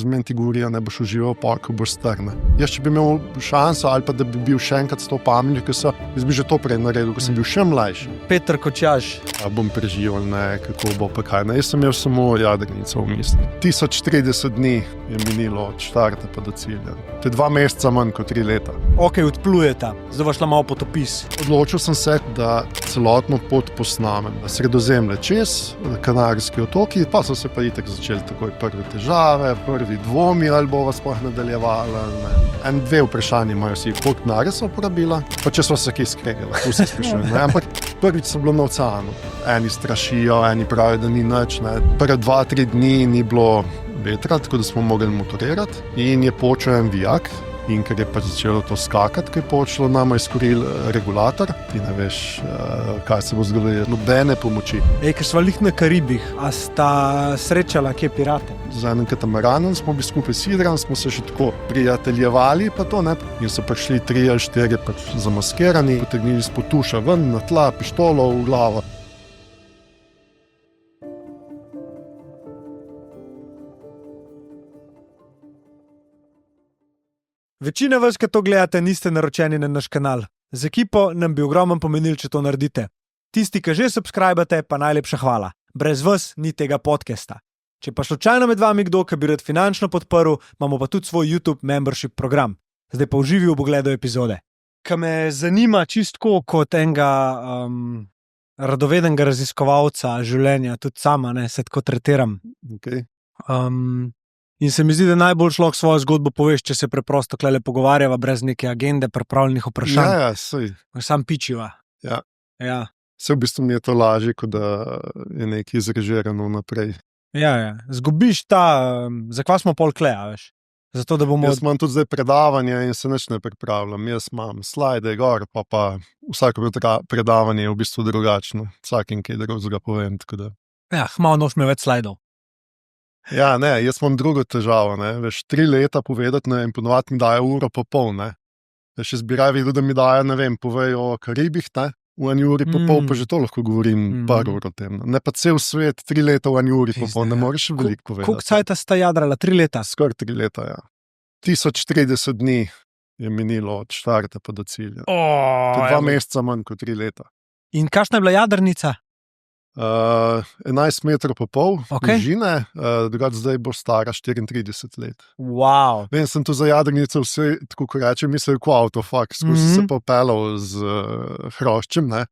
zmen ti govorijo, ne boš užival, pa ko boš star. Jaz, če bi imel šanso ali pa da bi bil še enkrat s to pametjo, jaz bi že to prej naredil, ko sem bil še mlajši. Peter Kočaž. Bom preživel, ne, kako bo pa kaj. Jaz sem imel samo jadrnico v misli. 1030 dni je minilo od štarta pa do cilja. To je 2 meseca manj kot 3 leta. Ok, odplujeta. Zdaj boš šla malo potopis. Odločil sem se, da celotno pot posnamem. Sredozemlje čez, Kanarski otoki, pa so se pa itak začeli takoj prve težave, prvi dvomi, ali bo vas sploh nadaljevala. Dve vprašanji imajo vsi, koliko denarja so porabila, pa če so se kaj skregala, vsi sprašujem. Ampak prvič so bilo na oceanu. Eni strašijo, eni pravijo, da ni nič. Prve 2-3 dni ni bilo vetra, tako da smo mogli motorirati in je počel en vijak. In ker je pač začelo to skakati, ko je počelo, nama je skoril regulator. Ti ne veš, kaj se bo zgodilo, nobene pomoči. Ker sva lih na Karibih, a sta srečala kje pirate? Z enim katamaranom smo bili skupaj s Sidran, smo se še tako prijateljevali, pa to ne. In so prišli 3 ali 4 pač zamaskirani, potegnili izpod tuša ven, na tla, pištolo v glavo. Večina vas, ki to gledate, niste naročeni na naš kanal. Z ekipo nam bi ogromno pomenili, če to naredite. Tisti, ki že subscribate, pa najlepša hvala. Brez vas ni tega podcasta. Če pa slučajno med vami kdo, ki bi rad finančno podprl, imamo pa tudi svoj YouTube membership program. Zdaj pa uživi v pogledu epizode. Kaj me zanima čistko kot enega radovednega raziskovalca življenja, tudi sama, se tako tretiram. Okay. In se mi zdi, da najbolj človek svojo zgodbo poveš, če se preprosto klele pogovarjava brez neke agende, pripravljenih vprašanj. Ja, sej. Sam pičiva. Ja. Ja. Se v bistvu mi je to lažje, kot da je nekaj izrežirano naprej. Ja. Zgubiš zakaj smo pol kleja, veš? Zato, da bomo... Jaz imam tudi zdaj predavanje in se nič ne pripravljam. Jaz imam slajde gor, pa vsako predavanje je v bistvu drugačno. Vsakim kaj drugega povem, tako da... Ja, malo noš me več slajdov. Ja, ne, jaz imam drugo težavo, ne, veš, 3 leta povedati, ne, in ponovati mi dajo uro pa pol, ne. Veš, jaz bi raje videl, da mi dajo, ne vem, povej o Karibih, ne, v 1 uri pa pol, pa že to lahko govorim par ur o tem. Ne pa cel svet, 3 leta v 1 uri pa pol, ne moreš veliko povedati. Koliko cajta sta jadrala? 3 leta? Skoraj 3 leta, ja. 1030 dni je minilo od štarta pa do cilja. To je 2 meseca manj kot 3 leta. In kakšna je bila jadrnica? 11 metrov pa pol, Okay. dolžine, drugače zdaj bo stara 34 let. Wow. Vem, sem tu za jadrnico vse, tako ko rečem, mislil, ko autofak, skozi se pa pelal z hroščem, ne.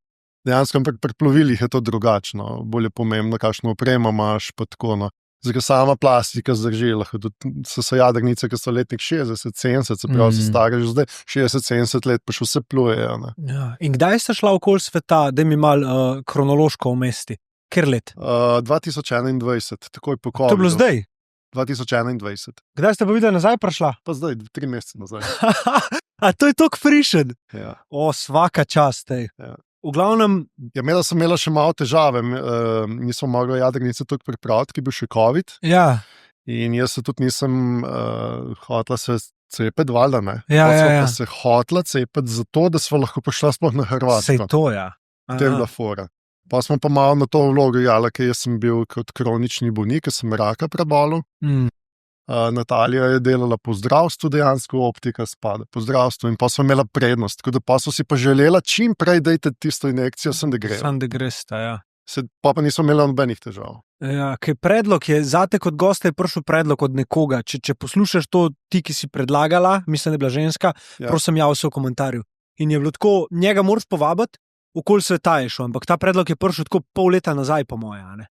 Dejansko pri plovilih je to drugačno, bolj je pomembno, kakšno opremo imaš, pa tako, no. Zdaj, sama plastika zdrži, lahko so jadrnice, ki so letnik 60-70, se pravi, so stare že zdaj 60-70 let, pa še vse plujejo, ne. Ja. In kdaj ste šla okoli sveta, da mi malo kronološko umesti? Ker let? 2021, takoj po covidu. To je bilo zdaj? 2021. Kdaj ste pa videli nazaj prišla? Pa zdaj, 3 mesece nazaj. A to je tok frišen? Ja. Svaka čast, tej. Ja. V glavnem... Ja, sem imela še malo težave, nismo mogli jadrnice toliko pripraviti, ki je bil še COVID. Ja. In jaz se tudi nisem hotela se cepiti, valjda, ne. Ja. Pa se hotela cepiti zato, da smo lahko prišla sploh na Hrvatsko. Sej to, ja. To je bila fora. Pa smo pa malo na to vlogo jala, ker jaz sem bil kot kronični bolnik, ker sem raka prebolel. Natalija je delala po zdravstvu, dejansko optika spada po zdravstvu in pa so imela prednost, tako da pa so si pa želela čim prej dajte tisto injekcijo, sem da gre. Sem da gresta, ja. Pa nismo imeli nobenih težav. Ja, kaj predlog je, zate kot gosta je prišel predlog od nekoga, če poslušaš to ti, ki si predlagala, mislim, da je bila ženska, prosim, javi se v komentarju. In je bilo tako, njega moraš povabiti, okoli sveta je šel, ampak ta predlog je prišel tako pol leta nazaj, po moje, ne.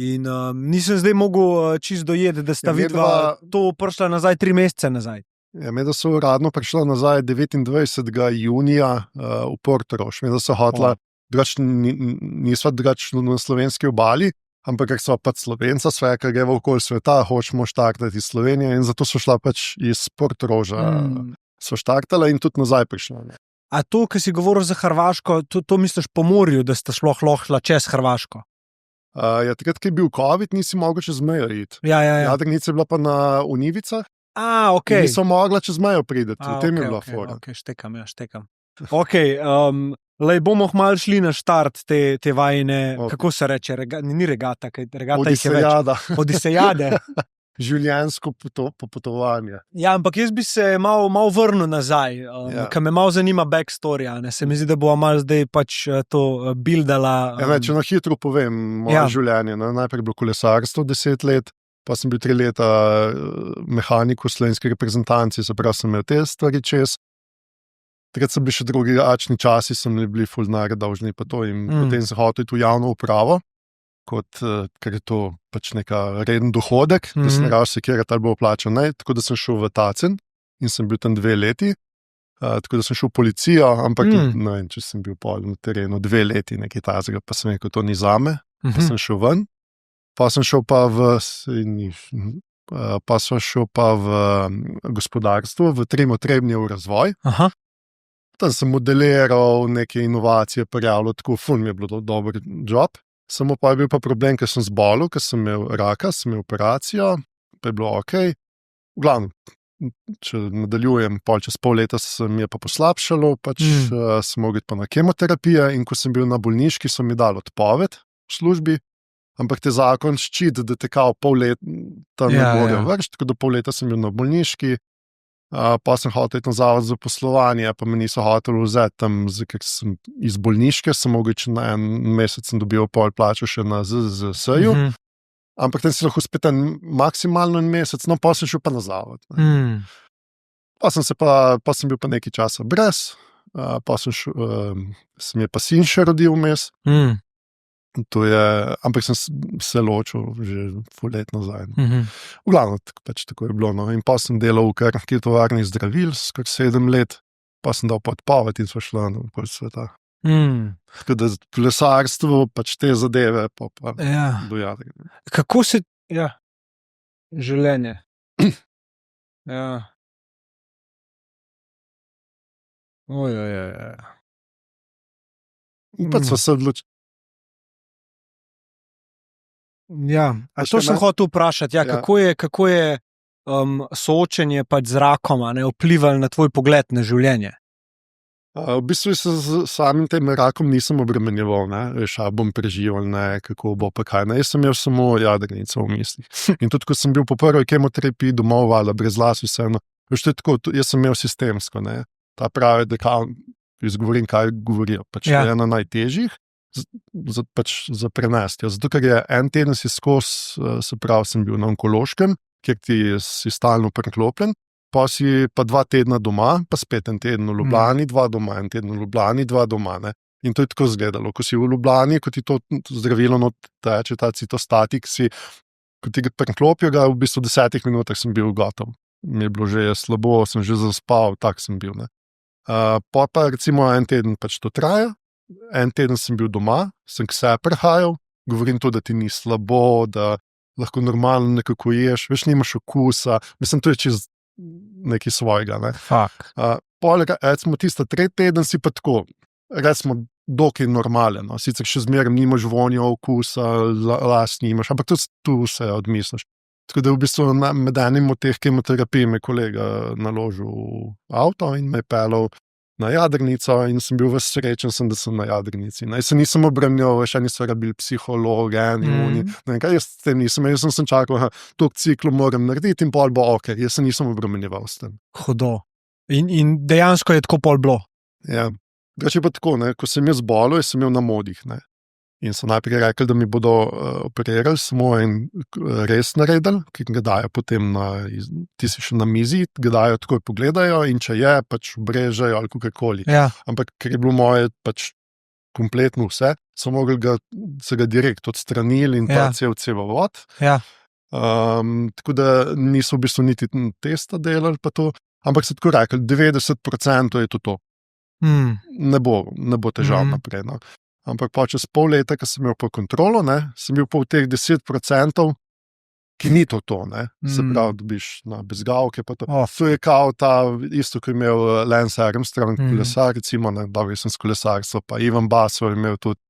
In nisem zdaj mogel čisto dojeti, da sta vidva to prišla nazaj 3 mesece nazaj. Ja, da so uradno prišla nazaj 29. junija v Portorož. Da so hotla, nisva drugače na slovenski obali, ampak ker so pač Slovenca, sve, ker gre v okoli sveta, hočemo štartati iz Slovenije in zato so šla pač iz Portoroža. So štartala in tudi nazaj prišla. Ne. A to, ki si govoril za Hrvaško, to misliš po morju, da sta šla čez Hrvaško? Ja, takrat, ko je bil COVID, nisi mogel čez mejo iti. Ja. Jadrnica je bila pa na Univicah. Ok. Niso mogla čez mejo priti, v tem je bila fora. Ok, štekam. Ok, bomo malo šli na štart te vajine, kako se reče, ni regata, regata jih je več. Odisejada. Odisejade. življenjsko popotovanje. Ja, ampak jaz bi se malo vrnil nazaj, Ja. ker me malo zanima backstory. Se mi zdi, da bo malo zdaj pač to buildala. Če na hitro povem moje Ja. življenje. Ne? Najprej je bilo kolesarstvo 10 let, pa sem bil 3 leta mehanik v slovenski reprezentanci, se pravi, sem imel te stvari čez. Takrat so bili še drugi račni časi, so mi bili full denarja dolžni pa to in potem sem hotel iti v javno upravo, ker je to pač neka reden dohodek, da sem rav sekirat ali bo plačan. Ne? Tako da sem šel v Tacen in sem bil tam 2 leti. Tako da sem šel v policijo, ampak ne vem, če sem bil pol na terenu 2 leti, nekaj tazega, pa sem rekel, to ni zame, pa sem šel ven. Pa sem šel pa v gospodarstvo, v Trebnje v razvoj. Aha. Tam sem modeliral neke inovacije, prijavljal, tako ful mi je bilo dober job. Samo pa je bil pa problem, ker sem zbolel, ker sem imel raka, sem imel operacijo, pa je bilo ok. V glavnem, če nadaljujem, čez pol leta se mi je pa poslabšalo, sem mogel iti pa na kemoterapijo in ko sem bil na bolniški, so mi dali odpoved v službi, ampak te zakon ščiti, da te kao pol leta tam ne morejo vršiti, tako da pol leta sem bil na bolniški, pa sem hotel iti na zavod za poslovanje, pa me niso hoteli vzeti tam, ker sem iz bolniške, sem mogel na en mesec sem dobil pol plačo še na ZZS-ju, ampak tam si lahko spet maksimalno en mesec, no pa sem šel pa na zavod. Pa sem bil pa nekaj časa brez, pa se mi je pa sin še rodil vmes. Ampak sem se ločil že ful let nazaj. V glavnem, pač tako je bilo. No. In pa sem delal v neki tovarni zdravil, skoraj 7 let, pa sem dal pa odpoved in sva šla na okoli sveta. Tako da kolesarstvo, pač te zadeve, pa dojadek. Kako se... Ja, življenje. Ja. Ojojoj. Pač sva se odločili. Ja, a to sem hotel vprašati. Ja, kako je soočenje pač z rakom vplivalo na tvoj pogled na življenje? V bistvu se z samim tem rakom nisem obremenjeval, bom preživel, kako bo pa kaj. Jaz sem imel samo jadrnico v mislih. In tudi, ko sem bil po prvi kemoterapiji domov, brez las, vseeno, jaz sem imel sistemsko. Ta pravi, da izgovorim, kaj govorijo. Pač je ena najtežjih. Za prenesti. Zato, ker je en teden si skozi, se pravi, sem bil na onkološkem, kjer si stalno preklopljen, pa si pa 2 tedna doma, pa spet en teden v Ljubljani, 2 doma, en teden v Ljubljani, 2 doma. In to je tako izgledalo. Ko si v Ljubljani, ko ti to zdravilo teče, ta citostatik, ko ti ga preklopijo, v bistvu v 10 minutah sem bil gotov. Mi je bilo že slabo, sem že zaspal, tak sem bil. Pa recimo en teden pač to traja. En teden sem bil doma, sem k sebi prehajal, govorim to, da ti ni slabo, da lahko normalno nekako ješ, veš, nimaš okusa, mislim, to je čez nekaj svojega. Poleg, recimo, tista 3 teden si pa tako, recimo, dokaj normalen, sicer še zmeraj nimaš vonja, okusa, las nimaš, ampak tu se odmisliš. Tako da v bistvu med enim od teh kemoterapij me kolega naložil v avto in me je pelal na jadrnico in sem bil ves srečen, da sem na jadrnici. Jaz se nisem obremenil, še niso rabili psihologe, jaz s tem nisem, jaz sem čakal, toliko ciklov moram narediti in pol bo ok, jaz se nisem obremenjeval s tem. Hudo. In dejansko je tako pol bilo? Ja, drugače pa tako, ko sem jaz bolel, sem imel na modih. In so najprej rekli, da mi bodo operirali, samo en res naredili, ki ga dajo potem ti si še na mizi, ga dajo takoj pogledajo in če je, pač obrežejo ali kakorkoli. Ja. Ampak ker je bilo moje pač kompletno vse, so mogli se ga direkt odstranili in ta cel cevovod. Ja. Tako da niso v bistvu niti testa delali pa to, ampak so tako rekli, 90% je to. Ne bo težav naprej. Ampak pa čez pol leta, ko sem imel po kontrolo, sem bil pa v teh 10%, ki ni to. Se pravi, dobiš na bezgavke. To je kao ta, isto, ko je imel Lance Armstrong, kolesar, recimo, da sem s kolesarstvo, pa Ivan Basov je imel tudi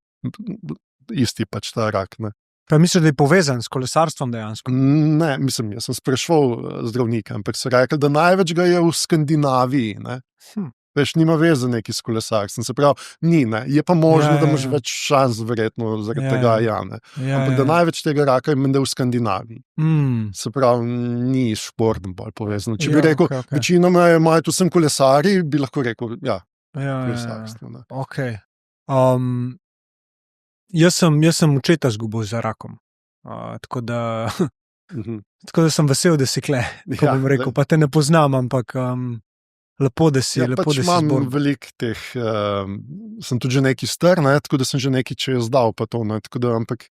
isti pač ta rak. Pa misliš, da je povezan s kolesarstvom dejansko? Ne, mislim, jaz sem spraševal zdravnika, ampak so rekli, da največ ga je v Skandinaviji. Veš, nima veze neki s kolesarstvom, se pravi, ni, ne. Je pa možno, da imaš več šans, verjetno, zaradi tega, ne. Ampak da največ tega raka je menda v Skandinaviji. Se pravi, ni športno bolj povezano. Če bi rekel, večinoma imajo tu sem kolesari, bi lahko rekel, kolesarstvo, ne. Okay. Jaz sem očeta zgubil za rakom, tako da sem vesel, da si kle, ko bom rekel, pa te ne poznam, ampak lepo, da si imam veliko teh, sem tudi že neki star, ne, tako da sem že neki čez dal, pa to, ne, tako da, ampak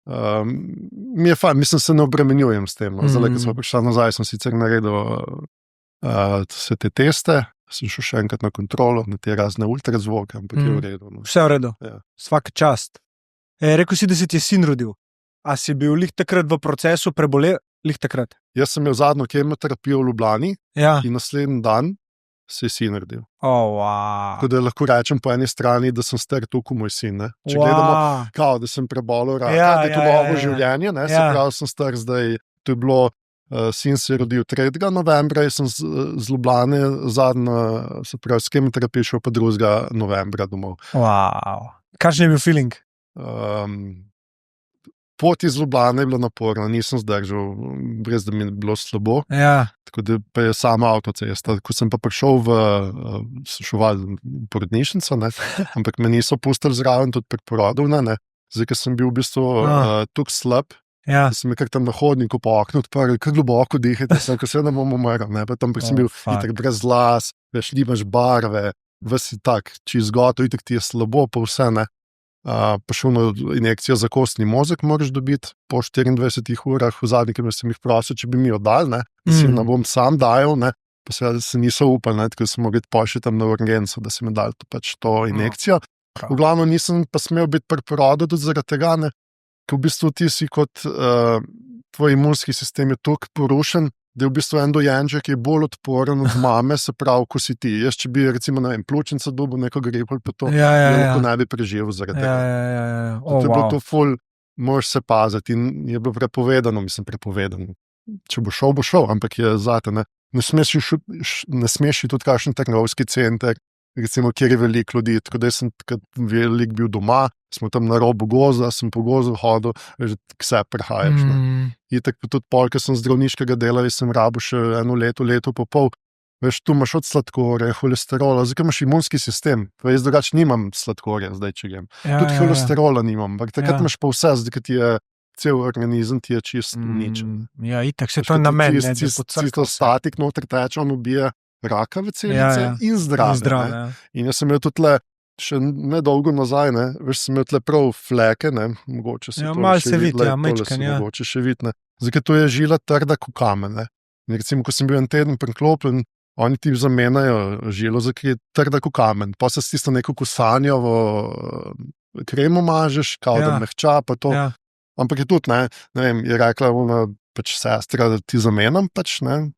mi je fajn, mislim, se ne obremenjujem s tem, no. Zdaj, ko smo prišli nazaj, sem sicer naredil vse te teste, sem šel še enkrat na kontrolo, na te razne ultrazvoke, ampak je v redu. No. Vse v redu, vsaka čast. Rekel si, da si ti je sin rodil. A si bil lih takrat v procesu prebolel? Lih takrat? Jaz sem imel zadnjo kemoterapijo v Ljubljani in naslednji dan se je sin rodil. Tako da lahko rečem po eni strani, da sem star toliko moj sin. Ne? Če gledamo, kao, da sem prebolel raka, da je to novo življenje, ne? Se pravi, sem star zdaj, to je bilo, sin se je rodil 3. novembra, jaz sem z Ljubljane zadnjo, se pravi, s kemoterapijo šel pa 2. novembra domov. Kakšen je bil feeling? Pot iz Ljubljane je bila naporna, nisem zdržal, brez da mi je bilo slabo. Tako da pa je sama avtocesta. Ko sem pa prišel v porodnišnico, ne, ampak me niso pustili zraven tudi pri porodu, ne. Zdaj, ker sem bil v bistvu tukaj slab, sem kar tam na hodniku po oknu odprl, kar globoko dihajte, ko se ne bom umrl, ne, pa tam sem bil itak brez las, veš, nimaš barve, ves je tak, če izgoto, itak ti je slabo, pa vse, ne. Pa šel na injekcijo za kostni mozek moraš dobiti po 24 urah, v zadnjem sem jih prosil, če bi mi jo dal, ne, da si ne bom sam dajal, ne, pa se niso upali, ne, tako sem mogel pošli tam na urgenco, da si mi dal to injekcijo. V glavno nisem pa smel biti pri porodu tudi zaradi tega, ne, ker v bistvu ti si kot tvoj imunski sistem je toliko porušen, da je v bistvu en dojenček je bolj odporen od mame, se pravi, ko si ti. Jaz, če bi, recimo, ne vem, pljučnica dobil neko gripo ali pa to, lahko ne bi preživel zaradi tega. To je bilo to ful, moraš se paziti in je bilo prepovedano, če bo šel, ampak je zate, ne. Ne smeš tudi kakšen trgovski center, recimo, kjer je veliko ljudi, tako da sem veliko bil doma, smo tam na robu gozda, sem po gozdu hodil, vse prehajaš. In tako tudi pol, ker sem zdravniškega dela, sem rabil še eno leto pa pol, veš, tu imaš od sladkorja, holesterola, zdaj imaš imunski sistem, pa jaz drugače nimam sladkorja, zdaj če grem. Tudi holesterola nimam, ampak takrat imaš pa vse, zdaj, ker ti je cel organizem, ti je čist uničen. Ja, itak se to je namen, ne, da Cisto statik noter teče, on ubije raka v celice in zdrave. In jaz sem imel tudi še nedolgo nazaj, ne, veš, sem imel tle prav fleke, ne, mogoče se to še vidle, mogoče še vidne. Zdaj, to je žila trda kot kamen, ne. In recimo, ko sem bil en teden priklopljen, oni ti zamenjajo žilo, zakaj je trda kot kamen. Pa se s tisto neko kosanjovo kremo mažeš, kao da mehča, pa to. Ampak je tudi, ne vem, je rekla ona pač sestra, da ti zamenjam pač, ne,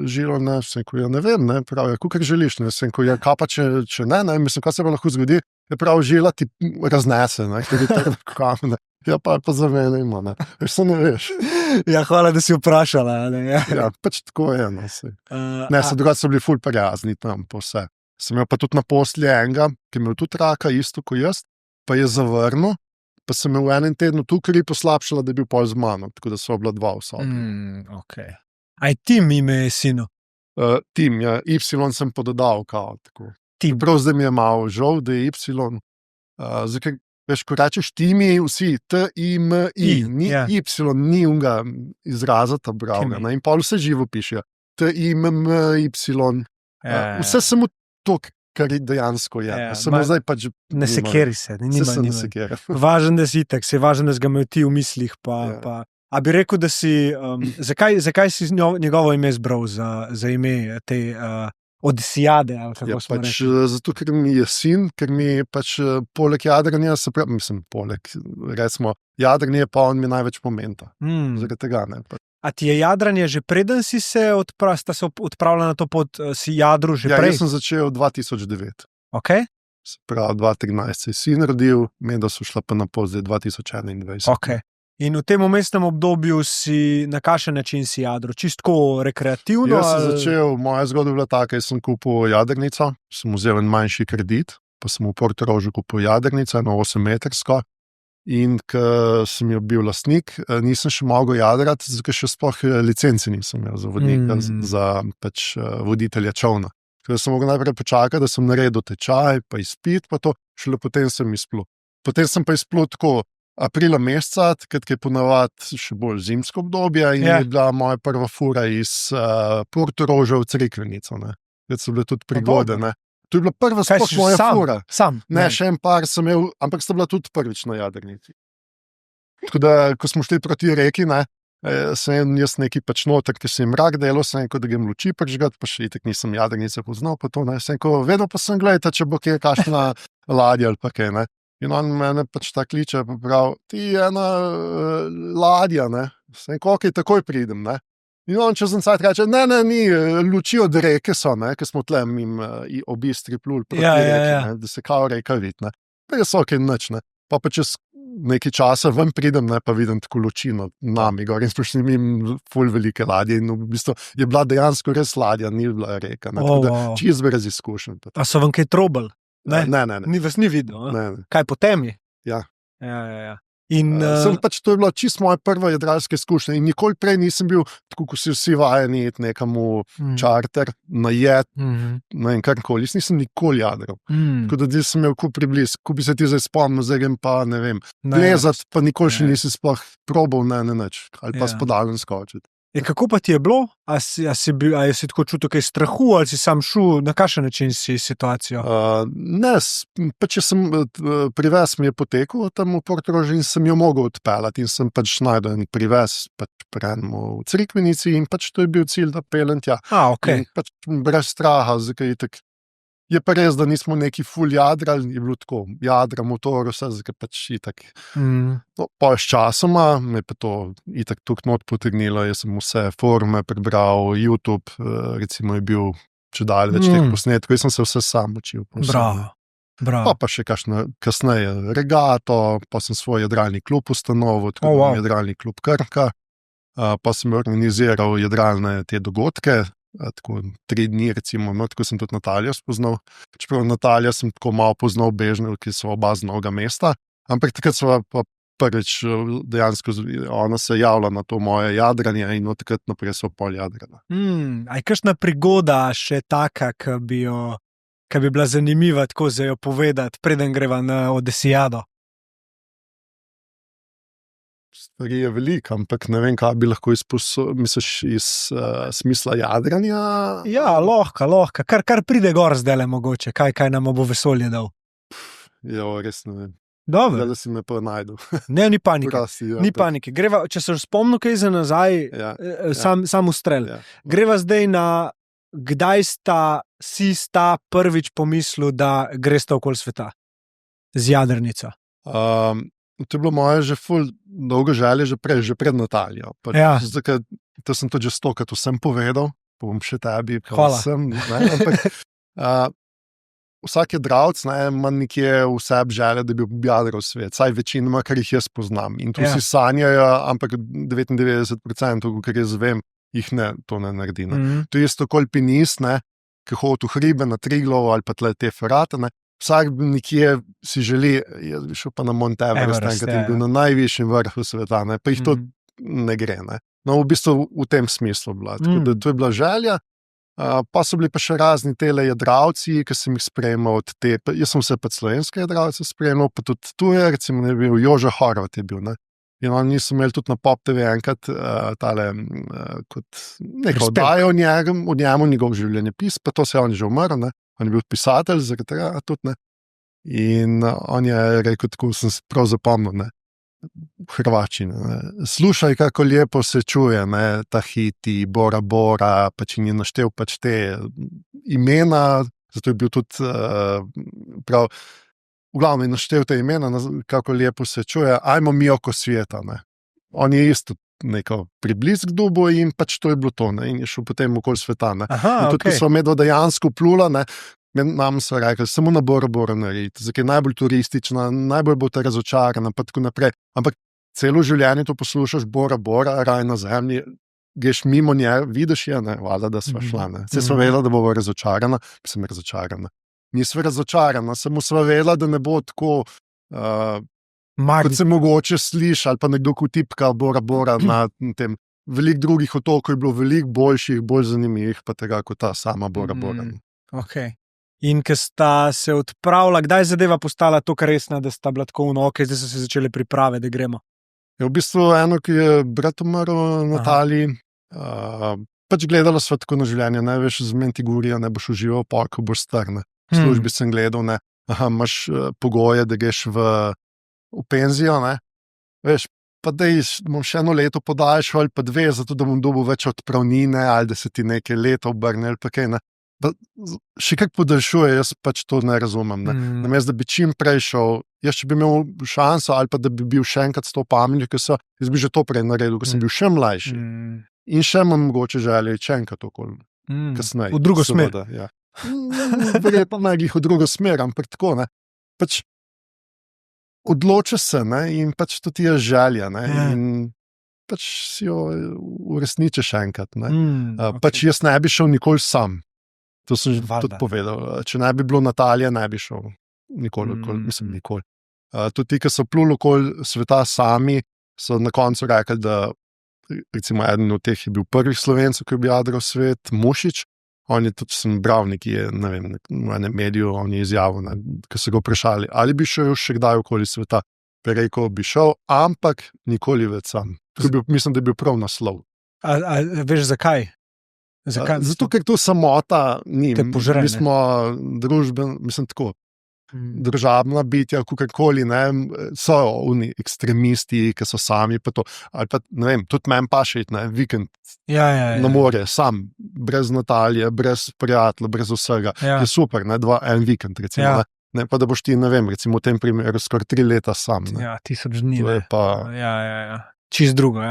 žilo, ne, vsem, ko jo ne vem, ne, pravi, kukar želiš, ne, vsem, ko je kapa, če ne, mislim, kaj se pa lahko zgodi, je prav žila ti raznese, ne, ker je tako kamen, ja, pa zamenjamo, ne, veš, se ne veš. Ja, hvala, da si vprašala, ne, Ja, pač tako je, no, se. Ne, se drugače so bili ful prijazni tam, po vse. Sem imel pa tudi na posli enega, ki je imel tudi raka, isto kot jaz, pa je zavrnil, pa sem imel v enem tednu tukaj poslabšala, da je bil pol z mano, tako da so bila 2 v sobi. Okay. Aj Tim ime je sinu? Tim, ja, Y sem pododal, kao, tako. Tim. Prav zdaj mi je malo žal, da je Y. Zdaj, veš, ko rečeš Timi, vsi T-I-M-I, ni Y, ni unga izrazata bravga, in pol vse živo piše. T-I-M-M-Y. Vse samo to, kar dejansko je. Samo zdaj pač... Ne sekeri se. Ne sekeri. Važen, da si itak, se je važen, da si ga imel ti v mislih, pa... A bi rekel, da si... Zakaj si njegovo ime izbral za ime te Odisijade? Pač zato, ker mi je sin, ker mi pač poleg jadranja, se pravi, recimo, jadranje pa on mi največ pomenta. Zaradi tega, ne. A ti je jadranje že preden si se odpravila na to pot, si jadru že prej? Ja, jaz sem začel 2009. Ok. Se pravi, 2013 se je sin rodil, medaj so šla pa na pot zdaj 2021. Ok. In v tem umestnem obdobju si na kakšen način si jadro? Čisto rekreativno? Jaz sem začel, moja zgodba je bila taka, jaz sem kupil jadrnico, sem vzel en manjši kredit, pa sem v Portorožu kupil jadrnico, eno 8-metrsko. In ko sem jo bil lastnik, nisem še mogel jadrati, zato še sploh licence nisem imel za vodnika, za pač voditelja čovna. Ker sem mogel najprej počakati, da sem naredil tečaj, pa izpit, pa to, šele potem sem izplul. Potem sem pa izplul tako aprila meseca, takrat je ponavadi še bolj zimsko obdobje in je bila moja prva fura iz Portoroža v Crikvenico. Takrat so bile tudi prigode, ne. To je bila prva sploh moja fura. Sam? Ne, še en par sem imel, ampak sta bila tudi prvič na jadrnici. Tako da, ko smo šli proti reki, ne, sem jaz neki pač noter, ki sem mrak delal, sem rekel, da grem luči prižgat, pa še itak nisem jadrnice poznal, pa to ne, sem rekel, vedno pa sem gledal, če bo kje kakšna ladja ali pa kaj, ne. In on mene pač ta kliče, pa prav, ti je ena ladja, ne, sem rekel, okej, takoj pridem, ne. In on čez en cajt reče, ne, ni, luči od reke so, ne, ker smo tle mim obistri plul proti reki, ne, da se kao reka vid, ne. Pa je okej, nič, ne. Pa čez nekaj časa ven pridem, ne, pa vidim tako luči nad nami gor in sprašujem mim ful velike ladje in v bistvu je bila dejansko res ladja, ni bila reka, ne, tako da čist brez izkušenj. A so vam kaj trobali? Ne. Ni vas ni videl? Ne. Kaj po temi? Ja. Ja. In, sem pač, to je bila čisto moja prva jadralska izkušnja in nikoli prej nisem bil, tako ko si vsi vajeni iti nekam čarter, na jed, ne vem, karkoli, jaz nisem nikoli jadral. Tako da sem imel pribliz, ko bi se ti zdaj spomnil, zdaj grem pa, ne vem, plezati, pa nikoli še nisi sploh probal, ne, nič, ali pa spodalen skočiti. Kako pa ti je bilo? A si tako čutil kaj strahu, ali si sam šel, na kakšen način si situacijo? Ne, pač sem privez mi je potekel tam v Portorožu in sem jo mogel odpeljati in sem pač najdel en privez pač prenemo v Crikvenici in pač to je bil cilj, da pelem tja. Okay. In pač brez straha, zakaj tak. Je pa res, da nismo neki ful jadrali, je bilo tako, jadra, motor, vse, zakaj pač itak. No, pa s časoma me pa to itak tukaj not potegnilo, jaz sem vse forume prebral, YouTube, recimo je bil čedalje več teh posnetkov, jaz sem se vse sam učil. Bravo. Pa še kakšno kasneje regato, pa sem svoj jadralni klub ustanovil, tako jadralni klub Krka, pa sem organiziral jadralne te dogodke, tako 3 dni recimo, no, tako sem tudi Natalijo spoznal. Čeprav Natalijo sem tako malo poznal Bežnjev, ki so oba z Novega mesta, ampak takrat so pa prvič dejansko ona se javila na to moje jadranje in od takrat naprej so pol jadrana. A je kakšna prigoda še taka, ki bi bila zanimiva tako za jo povedati, preden greva na Odesijado? Stvari je veliko, ampak ne vem, kaj bi lahko misliš iz smisla jadranja? Ja, lahko. Kar pride gor zdajle mogoče, kaj nam bo vesolje dal. Jo, res ne vem. Dobro. Zdaj si me pa najdel. Ne, ni panike. Prosti, ja, ni panike. Greva, če se spomnil kaj za nazaj, sam ustrel. Ja. Greva zdaj na, kdaj sta prvič pomislil, da gresta okoli sveta z jadrnico? To je bilo moje že ful dolgo želje, že pred Natalijo. Zdaj, to sem tudi že 100krat vsem povedal, pa bom še tebi. Hvala. Vsak jadralec ima nekje v sebi želje, da bi objadral svet, saj večinoma, kar jih jaz poznam. In to vsi sanjajo, ampak 99%, kar jaz vem, jih to ne naredi. To je isto kot alpinist, ki hodi v hribe na Triglav ali pa tle te ferate, vsak nekje si želi, jaz bi šel pa na Mount Everest, enkrat je bil na najvišjem vrhu sveta, pa jih to ne gre. No, v bistvu v tem smislu bila. Tako da to je bila želja. Pa so bili pa še razni tele jadralci, ki sem jih spremljal od te, jaz sem vse pa slovenske jadralce spremljal, pa tudi tuje, recimo je bil Jože Horvat je bil, In oni so imeli tudi na Pop TV enkrat tale, kot neko oddajo o njemu, njegov življenjepis, pa to se on že umrl, On je bil pisatelj, zaradi tega tudi, In on je rekel, tako sem se prav zapomnil, v hrvaščini. Slušaj, kako lepo se čuje, Tahiti, Bora Bora, pač in je naštel pač te imena, zato je bil tudi prav, v glavnem je naštel te imena, kako lepo se čuje, ajmo mi oko sveta. On je isto neko priblisk dobo in pač to je bilo to, in je šel potem okoli sveta. In tudi, ko smo medva dejansko plula, nam so rekli, samo na Bora Bora narediti, zakaj je najbolj turistična, najbolj bo ta razočarana, pa tako naprej. Ampak celo življenje to poslušaš, Bora Bora, raj na zemlji, greš mimo nje, vidiš je, ne, valjda, da sva šla, ne. Saj sva vedela, da bova razočarana, sem razočarana. Nisva razočarana, samo sva vedela, da ne bo tako, kot se mogoče sliši, ali pa nekdo, ko tipka Bora Bora na tem. Veliko drugih otokov je bilo veliko boljših, bolj zanimivih, pa tega kot ta sama Bora Bora. Okay. In ko sta se odpravila, kdaj je zadeva postala tako resna, da sta bila tako zdaj so se začele priprave, da gremo? Je v bistvu eno, ki je brat umrl, Nataliji, pač gledala sva tako na življenje, ne veš, zmen ti govorijo, ne boš užival, pa ko boš star, ne. V službi sem gledal, ne, imaš pogoje, da greš v penzijo, ne, veš, pa da bom še eno leto podaljšal ali pa 2, zato da bom dobil več odpravnine ali da se ti nekaj leta obrne ali pa kaj, ne. Pa še kak podaljšuje, jaz pač to ne razumem, ne. Namesto, da bi čim prej šel, jaz če bi imel šanso ali pa da bi bil še enkrat s to pametjo, jaz bi že to prej naredil, ko sem bil še mlajši. In še imam mogoče želje, če enkrat okoli, kasneje. V drugo smer. Ja. Verjetno ne glih v drugo smer, ampak tako, ne. Pač odločiš se, ne, in pač to ti je želja, ne, in pač si jo uresničiš enkrat, ne. Pač jaz ne bi šel nikoli sam. To sem tudi povedal. Če ne bi bilo Natalije, ne bi šel nikoli, mislim nikoli. Tudi ti, ki so pluli okoli sveta sami, so na koncu rekli, da recimo eden od teh je bil prvih Slovencev, ki je jadral svet, Mušič. On je tudi, sem bral nekje, ne vem, v enem mediju, on je izjavil, ko so ga vprašali, ali bi šel še kdaj okoli sveta. Pa je rekel, bi šel, ampak nikoli več sam. Mislim, da je bil prav naslov. A veš zakaj? Zato, ker to samota ni. Te požre, mi smo družabna bitja, kakorkoli, ne, so oni ekstremisti, ki so sami, pa to, ali pa, ne vem, tudi meni pa še iti, vikend na morje, sam, brez Natalije, brez prijatelja, brez vsega, je super, ne, en vikend, recimo, ne, pa da boš ti, ne vem, recimo v tem primeru skoraj 3 leta sam, ne. 1000 dni, to je pa... Čist drugo,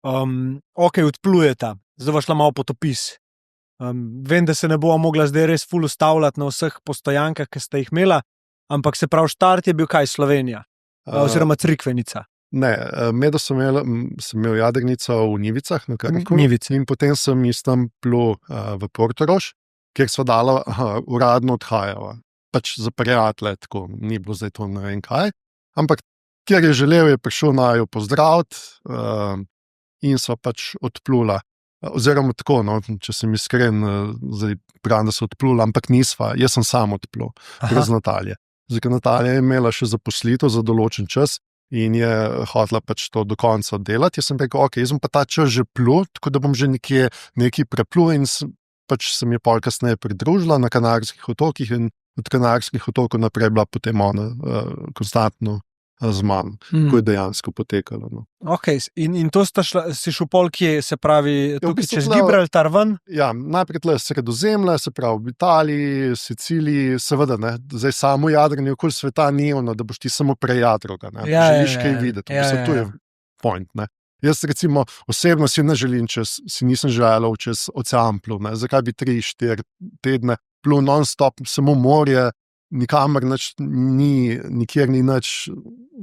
Ok, odplujeta, zdaj boš šla malo potopis. Vem, da se ne bova mogla zdaj res ful ustavljati na vseh postojankah, ki ste jih imela, ampak se pravi, štart je bil kaj, Slovenija? Oziroma Crikvenica? Ne, medo sem imel jadrnico v Njivicah, na Krku, in potem sem iz tam plul v Portorož, kjer sva dala uradno odhajala. Pač za prijatelje, tako, ni bilo zdaj to ne vem kaj, ampak kjer je želel, je prišel na jo pozdraviti in sva pač odplula. Oziroma tako, no, če sem iskren, zdaj pravim, da so odpluli, ampak nisva, jaz sem sam odplul, brez Natalije. Zdaj, Natalija je imela še zaposlitev za določen čas in je hotela pač to do konca delati. Jaz sem rekel, ok, jaz sem pa ta čas že plul, tako da bom že nekaj preplul in pač se mi je pol kasneje pridružila na Kanarskih otokih in od Kanarskih otokov naprej bila potem ona konstantno z mano, ko je dejansko potekalo. No. Ok, in to si šel pol, kje se pravi, tukaj čez Gibraltar ven? Ja, najprej tle Sredozemlje, se pravi v Italiji, Siciliji, seveda, ne, zdaj samo jadranje okoli sveta ni ono, da boš ti samo prejadroga, ne, želiš kaj videti, to je point, ne. Jaz recimo osebno si ne želim, si nisem želel čez ocean plul, ne, zakaj bi 3-4 tedne plul non-stop, samo morje, nikamor nikjer ni nič,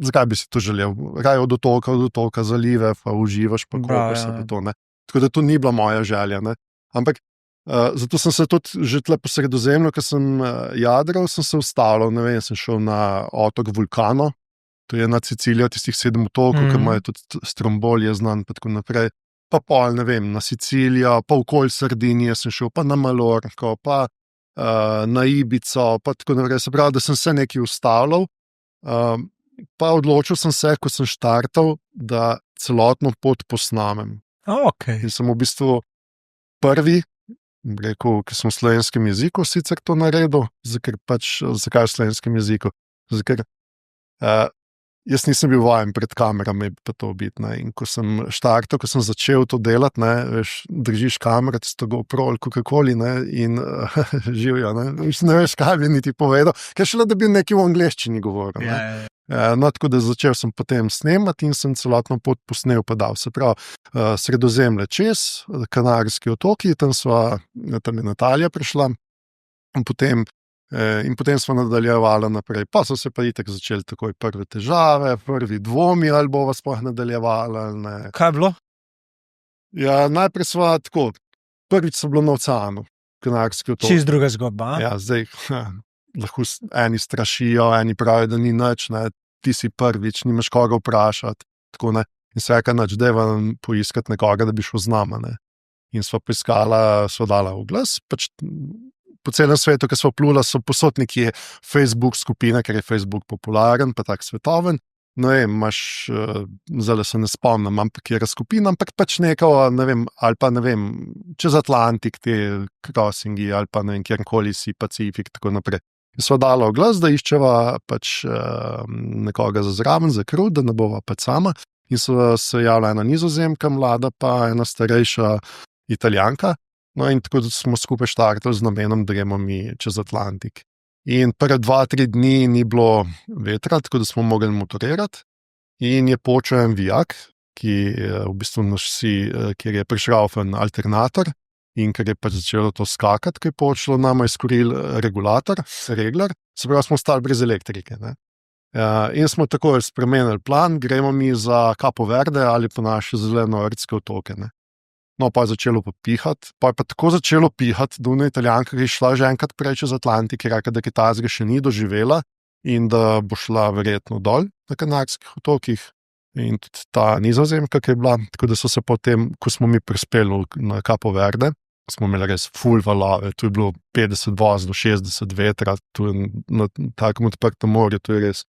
zakaj bi si to želel? Raj od otoka zalive, pa uživaš, pa kopaš se pa to, ne. Tako da to ni bila moja želja, ne. Ampak zato sem se tudi že tle po Sredozemlju, ko sem jadral, sem se ustavljal, ne vem, sem šel na otok Vulcano, to je na Sicilijo, tistih 7 otokov, ki imajo tudi Stromboli je znan, pa tako naprej. Pa pol, ne vem, na Sicilijo, pa okoli Sardinije sem šel, pa na Malorko, pa na Ibico, pa tako naprej. Se pravi, da sem se nekaj ustavljal, pa odločil sem se, ko sem štartal, da celotno pot posnamem. Okay. In sem v bistvu prvi, rekel, ki sem v slovenskem jeziku sicer to naredil, zakaj v slovenskem jeziku? Ker jaz nisem bil vajen pred kamerami, pa to biti, ne. In ko sem štartal, ko sem začel to delati, ne, veš, držiš kamero, ti sto GoPro ali kakoli, ne, in živijo, ne, ne veš, kaj bi niti povedal, ker šele, da bi nekaj v angleščini govoril, ne. No, tako da začel sem potem snemati in sem celotno pot posnel pa dal. Se pravi, Sredozemlje čez, Kanarski otoki, tam je Natalija prišla, in potem In potem smo nadaljevali naprej. Pa so se pa itak začeli takoj prve težave, prvi dvomi, ali bova sploh nadaljevala ali ne. Kaj je bilo? Ja, najprej sva tako, prvič so bilo na oceanu, Kanarski otoki. Čist druga zgodba. Ja, zdaj lahko eni strašijo, eni pravijo, da ni nič, ne, ti si prvič, nimaš koga vprašati, tako ne. In se reka, nič, dajva poiskati nekoga, da bi šel z nama, ne. In sva poiskala, sva dala oglas, pač po celem svetu, ki smo plula, so posod nekje Facebook skupine, ker je Facebook popularen, pa tak svetoven. No, imaš, zdaj se ne spomnim, ampak je skupina, ampak pač neko, ne vem, ali pa ne vem, čez Atlantik, te crossingi, ali pa ne vem, kjerkoli si, Pacifik, tako naprej. In sva dala oglas, da iščeva pač nekoga za zraven, za kruh, da ne bova pač sama. In so se javila ena Nizozemka mlada, pa ena starejša Italijanka. No, in tako smo skupaj štartali z namenom, da gremo mi čez Atlantik. In prve 2-3 dni ni bilo vetra, tako da smo mogli motorirati. In je počel en vijak, ki je v bistvu kjer je prišraufen alternator in ker je pač začelo to skakati, ki je počelo, nama je skoril regulator, regler, se pravi, smo ostali brez elektrike, ne. In smo takoj spremenili plan, gremo mi za Capo Verde ali pa naše zelenoordske otoke, ne. No, pa je začelo pihati, pa je pa tako začelo pihati, da ona Italijanka, ki je šla že enkrat prej čez Atlantik, je rekla, da Kitajska še ni doživela in da bo šla verjetno dol na Kanarskih otokih. In tudi ta Nizozemka, ki je bila, tako da so se potem, ko smo mi prispeli na Capo Verde, smo imeli res full valove, tu je bilo 50 vozlov, 60 vetra, tu na takem odprtem morju, to je res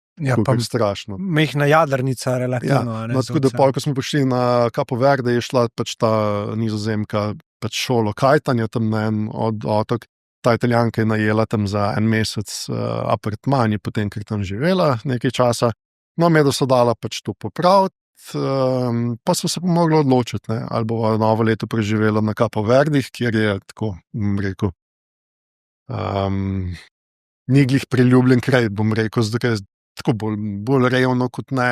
strašno. Mehna jadrnica, relativno. Ja, no, tako da pol, ko smo prišli na Capo Verde, je šla pač ta Nizozemka pač šolo kajtanja tam na en otok. Ta Italijanka je najela tam za en mesec apartman, je potem, ker tam živela nekaj časa. No, da so dala pač to popraviti, pa smo se pa mogli odločiti, ne, ali bova novo leto preživela na Capo Verdih, kjer je tako, bom rekel, ni glih priljubljen kraj, bom rekel, zdaj tako bolj revno kot ne,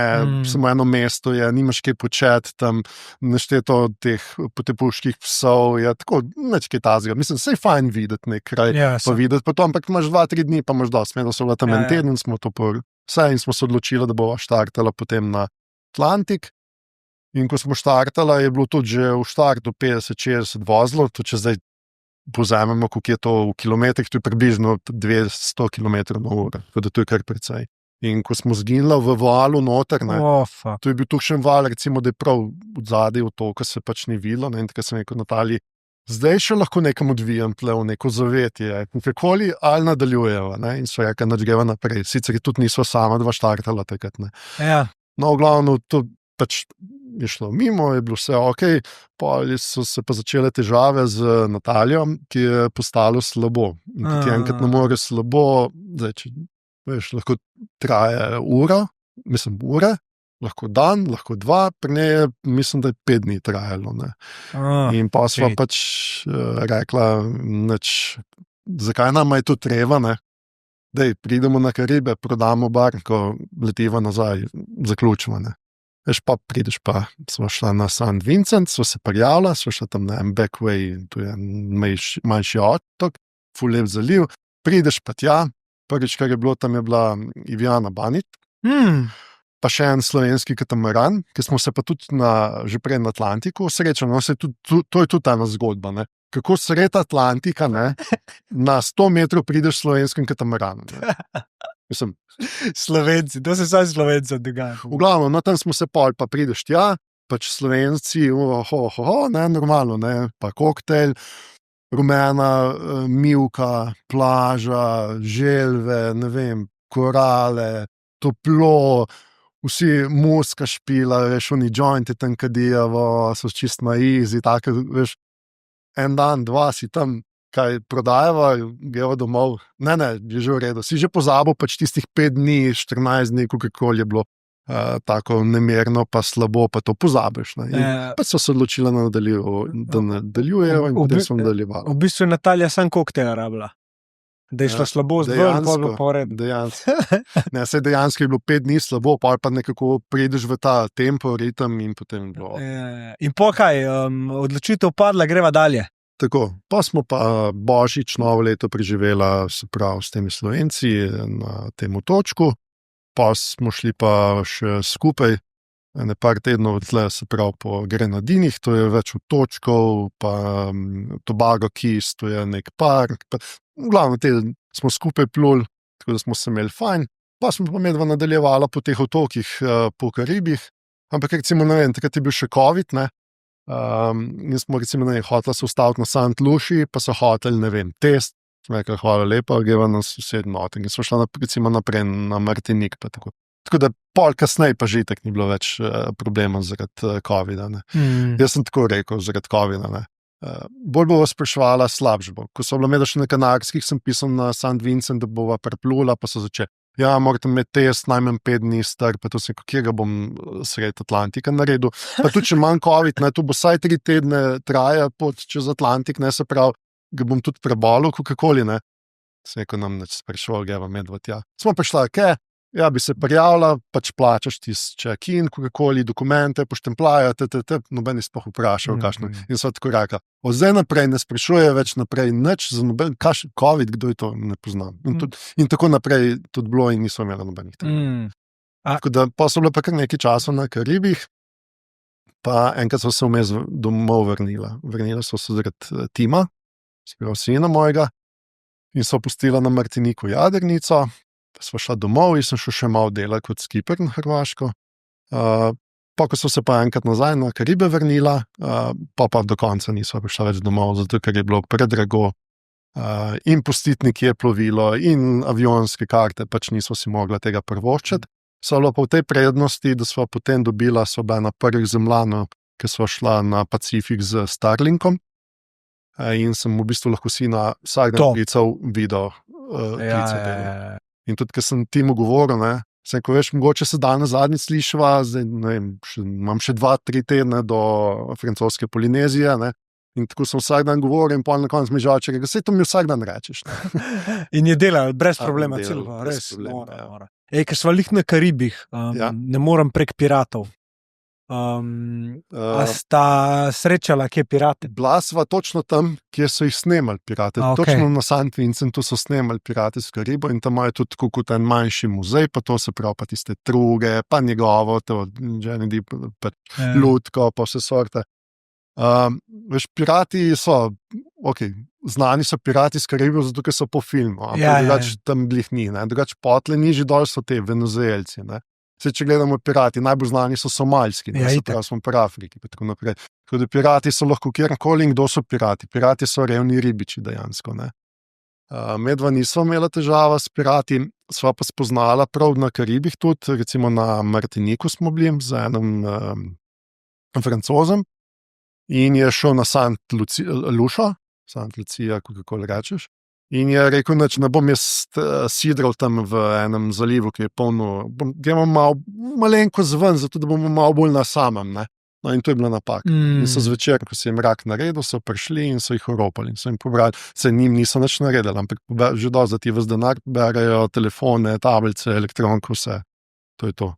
samo eno mesto je, nimaš kaj početi tam, nešteto teh potepuških psov, je tako, nič kaj tazga. Mislim, saj fajn videti nek kraj, pa videti pa to, ampak imaš 2-3 dni, pa imaš dosti. Smo bila tam en teden, smo to vse in smo se odločili, da bova štartala potem na Atlantik. In ko smo štartala, je bilo tudi že v štartu 50-60 vozlov, to če zdaj povzamemo, koliko je to v kilometrih, to je približno 200 km/h, tako da to je kar precej. In ko smo zginila v valu noter, ne, to je bil tukšen val, recimo, da je prav od zadaj v to, ko se pač ni videlo, ne, in tako sem rekel Nataliji, zdaj še lahko nekam odvijam tle v neko zavetje, kakoli ali nadaljujeva, ne, in so rekli, nač greva naprej, sicer tudi nisva sama dva štartala takrat, ne. Ja. No, v glavno, to pač je šlo mimo, je bilo vse okej, pol so se pa začele težave z Natalijo, ki je postalo slabo. In tudi enkrat ne more slabo, zdaj, če veš, lahko traje ure, lahko dan, lahko 2, pri njej je, mislim, da je 5 dni trajalo, ne. In pa sva pač rekla, zakaj nama je to treba, ne. Dej, pridemo na Karibe, prodamo barko, letiva nazaj, zaključimo, ne. Veš, pa prideš pa, sva šla na St. Vincent, sva se prijavila, sva šla tam na en Backway, to je manjši otok, ful lep zaliv, prideš pa tja, prvič, kar je bilo, tam je bila Ivjana Banić, pa še en slovenski katamaran, ki smo se pa tudi že prej na Atlantiku srečali, no, to je tudi ena zgodba, ne. Kako sred Atlantika, ne, na 100 metrov prideš slovenskim katamaranom. Mislim, Slovenci, to se vsaj Slovencem dogaja. V glavno, no, tam smo se pol, pa prideš tja, pač Slovenci, ne, normalno, ne, pa koktejl, rumena mivka, plaža, želve, ne vem, korale, toplo, vsi muska špila, veš, oni jointi tam kadijavo, so čist na easy, tako, veš, en dan, 2 si tam, kaj prodajava, greva domov, ne, je že v redu, si že pozabil pač tistih 5 dni, 14 dni, kakorkoli je bilo tako nemirno, pa slabo, pa to pozabiš, ne, in pa so se odločila da nadaljujejo in potem smo nadaljevali. V bistvu je Natalija sam koktejl rabila, da je šla slabo zdaj, pa bo pa v redu. Dejansko. Ne, saj dejansko je bilo 5 dni slabo, pa nekako prideš v ta tempo, ritem in potem bilo. In po kaj, odločitev padla, greva dalje. Tako, pa smo pa Božič novo leto preživela, se pravi, s temi Slovenci na tem otočku, pa smo šli pa še skupaj nekaj tednov tle, se pravi, po Grenadinih, to je več otočkov, pa Tobago Keys, to je nek park, pa v glavnem te smo skupaj pluli, tako da smo se imeli fajn, pa smo pa medva nadaljevala po teh otokih po Karibih, ampak recimo, ne vem, takrat je bil še COVID, ne, in smo recimo hotela se ustaviti na St. Lucie, pa so hoteli, ne vem, test, smo rekli, hvala lepa, greva na sosednjo otok in smo šla recimo naprej na Martinik, pa tako. Tako da pol kasneje pa že itak ni bilo več problema zaradi COVID-a, ne. Jaz sem tako rekel, zaradi COVID-a, ne. Bolj bo vas spraševala, slabše bo. Ko so bila medva še na Kanarskih, sem pisal na St. Vincent, da bova preplula, pa so začeli. Ja, morate imeti test najmanj 5 dni star, pa to se kje bom sred Atlantika naredil. Pa tudi, če manj COVID, ne, to bo vsaj 3 tedne traja pot čez Atlantik, ne, se pravi, ga bom tudi prebolel, kakoli, ne. Se neko nam neč sprašoval, greva medva tja. Smo prišla, ja, bi se prijavila, pač plačaš tisti check-in, kakoli, dokumente, poštemplajo, noben je sploh vprašal, kakšno. In so tako rekla, od zdaj naprej ne sprašuje več naprej nič, za noben, kakšen COVID, kdo je to, ne poznam. In tako naprej tudi bilo in niso imeli nobenih tega. Tako da pa so bile pa kar nekaj časa na Karibih, pa enkrat so se vmes domov vrnila. Vrnila so se zaradi Tima, se pravi sina mojega, in so pustila na Martiniku jadrnico. Sva šla domov in sem šel še malo delati kot skipper na Hrvaško. Pa ko so se pa enkrat nazaj na Karibe vrnila, pa do konca nisva prišla več domov, zato ker je bilo predrago in pustiti nekje plovilo in avionske karte, pač nisva si mogla tega privoščiti. So bilo pa v tej prednosti, da sva potem dobila, sva bila na prvih zemljanov, ki sva šla na Pacifik z Starlinkom in sem v bistvu lahko si na vsak dan klical video klice. In tudi, ker sem Timu govoril, ne, sem rekel, veš, mogoče se danes zadnjič slišva, zdaj, ne vem, imam še 2-3 tedne do francoske Polinezije, ne, in tako sem vsak dan govoril in pol na koncu mi žalče, rekel, sej to mi vsak dan rečeš. Ne. In je delal, brez problema, celo, res. Mora. Ker sva lih na Karibih, ne morem prek piratov. A sta srečala kje pirate? Bila sva točno tam, kjer so jih snemali pirate. Točno na St. Vincentu so snemali pirate z Karibov in tam imajo tudi kot en manjši muzej, pa to se pravi, pa tiste truge, pa njegovo, to Johnny Depp, pa lutko, pa vse sorte. Veš, pirati so, znani so pirati z Karibov, zato ker so po filmu, ampak drugače tam glih ni, ne. Drugače potle nižji dol so te Venezuelci, ne. Vse, če gledamo pirati, najbolj znani so somalski, ne, se pravi, smo pri Afriki, pa tako naprej. Tako da pirati so lahko kjerkoli in kdo so pirati. Pirati so revni ribiči dejansko, ne. Medva nisva imela težava s pirati, sva pa spoznala prav na Karibih tudi, recimo na Martiniku smo bili z enim Francozem in je šel na St. Lucia, kakoli rečeš. In je rekel, da ne bom jaz sidral tam v enem zalivu, ki je polno, gremo malenko zven, zato da bomo malo bolj na samem, ne. No, in to je bila napaka. In so zvečer, ko se je mrak naredil, so prišli in so jih oropali. In so jim pobrali, se njim niso nič naredili, ampak že dosti, da ti ves denar poberajo, telefone, tablice, elektronko, vse. To je to.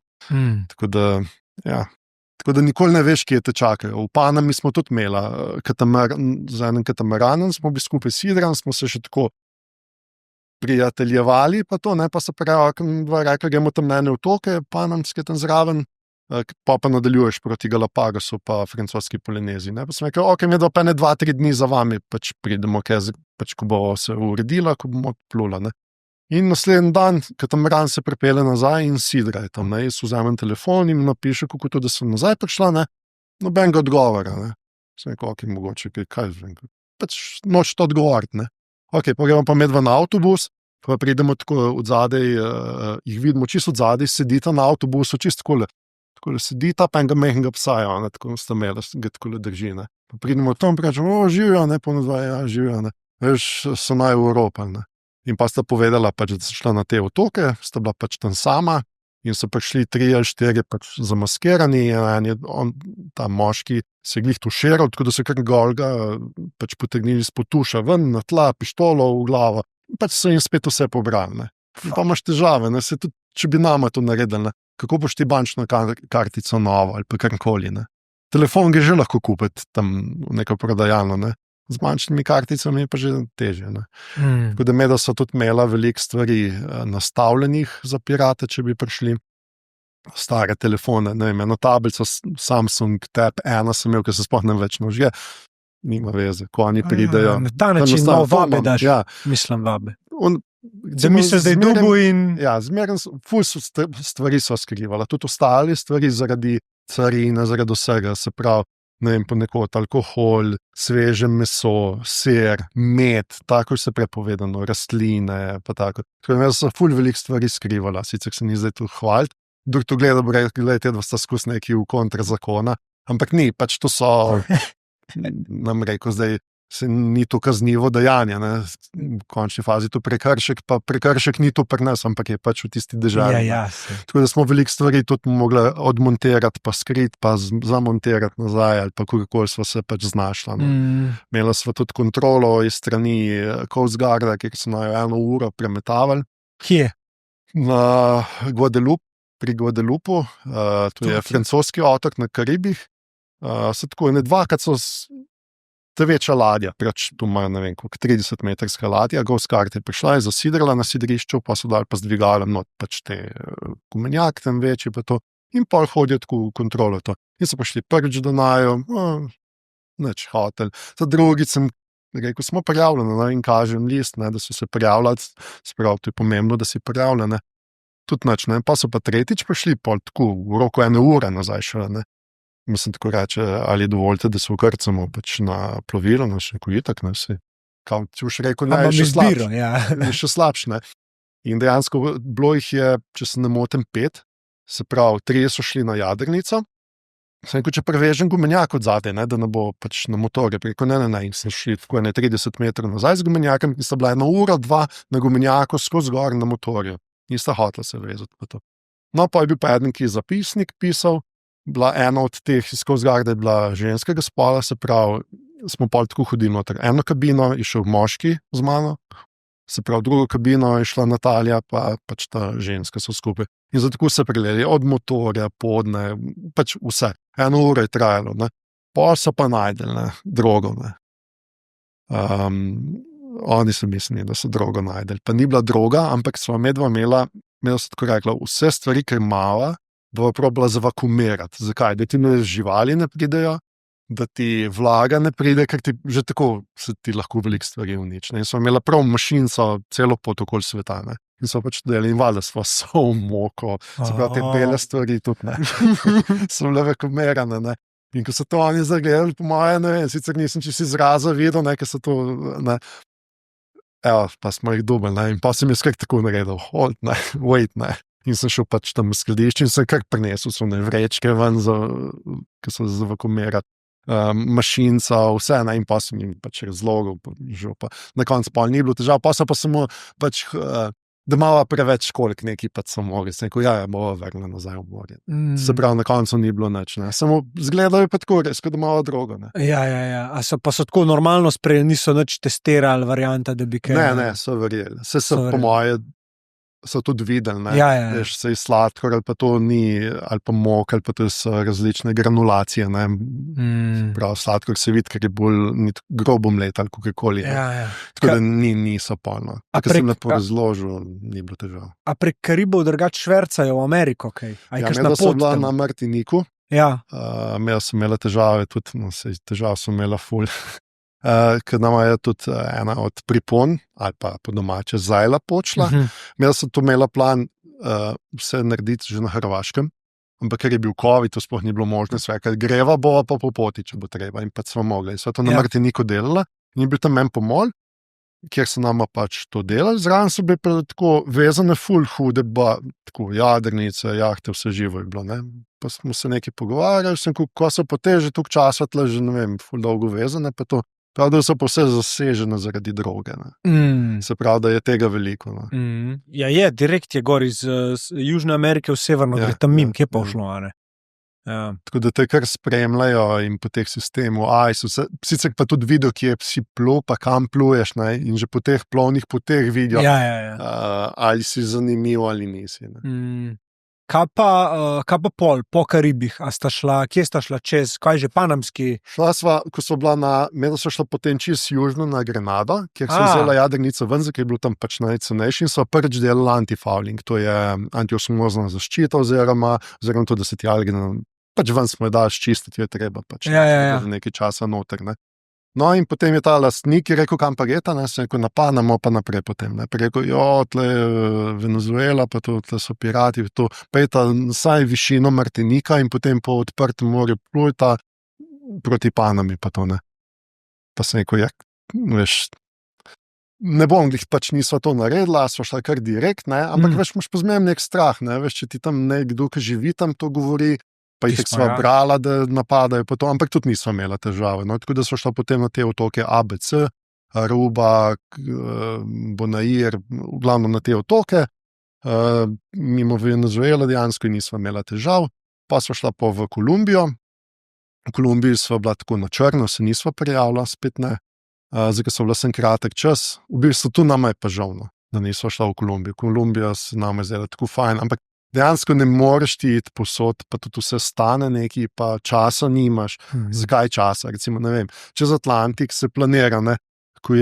Tako da, ja. Tako da nikoli ne veš, kje te čakajo. V Panami smo tudi imela z enim katamaranom, smo bili skupaj sidran, smo se še tako prijateljevali, pa to, ne, pa se rekli, gremo tam na ene otoke, panamske tam zraven, pa nadaljuješ proti Galapagosu, pa francoski Polineziji, ne, pa sem rekel, mi je pa 2-3 dni za vami, pač pridemo, pač ko bo se uredila, ko bomo plula, ne. In naslednji dan, katamaran se pripelje nazaj in sidra je tam, ne, jaz vzamem telefon in napiše, kako to, da sem nazaj prišla, ne, nobenega odgovora, ne. Sem rekel, mogoče, kaj zvem, pač noč to odgovoriti, ne. Pa gremo pa medva na avtobus, pa pridemo tako od zadaj, jih vidimo čisto od zadaj, sedita na avtobusu, čisto takole sedita, pa enega mehkega psa, ne, tako sta imela, ga takole drži, ne. Pa pridemo tam, rečemo, živijo, ne, živijo, ne. Veš, so naj v Evropa, ne. In pa sta povedala, pač, da sta šla na te otoke, sta bila pač tam sama in so prišli 3 ali 4 pač zamaskirani in ta moški se je glih tuširal, tako da so kar golga pač potegnili spod tuša ven, na tla, pištolo v glavo, pač so jim spet vse pobrali, ne. In pa imaš težave, ne, se tudi, če bi nama to naredili, ne, kako boš ti bančno kartico novo ali pa karkoli, ne. Telefon ga že lahko kupiti tam v neko prodajalno, ne. z manjšimi karticami je pa že težje. Ne. Mm. Tako da medla so tudi imela veliko stvari nastavljenih za pirate, če bi prišli. Stare telefone, ne vem, eno tablico Samsung Tab 1 sem imel, ki se sploh ne več nožje. Nima veze, ko oni pridejo. Na ta način Enostavno malo vabe to imam, daš. ja. Mislim vabe. Da misliš, da je dugo in... Ja, zmeraj ful stvari so skrivala. Tudi ostali stvari zaradi carine, zaradi vsega, se pravi, ne vem, ponekod alkohol, sveže meso, sir, med, tako se prepovedano, rastline, pa tako. Tako da so ful veliko stvari skrivala, sicer se ni zdaj tu hvaliti. Kdor to gleda, bo rekel, gledajte, da sta skus neki v kontra zakona, ampak ni, pač to so, nam rekel, zdaj se ni to kaznivo dejanje, ne? V končni fazi to prekršek, pa prekršek ni to pri nas, ampak je pač v tisti državi. Ja, Tako da smo veliko stvari tudi mogli odmontirati, pa skriti, pa zamontirati nazaj, ali pa kakorkoli smo se pač znašli. No? Imeli smo tudi kontrolo iz strani Coast Guarda, kjer so naj 1 uro premetavali. Kje? Na Guadeloupe, pri Guadeloupu, to je francoski otok na Karibih. Se tako ne dvakrat so ta večja ladja, preč tu ima, ne vem, koliko 30-metrska ladja, Coast Guard je prišla, je zasidrala na sidrišču, pa so dali pa zdvigala, no, pač te gumenjak tam večji, pa to, in pol hodijo tako v kontrolo to. In so prišli prvič do naju, neč hotel. Za drugič sem rekel, smo prijavljeni, no, in kažem list, ne, da so se prijavljali, sprav, to je pomembno, da si prijavljeni, tudi neč, ne, pa so pa tretjič prišli, pol tako, v roku 1 ure nazaj šele, ne. Mislim, tako reče, ali dovolite, da se ukrcamo pač na plovilo, no še ko itak, ne, vsi. Kao, če boš rekel, ne, je še slabš, je še slabš, ne. In dejansko bilo jih je, če se ne motim, 5, se pravi, 3 so šli na jadrnico, sem rekel, če prevežem gumenjak od zadaj, ne, da ne bo pač na motorje, rekel, ne, in sem šli tako 30 metrov nazaj z gumenjakem, in sta bila 1 ura, 2 na gumenjaku skozi gor na motorju. In sta hotela se vezati pa to. No, pa je bil pa eden, ki je zapisnik pisal, bila ena od teh iz Coast Guarda je bila ženskega spola, se pravi, smo pol tako hodili noter. Eno kabino je šel moški z mano, se pravi, drugo kabino je šla Natalija, pa pač ta ženska so skupaj. In zato se prileli od motorja, podne, pač vse. 1 uro je trajalo, ne. Pol so pa najdeli, ne, drogo, ne. Oni so mislili, da so drogo najdeli. Pa ni bila droga, ampak sva medva imela so tako rekla, vse stvari, ki imava, bo probala zavakumirati. Zakaj? Da ti živali ne pridejo, da ti vlaga ne pride, ker ti že tako se ti lahko veliko stvari uniči. In so imela prav mašinco celo pot okoli sveta. Ne? In so pač delali in valjda smo sol, moko, se pravi te bele stvari tudi, ne. So bile vakumirane, ne. In ko so to oni zagledali, po moje, ne vem, sicer nisem čisto izraza videl, ne, ker so to, ne. Evo, pa smo jih dobili, ne, in pa sem jaz kar tako naredil, hold, ne, wait, ne. In sem šel pač tam v skladišče in sem kar prinesel so ne vrečke ven, ki so zavakumirati, mašinca, vse, ne, in pa sem jim pač razlogal, pa na koncu pa ni bilo težav, pa so pa samo pač, da malo preveč kolik neki pač so mogli, sem rekel, ja, bomo vrnili nazaj v morje. Se pravi, na koncu ni bilo nič, ne, samo zgledal je pa tako res, kot da malo drogo, ne. Ja, a so tako normalno sprejeli, niso nič testirali varianta, da bi kaj... Ne, so verjeli, se so po moje, so tudi videli, ne, veš, se je sladkor ali pa to ni, ali pa mok, ali pa to so različne granulacije, ne, prav sladkor se vidi, ker je bolj grobo mlet ali kakorkoli. Tako da niso polno. Tako sem lepo razložil, ni bilo težav. A prek Karibov drugače švercajo v Ameriko, kaj? Imela so bila na Martiniku, imela težave tudi, no, težav so imela ful. Ker nama je tudi ena od pripon, ali pa po domače zajla počla. Imela sem to imela plan vse narediti že na Hrvaškem, ampak ker je bil COVID, to sploh ni bilo možno, sve, ker greva bova pa po poti, če bo treba, in pa smo mogli. Sva to na Martiniku delala in je bil tam en pomol, kjer so nama pač to delali, zraven so bile tako vezane ful hude, tako jadrnice, jahte, vse živo je bilo, ne. Pa smo se nekaj pogovarjali, sem ko so pa te že toliko časa tle, že ne vem, ful dolgo vezane, pa to. Prav, da so pa vse zasežene zaradi droge. Se pravi, da je tega veliko. Ja, direkt je gor iz Južne Amerike v severno, gre tam mim, kje pa šlo, a ne? Tako da te kar spremljajo in po teh sistemu, sicer pa tudi vidijo, kje si plul, pa kam pluješ, ne? In že po teh plovnih poteh vidijo, ali si zanimiv ali nisi. Kaj pa pol, po Karibih? Kje sta šla čez, kaj že panamski? Šla sva, ko so bila medtem so šla potem čist južno na Grenado, kjer so vzela jadrnico ven, ker je bil tam pač najcenejši in so prvič delali antifouling, to je antiosmozna zaščita oziroma to, da se ti alge pač ven smo jo dali ščistiti, je treba pač nekaj časa noter, ne. No, in potem je ta lastnik rekel, kam pa geta, ne, se rekel, na Panamo, pa naprej potem, ne. Rekel, tle Venezuela, pa tle so pirati, pejta vsaj višino Martinika in potem po odprtem morju plujta proti Panami, pa to, ne. Pa sem rekel, veš, ne bom, pač nisva to naredila, sva šla kar direkt, ne, ampak veš, imaš pa zmeraj nek strah, ne, veš, če ti tam nekdo, ki živi tam, to govori, pa jih sva brala, da napadajo po to, ampak tudi nisva imela težave. No, tako da sva šla potem na te otoke ABC, Aruba, Bonaire, v glavnem na te otoke, mimo Venezuela dejansko nisva imela težav, pa sva šla pa v Kolumbijo. V Kolumbiji sva bila tako na črno, se nisva prijavila, spet ne, zdaj sva bila sem kratek čas, v bistvu tu nama je pa žalno, da nisva šla v Kolumbijo. Kolumbija se nama je zdela tako fajn, ampak dejansko ne moreš ti iti posod, pa tudi vse stane nekaj, pa časa nimaš. Zakaj časa? Recimo, ne vem, čez Atlantik se planira, ne, ko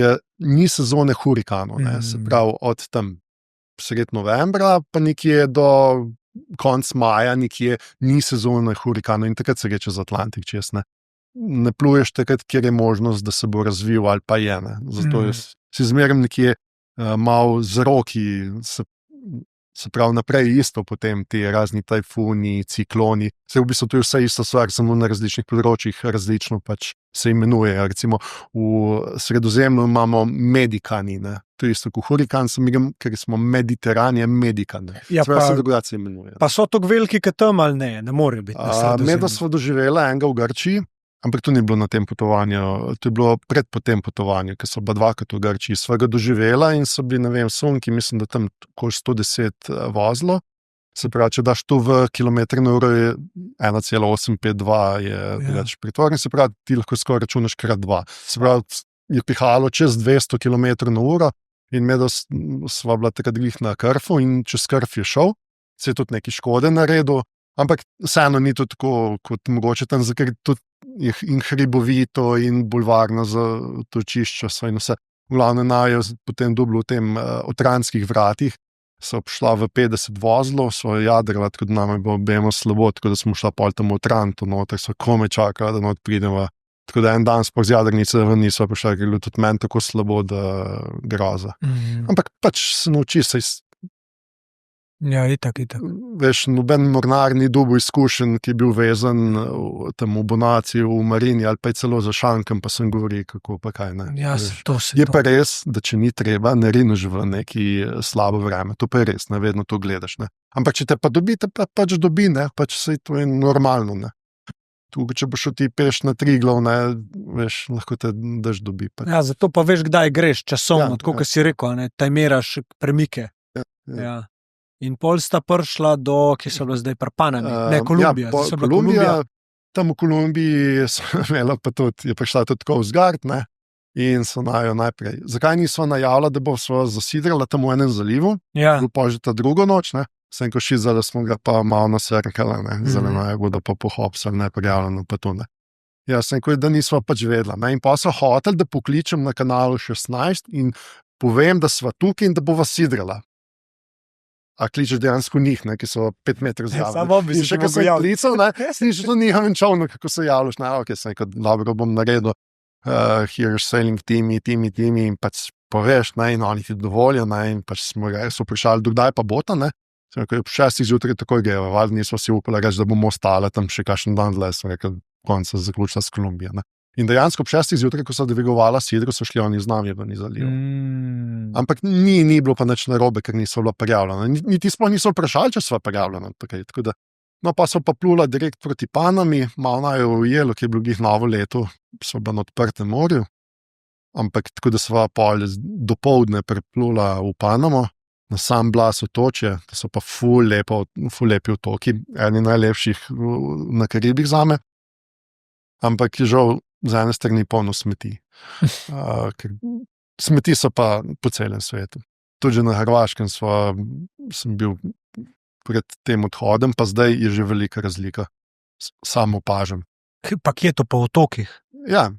ni sezone hurikanov, ne, se pravi od tam sred novembra, pa nekje do konc maja, nekje ni sezone hurikanov in takrat se gre čez Atlantik čez, ne. Ne pluješ takrat, kjer je možnost, da se bo razvil ali pa je, ne. Zato si zmeraj nekje malo z roki, se pravi naprej isto potem ti razni tajfuni, cikloni, se v bistvu to je vse ista stvar, samo na različnih področjih različno pač se imenuje. Recimo v Sredozemlju imamo medikani, ne. To je isto kot hurikan, ker smo Mediteran, je medikan. Ja, se drugače imenuje. Pa so tako veliki, kot tam ali ne? Ne more biti na Sredozemlju. Medtem smo doživela enega v Grčiji, ampak to ni bilo na tem potovanju, to je bilo pred po tem potovanju, ker so bila dvakrat v Grčiji. Sva ga doživela in so bili, ne vem, sunki, mislim, da tam okoli 110 vozlo. Se pravi, če daš to v kilometr na uro, je 1,852 je več pritvorni, se pravi, ti lahko skoraj računaš krat 2. Se pravi, je pihalo čez 200 km na uro in sva bila takrat glih na Krfu in čez Krf je šel, se je tudi nekaj škode naredil, ampak vseeno ni to tako, kot mogoče tam, ker tudi je in hribovito in bulvarno za točišča so in vse. V glavnem najo potem dobilo v tem Otranskih vratih, so šla v 50 vozlov, so jadrala, tako da nam je bilo obema slabo, tako da smo šla pol tam v Otranto, noter so kome čakala, da not prideva. Tako da en dan sploh z jadrnice ven nisva prišla, ker je bilo tudi meni tako slabo, da groza. Ampak pač se nauči se Ja, itak. Veš, noben mornar ni dobil izkušen, ki je bil vezan tam v Bonaciji, v Marini ali pa je celo za šankem, pa sem govoril, kako pa kaj ne. Ja, je pa res, da če ni treba, ne rinuš v neki slabo vreme, to pa je res, ne vedno to gledaš, ne. Ampak če te pa dobi, te pa pač dobi, ne, pač se to je normalno, ne. Tukaj, če boš ti peš na Triglav, ne, veš, lahko te daš dobi. Pač. Ja, zato pa veš, kdaj greš časovno, tako kot si rekel, ne, tajmiraš premike. Ja. In pol sta prišla do, ki so bila zdaj pri Panami, ne, Kolumbija. Ja, Kolumbija, tam v Kolumbiji so imela pa tudi, je prišla tudi tako vzgard, ne, in so najo najprej. Zakaj nisva najavila, da bo sva zasidrala tam v enem zalivu, pa že ta drugo noč, ne, sem ko šizala, smo ga pa malo nasrkala, ne, zeleno, da pa pohopsali, ne, prijavljeno pa to, ne. Ja, sem ko, da nisva pač vedela, ne, in pa so hotel, da pokličem na kanalu 16 in povem, da sva tukaj in da bova sidrala. A kličeš dejansko njih, ne, ki so 5 metrov zjavili. Samo bi se še kaj sem klical, ne, slišiš to njihov in čovno, kako se javljaš, ne, ok, sem rekel, dobro bom naredil, here's sailing team in pač poveš, ne, in oni ti dovolijo, ne, in pač so prišali, dokdaj pa bota, ne, sem rekel, 6 zjutraj takoj grejo, valjda nismo si upali reči, da bomo ostali tam še kakšen dan dlje, sem rekel, konca zaključila s Kolumbijo, ne. In dejansko ob 6 zjutraj, ko so dvigovala sidro, so šli oni z nami ven iz zaliva. Ampak ni bilo pa nič narobe, ker niso bila prijavljena. Niti sploh niso vprašali, če sva prijavljena. Tako da, no, pa so pa plula direkt proti Panami, malo najo ujelo, ki je bilo glih novo leto, so bila na odprtem morju. Ampak tako da sva pol dopoldne preplula v Panamo, na sam Blas otočje, to so pa ful lepi otoki, eni najlepših na Karibih zame. Ampak je žal z ene strani polno smeti. Ker smeti so pa po celem svetu. Tudi na Hrvaškem sem bil pred tem odhodom, pa zdaj je že velika razlika. Samo opažam. Pa kje je to po otokih? Ja.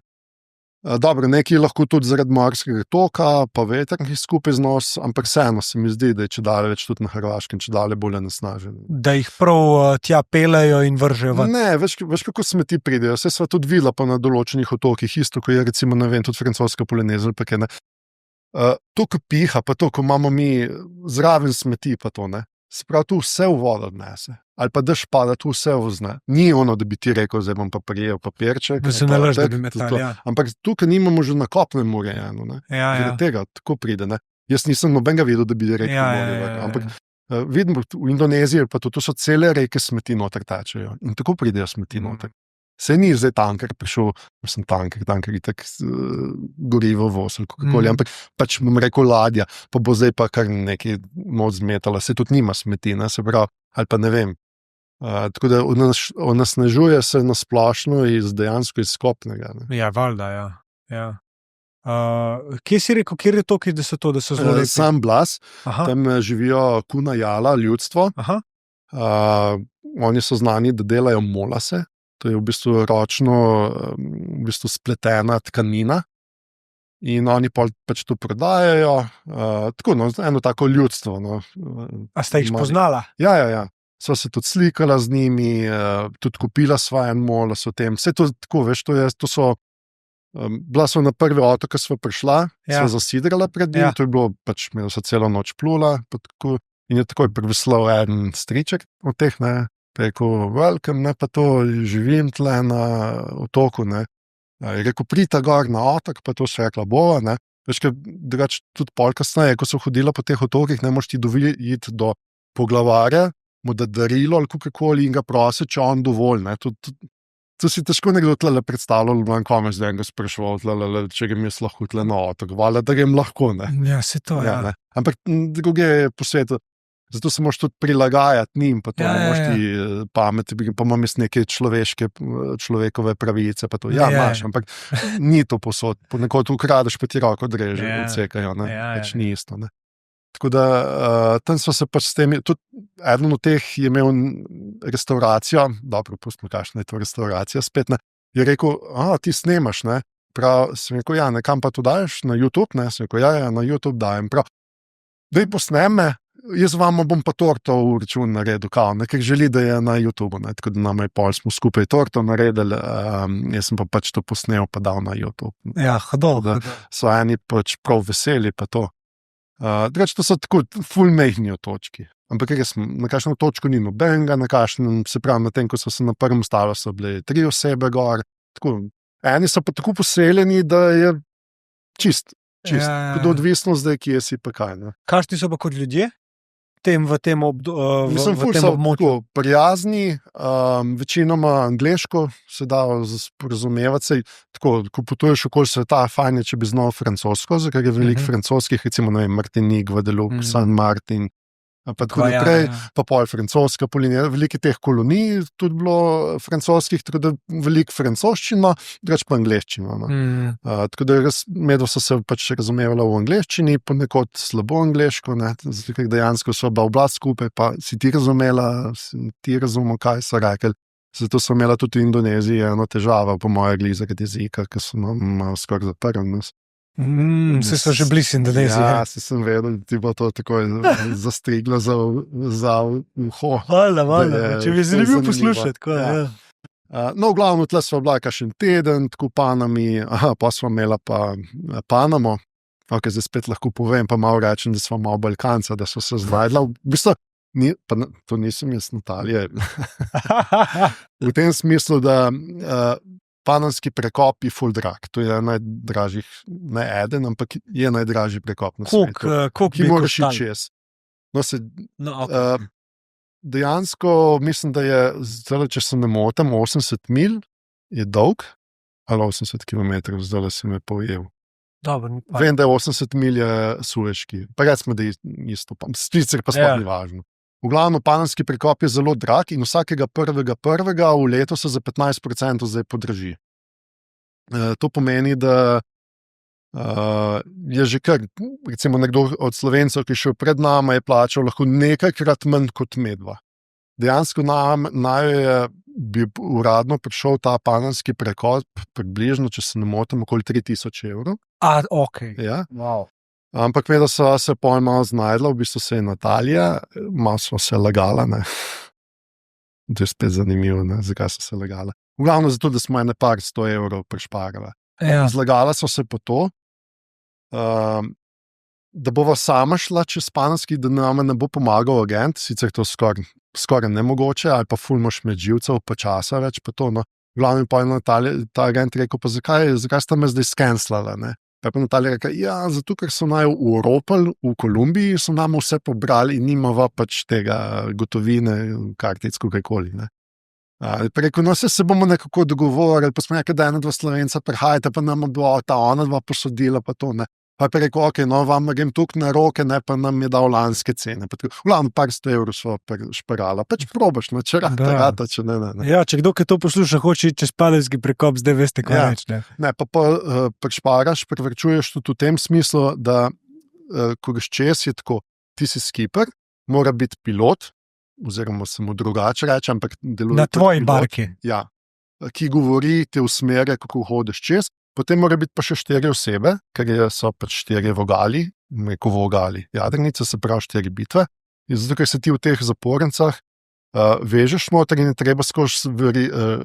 Dobro, nekaj lahko tudi zaradi morskega toka, pa vetrnih skupaj z nos, ampak vseeno se mi zdi, da je čedalje več tudi na Hrvaškem, čedalje bolj onesnažen. Da jih prav tja pelejo in vržejo ven. Ne, veš kako smeti pridejo. Vse sva tudi videla pa na določenih otokih, isto, ko je recimo, ne vem, tudi francoska Polinezija, pa kaj ne. To, ko piha, pa to, ko imamo mi zraven smeti, pa to ne. Se pravi, tu vse v vodo odnese. Ali pa dež pada, tu vse vzne. Ni ono, da bi ti rekel, zdaj bom pa prijel papirček. Da se nalaž, da bi metali, ja. Ampak tukaj nimamo že na kopnem urejeno. Ja. Tega tako pride. Ne? Jaz nisem nobenega videl, da bi rekel, ampak vidim v Indoneziji, pa to so cele reke smeti noter tečejo. In tako pridejo smeti noter. Sej ni zdaj tanker prišel, mislim tanker je tak gorivo voz ali kakorkoli, ampak pač bom rekel ladja, pa bo zdaj pa kar nekaj moc zmetala, se tudi nima smeti, ne, se pravi, ali pa ne vem. Tako da onesnažuje se na splošno dejansko iz kopnega. Ne. Ja, valjda, ja. Kje si rekel, kjer je to, da so zelo lepi? Sam Blas, tam živijo kuna jala, ljudstvo. Oni so znani, da delajo molase. To je v bistvu ročno spletena tkanina in oni pač to prodajajo. Tako, eno tako ljudstvo. A ste jih poznala? Ja. So se tudi slikala z njimi, tudi kupila svoje molas o tem. Vse to tako, veš, to so bila so na prvi otok, ko sva prišla, sva zasidrala pred njim, to je bilo, pač imela so celo noč plula in je takoj priveslal en striček od teh, ne. Rekel, welcome, ne, pa to živim tle na otoku, ne. Je rekel, prita gor na otok, pa to še rekla bova, ne. Veš, ker drugače tudi pol kasneje, ko so hodila po teh otokih, ne moš ti iti do poglavarja, mu da darilo ali kakorkoli in ga prosi, če on dovolj, ne. To si težko nekdo tle predstavljal, kome zdaj ga spraševal, če grem jaz lahko tle na otok, valjda, da grem lahko, ne. Ja, se to, ja. Ne. Ampak druge po svetu, zato se moraš tudi prilagajati njim, pa to ne moš ti pameti, pa imam jaz neke človekove pravice, pa to, imaš, ampak ni to posod, ponekod ukradeš, pa ti roko dreže, odsekajo, ne, pač ni isto, ne. Tako da, tam so se pač s temi, tudi eden od teh je imel restauracijo, dobro, pustimo, kakšna je to restauracija, spet, ne, je rekel, ti snemaš, ne, prav, sem rekel, nekam pa to daješ, na YouTube, ne, sem rekel, na YouTube dajem, prav, daj posnem me, jaz vam bom pa torto v račun naredil, ker želi, da je na YouTubeu, ne, tako da nam je pol smo skupaj torto naredili, jaz sem pa pač to posnel pa dal na YouTube. Ja, hodo. So eni pač prav veseli pa to. Drugače, to so tako ful mehni otočki, ampak res na kakšno točko ni nobenega, na kakšnem, se pravi, na tem, ko so se na prvem stavu, so bile 3 osebe gor, tako, eni so pa tako poseljeni, da je čist, kot odvisno zdaj, kje si pa kaj, ne. Kakšni so pa kot ljudje? V tem območju so prijazni, večinoma angleško se da sporazumevati se, tako, ko potuješ okoli sveta, fajn je, če bi znal francosko, ker je veliko francoskih, recimo, ne vem, Martinique, Guadeloupe, San Martin, pa tako naprej, pa pol francoska Polinezija, veliko teh kolonij tudi bilo francoskih, tako da veliko francoščino, drugače pa angleščino. Tako da medvo so se pač razumevala v angleščini, ponekod slabo angleško, ne, ker dejansko so obla skupaj, pa si ti razumela, ti razumel, kaj so rekli. Zato so imela tudi v Indoneziji eno težavo, po moje glede zaradi jezika, ker so nam skoraj zaprli. Vse so že blizu Indonezije. Ja, sem vedel, da ti bo to tako zastriglo za uho. Valjda, če bi zanimivo poslušati. No, v glavno, tle smo bila kakšen teden, tako Panami, pa smo imela pa Panamo, zdaj spet lahko povem, pa malo rečem, da smo malo Balkanca, da so se zdvajdla. V bistvu, to nisem jaz, Natalija. V tem smislu, da Panamski prekop je ful drag. To je najdražjih, ne eden, ampak je najdražji prekop na svetu. Ki moraš iti čez. Dejansko mislim, da je, zdaj, če se ne motim, 80 mil je dolg, ali 80 km, zdaj se me pojel. Vem, da je 80 mil je Sueški. Pa recimo, da je isto, sicer pa sploh ni važno. V glavnem, Panamski prekop je zelo drag in vsakega prvega v letu se za 15% zdaj podraži. To pomeni, da je že kar, recimo nekdo od Slovencev, ki je šel pred nama, je plačal lahko nekajkrat manj kot medva. Dejansko bi uradno prišel ta panamski prekop približno, če se ne motim, okoli 3000 evrov. Ok. Ja. Wow. Ampak da so se pol malo znajdla, v bistvu se je Natalija, malo smo se lagala, ne. To je spet zanimivo, ne, zakaj so se lagala. V glavnem zato, da smo ene par 100 evrov prišparala. Ja. Zlagala so se po to, da bova sama šla čez panamski, da nama ne bo pomagal agent, sicer to skoraj nemogoče, ali pa ful moš med živcev, pa časa več, pa to, no. V glavnem pa je Natalija, ta agent rekel, pa zakaj sta me zdaj skenslala, ne. Pa je Natalija rekel, ja, zato, ker so naj v Europol, v Kolumbiji, so nam vse pobrali in nimava pač tega gotovine, kartic, kakorkoli, ne. Rekel, no, se bomo nekako dogovorili, pa smo rekli, da ena dva Slovenca prihajate, pa nam bo ta ona dva posodila, pa to, ne. Pa je rekel, ok, no, vam grem tukaj na roke, ne, pa nam je dal lanske cene. Glavno, par 100 evrov so šparala. Pač probaš, no, če rata, če ne. Ja, če kdo, ki to posluša, hoče iti čez panamski prekop, zdaj veste, kaj reč, ne. Ne, pa šparaš, prevrčuješ tudi v tem smislu, da ko greš čez, je tako, ti si skipper, mora biti pilot, oziroma se mu drugače reče, ampak deluje na tvoji barki. Ja, ki govori, te usmerja, kako hodiš čez. Potem mora biti pa še 4 osebe, ker so pač 4 vogali, vogali jadrnice, se pravi 4 bitve. In zato, ker se ti v teh zapornicah vežeš noter in je treba skozi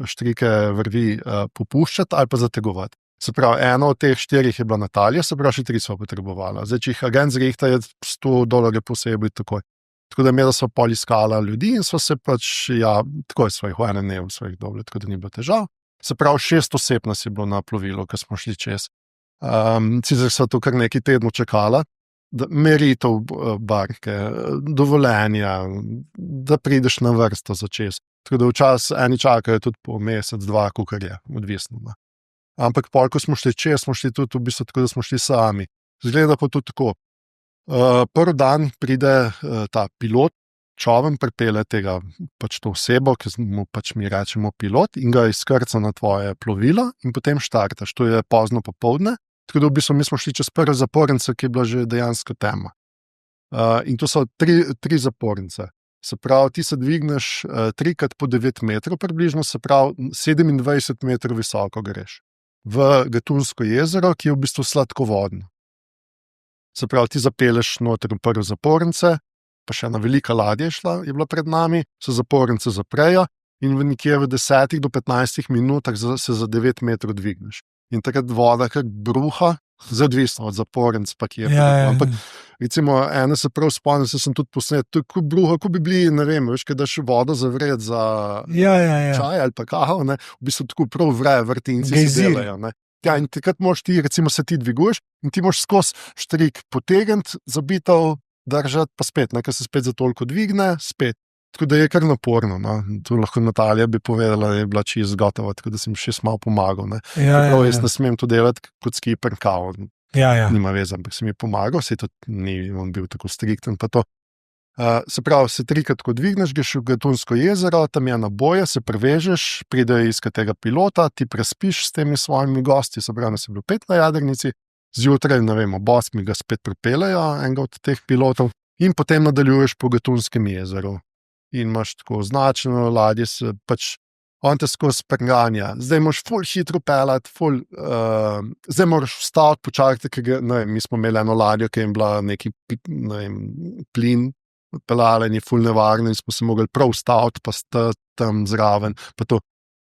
štrike vrvi popuščati ali pa zategovati. Se pravi, eno od teh 4 je bila Natalija, se pravi, še 3 so potrebovala. Zdaj, če jih agent zrihta, je $100 posebej takoj. Tako da mi smo pol iskala ljudi in smo se pač, ja, takoj svojih v enem dnevu svojih dobili, tako da ni bilo težav. Se pravi, 6 oseb nas je bilo na plovilu, ko smo šli čez. Sicer so to kar nekaj tednov čakala, meritev barke, dovoljenja, da prideš na vrsto za čez. Tako da včasih eni čakajo tudi po mesec, 2, kakor je, odvisno. Ampak pol, ko smo šli čez, smo šli tudi v bistvu tako, da smo šli sami. Zgleda pa tudi tako. Prvi dan pride ta pilot, čoven pripelje tega pač to osebo, ki mu pač mi rečemo pilot, in ga izkrca na tvoje plovilo in potem štartaš. To je pozno popoldne, tako da v bistvu mi smo šli čez prvo zapornico, ki je bila že dejansko tema. In to so tri zapornice. Se pravi, ti se dvigneš 3x po 9 metrov približno, se pravi 27 metrov visoko greš. V Gatunsko jezero, ki je v bistvu sladkovodno. Se pravi, ti zapelješ noter v prvo zapornice, pa še ena velika ladja je bila pred nami, se zapornice zaprejo in nekje v 10 do 15 minutah se za 9 metrov dvigneš. In takrat voda kar bruha, odvisno od zapornic, pa kje je. Ampak recimo, ene se prav spomnim, se sem tudi posnet, tako bruha, ko bi bili, ne vem, veš, kaj daš vodo zavret za čaj ali pa kavo, ne, v bistvu tako prav vre, vrtinci se delajo, ne. Ja, in takrat moraš ti, recimo se ti dviguješ in ti moraš skozi štrik potegniti, zabitev, držati, pa spet, ker se spet za toliko dvigne, spet. Tako da je kar naporno. No. Tu lahko Natalija bi povedala, da je bila čisto gotova, tako da sem še malo pomagal. Ne. Jaz ne smem to delati kot skipper, kao. Nima veze, ampak sem ji pomagal, se tudi ni on bil tako strikten. Pa to. Se pravi, se 3x tako dvigneš, greš v Gatunsko jezero, tam je na boje, se prevežeš, pridejo iz tega pilota, ti prespiš s temi svojimi gosti, se pravi, se je bilo 5 na jadrnici. Zjutraj, ne vem, ob 8 ga spet pripeljejo, enega od teh pilotov, in potem nadaljuješ po Gatunskem jezeru. In imaš tako označeno ladje, pač on te skozi prganja. Zdaj moraš ful hitro pelati, zdaj moraš vstaviti, počakati, ker mi smo imeli eno ladjo, ki je bila neki plin, pelala in je ful nevarno in smo se mogli prav vstaviti, pa stati tam zraven, pa to.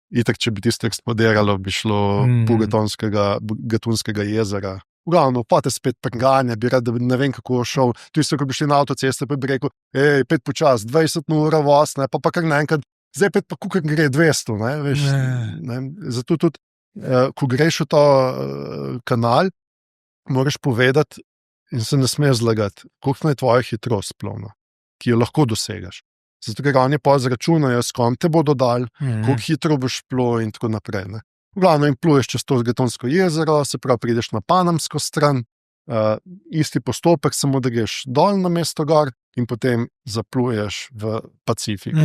Itak, če bi tisto eksplodiralo, bi šlo po Gatunskega jezera. V glavno, pa te spet prganja, bi rad, da ne vem, kako šel. Tu so, ko bi šli na avtoceste, pa bi rekel, 5 počas, 20 ura voz, ne, pa kar naenkrat, zdaj 5 pa kukar gre 200, ne, veš. Ne. Zato tudi, ko greš v to kanal, moraš povedati in se ne smeš zlagati, koliko je tvoja hitrost splovna, ki jo lahko dosegaš. Zato, ker oni pa zračunajo, s kom te bodo dali, koliko hitro boš plul in tako naprej. Ne. V glavnem pluješ čez to Gatunsko jezero, se pravi, prideš na panamsko stran, isti postopek, samo da greš dol na mesto gor in potem zapluješ v Pacifik.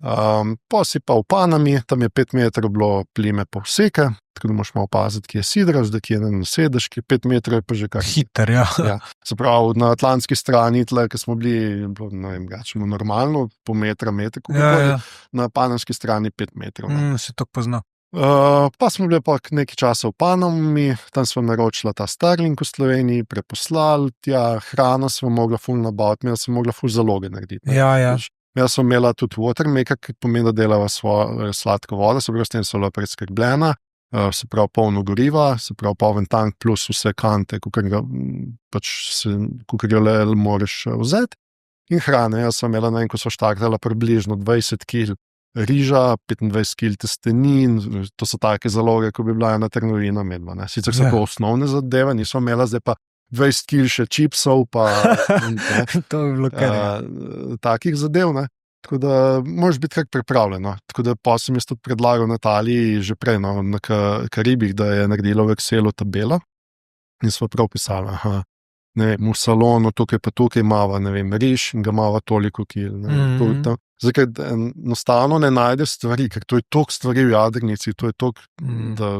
Pa si pa v Panami, tam je 5 metrov bilo plime povseke, tako da moš malo opaziti, kje je sidra, zdaj kje je na sedež, ki je 5 metrov, je pa že kar Hiter, ja. Ja. Se pravi, na atlantski strani, tle, ki smo bili, ne vem, gačemo normalno, po meter, Ja. na panamski strani 5 metrov. Ne. Se to pozna. Pa smo bili pa nekaj časa v Panami, tam smo naročila ta Starlink v Sloveniji, preposlali tja, hrano smo mogla ful nabaviti, imela sem mogla ful zaloge narediti. Ne. Ja. Jaz sem imela tudi watermaker, ki pomeni, da delava svojo sladko vodo, se pravi, s tem so bila preskrbljena, se pravi polno goriva, se pravi poln tank plus vse kante, kakor jo le moraš vzeti. In hrane, jaz sem imela, ne vem, ko so štartala približno 20 kg riža, 25 kg testenin, to so take zaloge, ko bi bila ena trgovina medva. Ne. Sicer so to osnovne zadeve, nismo imela, zdaj pa 20 kg še čipsov, pa To bi bilo kar. takih zadev, ne. Tako da moraš biti kar pripravljen. No. Tako da pa sem jaz tudi predlagal Nataliji že prej, no, na Karibih, da je naredila v Excelu tabelo in smo prav pisali, ne vem, v salonu tukaj pa tukaj imava, ne vem, riž in ga imava toliko kil. Zdaj, ker enostavno ne najdeš stvari, ker to je toliko stvari v jadrnici, to je toliko, da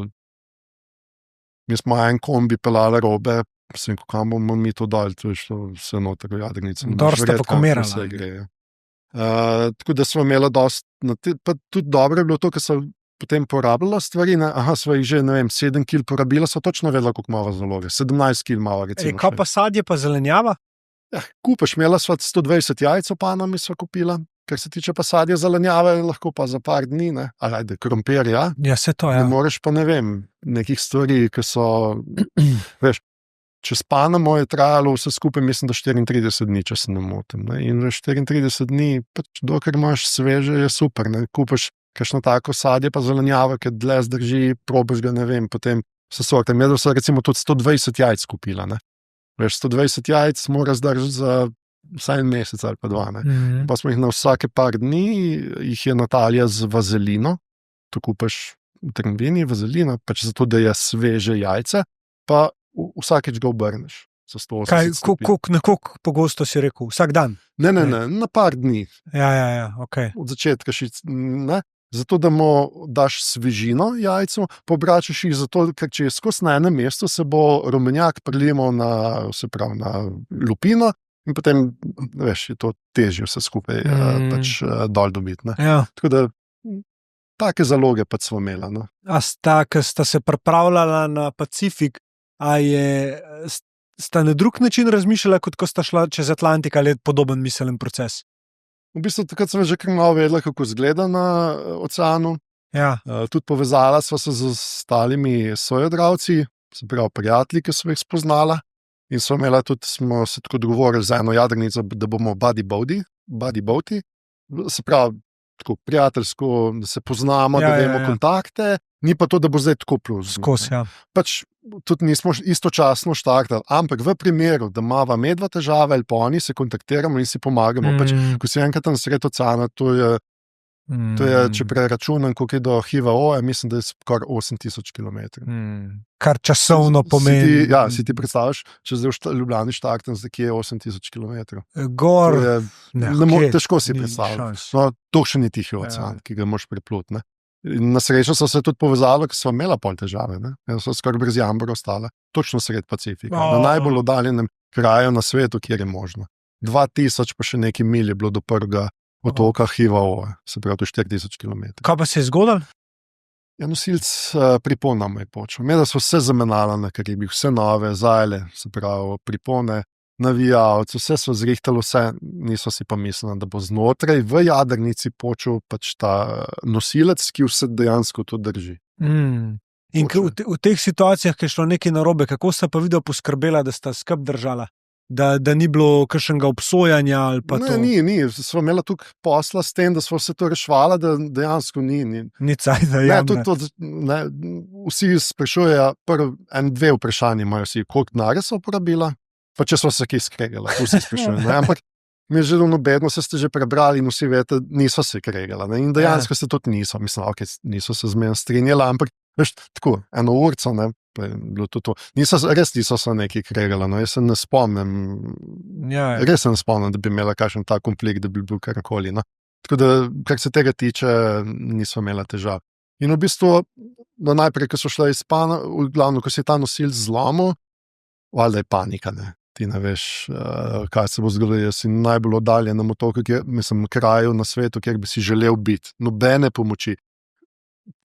mi smo en kombi pelali robe, sem, kam bomo mi to dali, to je šlo vse noter v jadrnici. Dobro ste pa komerali. Vse gre, ja. Tako da smo imeli dosti, pa tudi dobro je bilo to, ker so potem porabila stvari, sva jih že, ne vem, 7 kil porabila, so točno vedela, koliko imava zaloge, 17 kil imava recimo. Kaj pa sadje pa zelenjava? Ja, kupaš, imela sva 120 jajc v Panami sva kupila, kar se tiče pa sadje zelenjave, lahko pa za par dni, ne, ajde, krompir, ja. Ja, se to, ja. Ne moreš pa, ne vem, nekih stvari, ki so, veš, čez Panamo je trajalo vse skupaj, mislim, da 34 dni, če se ne motim, ne, in 34 dni, pač dokler imaš sveže, je super, ne, kupaš kakšno tako sadje pa zelenjava, ki dlje zdrži, probaš ga, ne vem, potem se sorte. Medtem so recimo tudi 120 jajc kupila, ne. Veš, 120 jajc mora zdržati za vsaj en mesec ali pa 2, ne. Pa smo jih na vsake par dni, jih je Natalija z vazelino, to kupaš v trgovini, vazelino, pač zato, da je sveže jajce, pa vsakeč ga obrneš. Na koliko pogosto si rekel? Vsak dan? Ne, na par dni. Ja, ok. Od začetka ne. Zato, da mu daš svežino jajcu, pobračaš jih zato, ker če je skozi na enem mestu, se bo rumenjak prilimal na lupino in potem, veš, je to težje vse skupaj dol dobiti. Ne. Ja. Tako da, take zaloge pač smo imela. No. A sta se pripravljala na Pacifik, sta na drug način razmišljala, kot ko sta šla čez Atlantik, ali je podoben miseln proces? V bistvu takrat sem že kar malo vedela, kako izgleda na oceanu. Ja. Tudi povezala sva se z ostalimi sojadravci, se pravi prijatelji, ki smo jih spoznala. In smo se tako dogovorili za eno jadrnico, da bomo buddy boati, se pravi tako prijateljsko, da se poznamo, da vemo kontakte, ni pa to, da bo zdaj tako plus. Skozi, ja. Pač tudi nismo istočasno štartali, ampak v primeru, da imava medva težave ali pa oni, se kontaktiramo in si pomagamo. Pač, ko si enkrat tam sred oceana, to je, če preračunam, koliko je do HIV-a, mislim, da je skoraj 8000 km. Kar časovno pomeni. Si ti predstavljaš, če zdaj v Ljubljani štartam, zdaj kje je 8000 km. Gor. Težko si predstavljati. No, to še ni tihi ocean, ki ga moš pripluti. Na srečo so se tudi povezali, ker so imela pol težave. So skoraj brez jambora ostala, točno sred Pacifika, na najbolj oddaljenem kraju na svetu, kjer je možno. 2000 pa še nekaj mil je bilo do prvega otoka HIV-a, se pravi, to je 4000 km. Kaj pa se je zgodilo? Ja, nosilc pripona me je počel. Medaj so vse zamenjala na Karibih, vse nove, zajle, se pravi, pripone, navijalci, vse so zrihtali, vse niso si pa mislili, da bo znotraj v jadrnici počel pač ta nosilec, ki vse dejansko to drži. In v teh situacijah, ki je šlo nekaj narobe, kako sta pa videla poskrbela, da sta skrb držala? Da ni bilo kakšnega obsojanja ali pa to? Ni. Sva imela tukaj posla s tem, da sva vse to rešvala, da dejansko ni. Ni cajt, da jamne. Vsi sprašujejo, dve vprašanje imajo vsi, koliko denarja so uporabila, pa če so se kaj skregala, vsi sprašujejo. Ampak mi je že nobedno, se ste že prebrali in vsi vete, niso se kregala. In dejansko se tudi niso. Mislim, niso se z menem strinjala, ampak veš, tako, eno urco, Pa je bilo to. Res niso se neki kregali, no, jaz se ne spomnim. Ja, Res se ne spomnim, da bi imela kakšen ta konflikt, da bi bil karkoli. No. Tako da, kar se tega tiče, nismo imela težav. In v bistvu, najprej, ko so šla iz pana, v glavno, ko si ta nosil zlomil, valjda je panika, ne. Ti ne veš, kaj se bo zgodilo. Jaz si najbolj oddaljen kraju na svetu, kjer bi si želel biti. Nobene pomoči.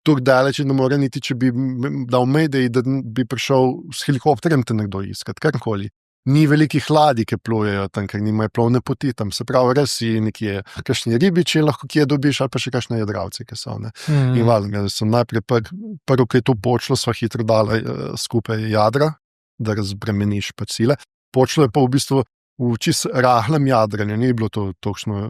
Tako daleč ne more niti, če bi dal medij, da bi prišel s helikopterjem te nekdo iskati, karkoli. Ni velikih ladij, ki plujejo tam, ker nimajo plovne poti tam. Se pravi, res si nekje, kakšni ribiči lahko kje dobiš, ali pa še kakšne jadravce, ki so. Ne. In valjda, sem najprej prvo, ki je to počlo, sva hitro dala skupaj jadra, da razbremeniš pač sile. Počlo je pa v bistvu v čist rahlem jadranju, ni bilo to točno,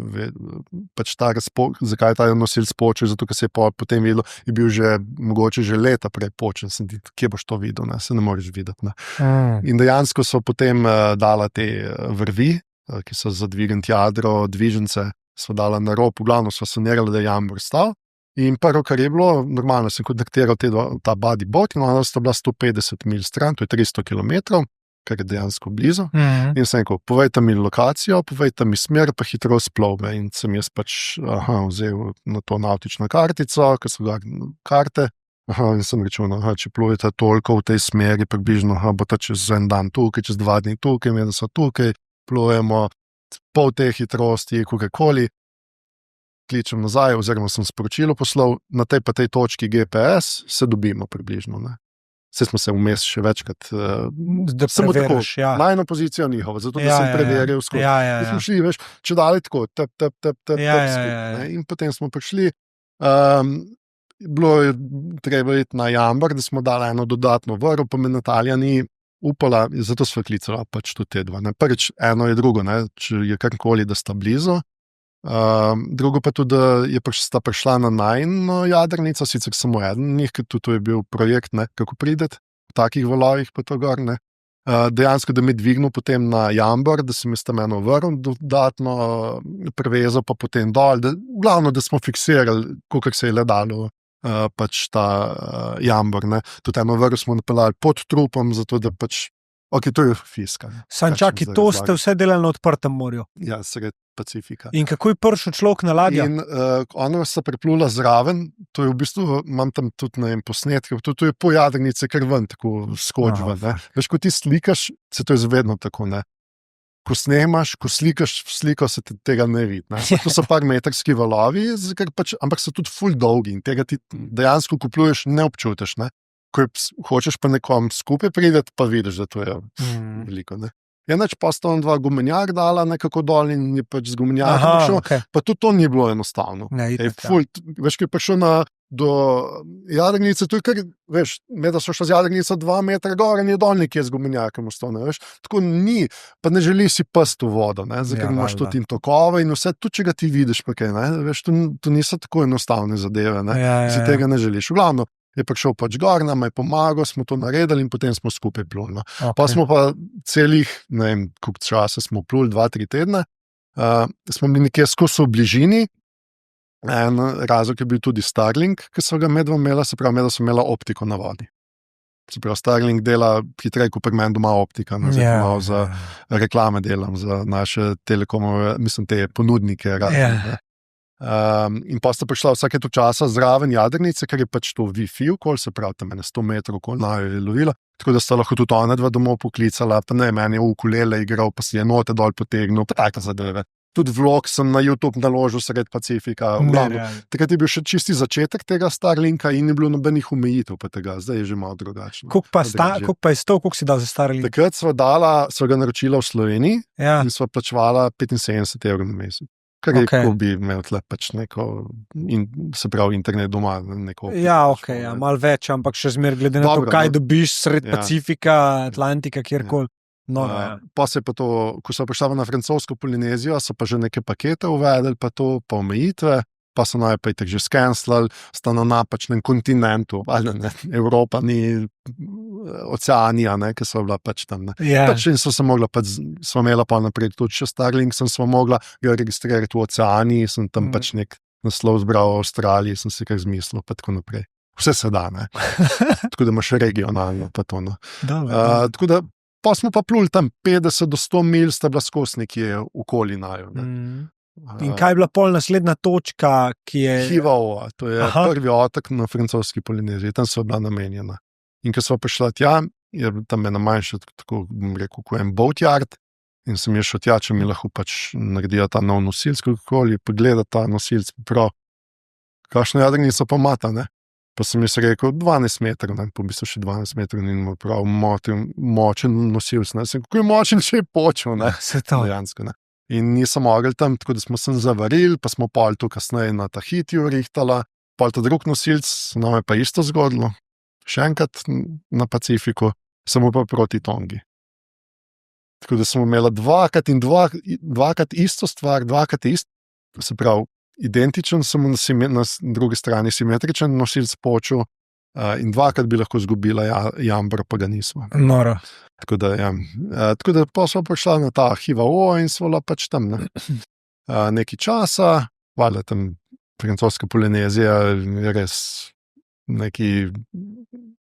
pač ta zakaj je ta nosil spočil, zato ker se je potem videlo, je bil že mogoče že leta prej počen, sem ti, kje boš to videl, ne? Se ne moreš videti. Ne? In dejansko so potem dala te vrvi, ki so za dvigant jadro, dvižence, so dala na rob, v glavno so sanirali, da je jambor stal. In prvo, kar je bilo, normalno sem kontaktiral ta body bot, in ona sta bila 150 mil stran, to je 300 km, kar je dejansko blizu. In sem rekel, povejte mi lokacijo, povejte mi smer, pa hitrost plovbe. In sem jaz pač vzel na to nautično kartico, ker so karte. In sem rekel, če plujete toliko v tej smeri, približno bo to čez en dan tukaj, čez 2 dni tukaj, da so tukaj, plujemo pol te hitrosti, kakorkoli. Kličem nazaj, oziroma sem sporočilo poslal, na tej pa tej točki GPS se dobimo približno. Ne? Vse smo se vmes še večkrat, samo tako, najno pozicijo njihovo, zato da sem preveril skozi. Smo šli, veš, če dali tako, in potem smo prišli. Bilo je treba iti na Jambar, da smo dali eno dodatno vrv, pa me Natalija ni upala, zato sva klicala pač tudi te dva. Ne. Prvič, eno je drugo, ne, če je karkoli, da sta blizu. Drugo pa tudi, da sta prišla na najno jadrnico, sicer samo eden njih, ker tudi to je bil projekt, ne, kako prideti v takih valovih pa to gor. Ne. Dejansko, da me dvignil potem na Jambar, da sem jaz tam eno vrv dodatno prevezal, pa potem dol, glavno, da smo fiksirali, kolikor se je le dalo pač ta Jambar. Ne. Tudi eno vrv smo napeljali pod trupom, zato da pač, ok, to je fiska. Sančaki, to ste vse delali na odprtem morju? Ja, sred Pacifika. In kako je prišel človek na ladjo? In ona se preplula zraven, to je v bistvu, imam tam tudi na posnetke, to je po jadrnice kar ven, tako skoč ven. Veš, ko ti slikaš, se to je vedno tako, ne. Ko snemaš, ko slikaš sliko, se tega ne vidi. Ne. To so par metrski valovi, ampak so tudi ful dolgi in tega ti dejansko, ko pluješ, ne občutiš. Ne. Ko hočeš pa nekom skupaj prideti, pa vidiš, da to je veliko. Ne. Enač pa sta dva gumenjak dala nekako dol in je pač z gumenjakom prišel, pa tudi to ni bilo enostavno. Veš, ko je prišel do jadrnice, to je kar, veš, da so šla z jadrnice 2 metra gor in je dol nekje z gumenjakom ostane, veš. Tako ni, pa ne želi si pasti v vodo, ne, ker imaš tudi in tokove in vse, tudi če ga ti vidiš pa kaj, ne, veš, to niso tako enostavne zadeve, ne, si tega ne želiš. V glavno, je prišel pač gor, nam je pomagal, smo to naredili in potem smo skupaj pluli. No. Pa smo pa celih, ne vem, koliko časa smo pluli, 2-3 tedne, smo bili nekje skozi v bližini. En razlog je bil tudi Starlink, ki so ga medva imela, se pravi, medva so imela optiko na vodi. Se pravi, Starlink dela hitreje, kot pri meni doma optika, ne, malo za reklame delam, za naše telekomove, mislim, te ponudnike razne. In pa sta prišla vsake to časa zraven jadrnice, ker je pač to Wi-Fi okoli, se pravi, tam 100 metrov okoli naju je lovila, tako da sta lahko tudi ona dva domov poklicala, pa ne, meni je ukulele igral, pa si je note dol potegnil, pa tako zadeve. Tudi vlog sem na YouTube naložil sred Pacifika. Takrat je bil še čisti začetek tega Starlinka in ni bilo nobenih omejitev pa tega, zdaj je že malo drugačno. Koliko pa je stov, koliko si dal za Starlink? Takrat sva ga naročila v Sloveniji in sva plačevala 75 € na mesec. Kar je, ko bi imel tle pač neko, se pravi, internet doma. Malo več, ampak še zmer glede na to, kaj dobiš sred Pacifika, Atlantika, kjerkoli. Pa se pa to, ko so prišla na francosko Polinezijo, so pa že neke pakete uvedeli, pa to, pa omejitve, pa so najprej tako že skenslali, sta na napačnem kontinentu, ali ne, Evropa ni Oceanija, ne, ki so bila pač tam. Pač in so se mogla, pač smo imela pa naprej tudi še Starlink, smo mogla ga registrirati v Oceaniji, sem tam pač nek naslov zbral v Avstraliji, sem si kar zmislil, pa tako naprej. vse se da, ne. Tako da imaš regionalno pa to, no. Tako da pa smo pa pluli tam 50 do 100 mil, sta bila skozi nekje okoli naju, ne. In kaj je bila pol naslednja točka, ki je... Hivaoa, to je prvi otok na francoski Polineziji, tam so bila namenjena. In ko smo prišla tja, je tam ena manjša, tako bom rekel, ko en boatyard, in sem je šel tja, če mi lahko pač naredijo ta nov nosilc, kakorkoli, pogleda ta nosilc, prav, kakšno jadrnico pa mata, ne. Pa sem jaz rekel, 12 metrov, ne, po bistvu še 12 metrov, in imel prav močen nosilc, ne. Sem, kako je močen, če je počel, ne. Se to. Dejansko, ne. In nisem mogel tam, tako da smo se zavarili, pa smo pol tu kasneje na Tahitiju rihtala, pol ta drug nosilc, nam je pa isto zgodilo, še enkrat na Pacifiku, samo pa proti Tongi. Tako da smo imeli dvakrat isto stvar, se pravi, identičen, samo na drugi strani simetričen nosilc počel, in dvakrat bi lahko zgubila jambro, pa ga nismo. Noro. Tako da, ja. Tako da pa smo prišla na ta Hivaoa in smo bila pač tam, ne. Nekaj časa, valjda tam francoska Polinezija je res nekaj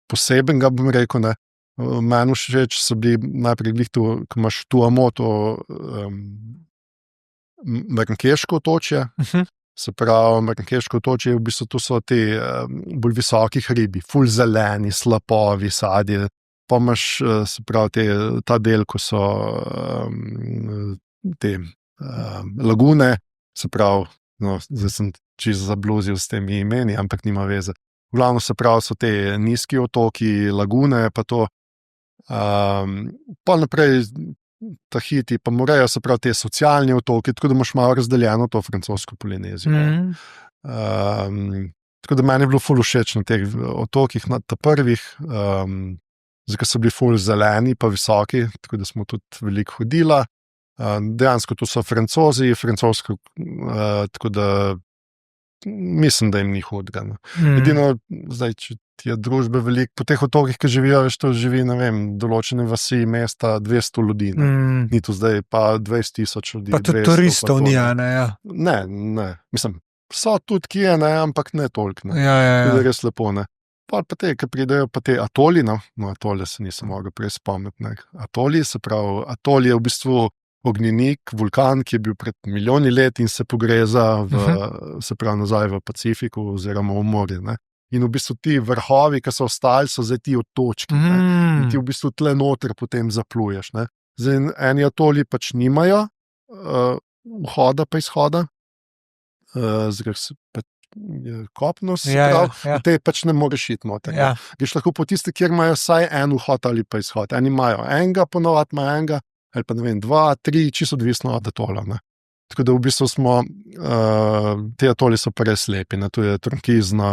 posebenega, bom rekel, ne. Meni všeč so bili najprej glih tu, ko imaš Tuamoto, Mrnkeško otočje, se pravi, Mrnkeško otočje, v bistvu tu so te bolj visoki hribi, ful zeleni, slapovi, sadje, pa imaš, se pravi, ta del, ko so te lagune, se pravi, no, zdaj sem čisto zabluzil s temi imeni, ampak nima veze. V glavno, se pravi, so te nizki otoki, lagune, pa to, pa naprej Tahiti, pa Morejo, se pravi, te socialni otoki, tako da imaš malo razdeljeno to francosko Polinezijo. Tako da meni je bilo ful všeč na teh otokih, na ta prvih, zakaj so bili ful zeleni, pa visoki, tako da smo tudi veliko hodila. Dejansko tu so Francozi, francosko, tako da mislim, da jim ni hudega. Edino, zdaj, če ti je družbe veliko, po teh otokih, ki živijo, veš, to živi, ne vem, določene vasi, mesta, 200 ljudi, ne. Ni tu zdaj pa 20,000 ljudi. Pa tudi turistov ni, ne, ja. Ne, mislim, so tudi kje, ne, ampak ne toliko, ne. Ja. To je res lepo, ne. Pa te, ki pridejo, pa te atoli, no, atole se nisem mogel prej spomniti, ne. Atoli, se pravi, atol je v bistvu ognjenik, vulkan, ki je bil pred milijoni let in se pogreza se pravi, nazaj v Pacifiku oziroma v morje, ne. In v bistvu ti vrhovi, ki so ostali, so zdaj ti otočki, ne. In ti v bistvu tle noter potem zapluješ, ne. Zdaj, eni atoli pač nimajo vhoda pa izhoda, zdaj se pač kopno, se pravi, te pač ne moreš iti noter. Greš lahko po tiste, kjer imajo vsaj en vhod ali pa izhod. Eni imajo enega, ponovadi ima enega, ali pa ne vem, 2, 3, čisto odvisno od atola, ne. Tako da v bistvu smo, te atoli so pa res lepi, ne, tu je turkizno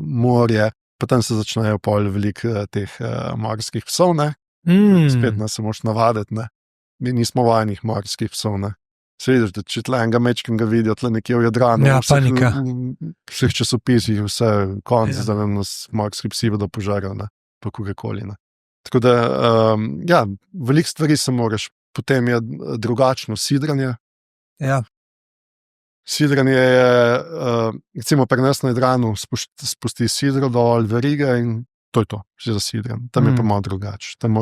morje, pa tam se začnejo pol veliko teh morskih psov, ne. Spet nas se moš navaditi, ne. Mi nismo vajnih morskih psov, ne. Se vidiš, da če tle enega mečkega vidijo, tle nekje v Jadranu, panika. Vseh časopisih, vse konc, da nam nas morski psi bodo požarali, ne, pa kakokoli, ne. Tako da, ja, veliko stvari se moraš, potem je drugačno sidranje. Ja. Sidranje je, recimo pri nas na Jadranu spusti sidro dol verige in to je to, že za sidranje. Tam je pa malo drugače. Tam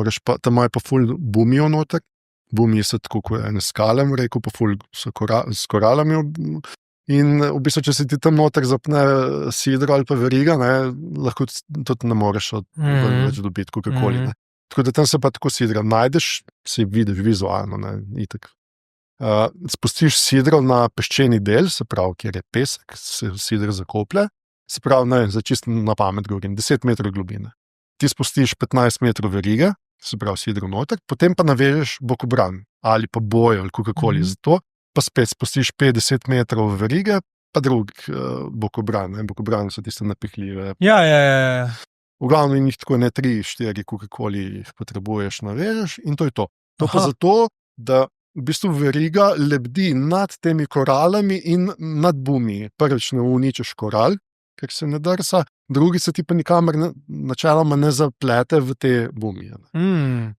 je pa ful bumijo noter, bumijo se tako kot ene skale, rekel pa ful s koralami in v bistvu, če se ti tam noter zapne sidro ali pa veriga, ne, lahko tudi ne moreš več dobiti kakokoli, ne. Tako da tam se pa tako sidra najdeš, se vidiš vizualno, ne, itak. Spustiš sidro na peščeni del, se pravi, kjer je pesek, se sidro zakoplje, se pravi, ne, za čisto na pamet govorim, 10 metrov globine. Ti spustiš 15 metrov verige, se pravi, sidro noter, potem pa navežeš bokobran ali pa bojo ali kakokoli za to, pa spet spustiš 50 metrov verige, pa drug bokobran, ne, bokobran so tiste napihljive. Ja. V glavnem jih tako ne 3, 4, kakokoli jih potrebuješ, navežeš in to je to. To pa zato, da v bistvu veriga lebdi nad temi koralami in nad bumi. Prvič ne uničiš koral, ker se ne drsa, drugi se ti pa nikamer načeloma ne zaplete v te bumije.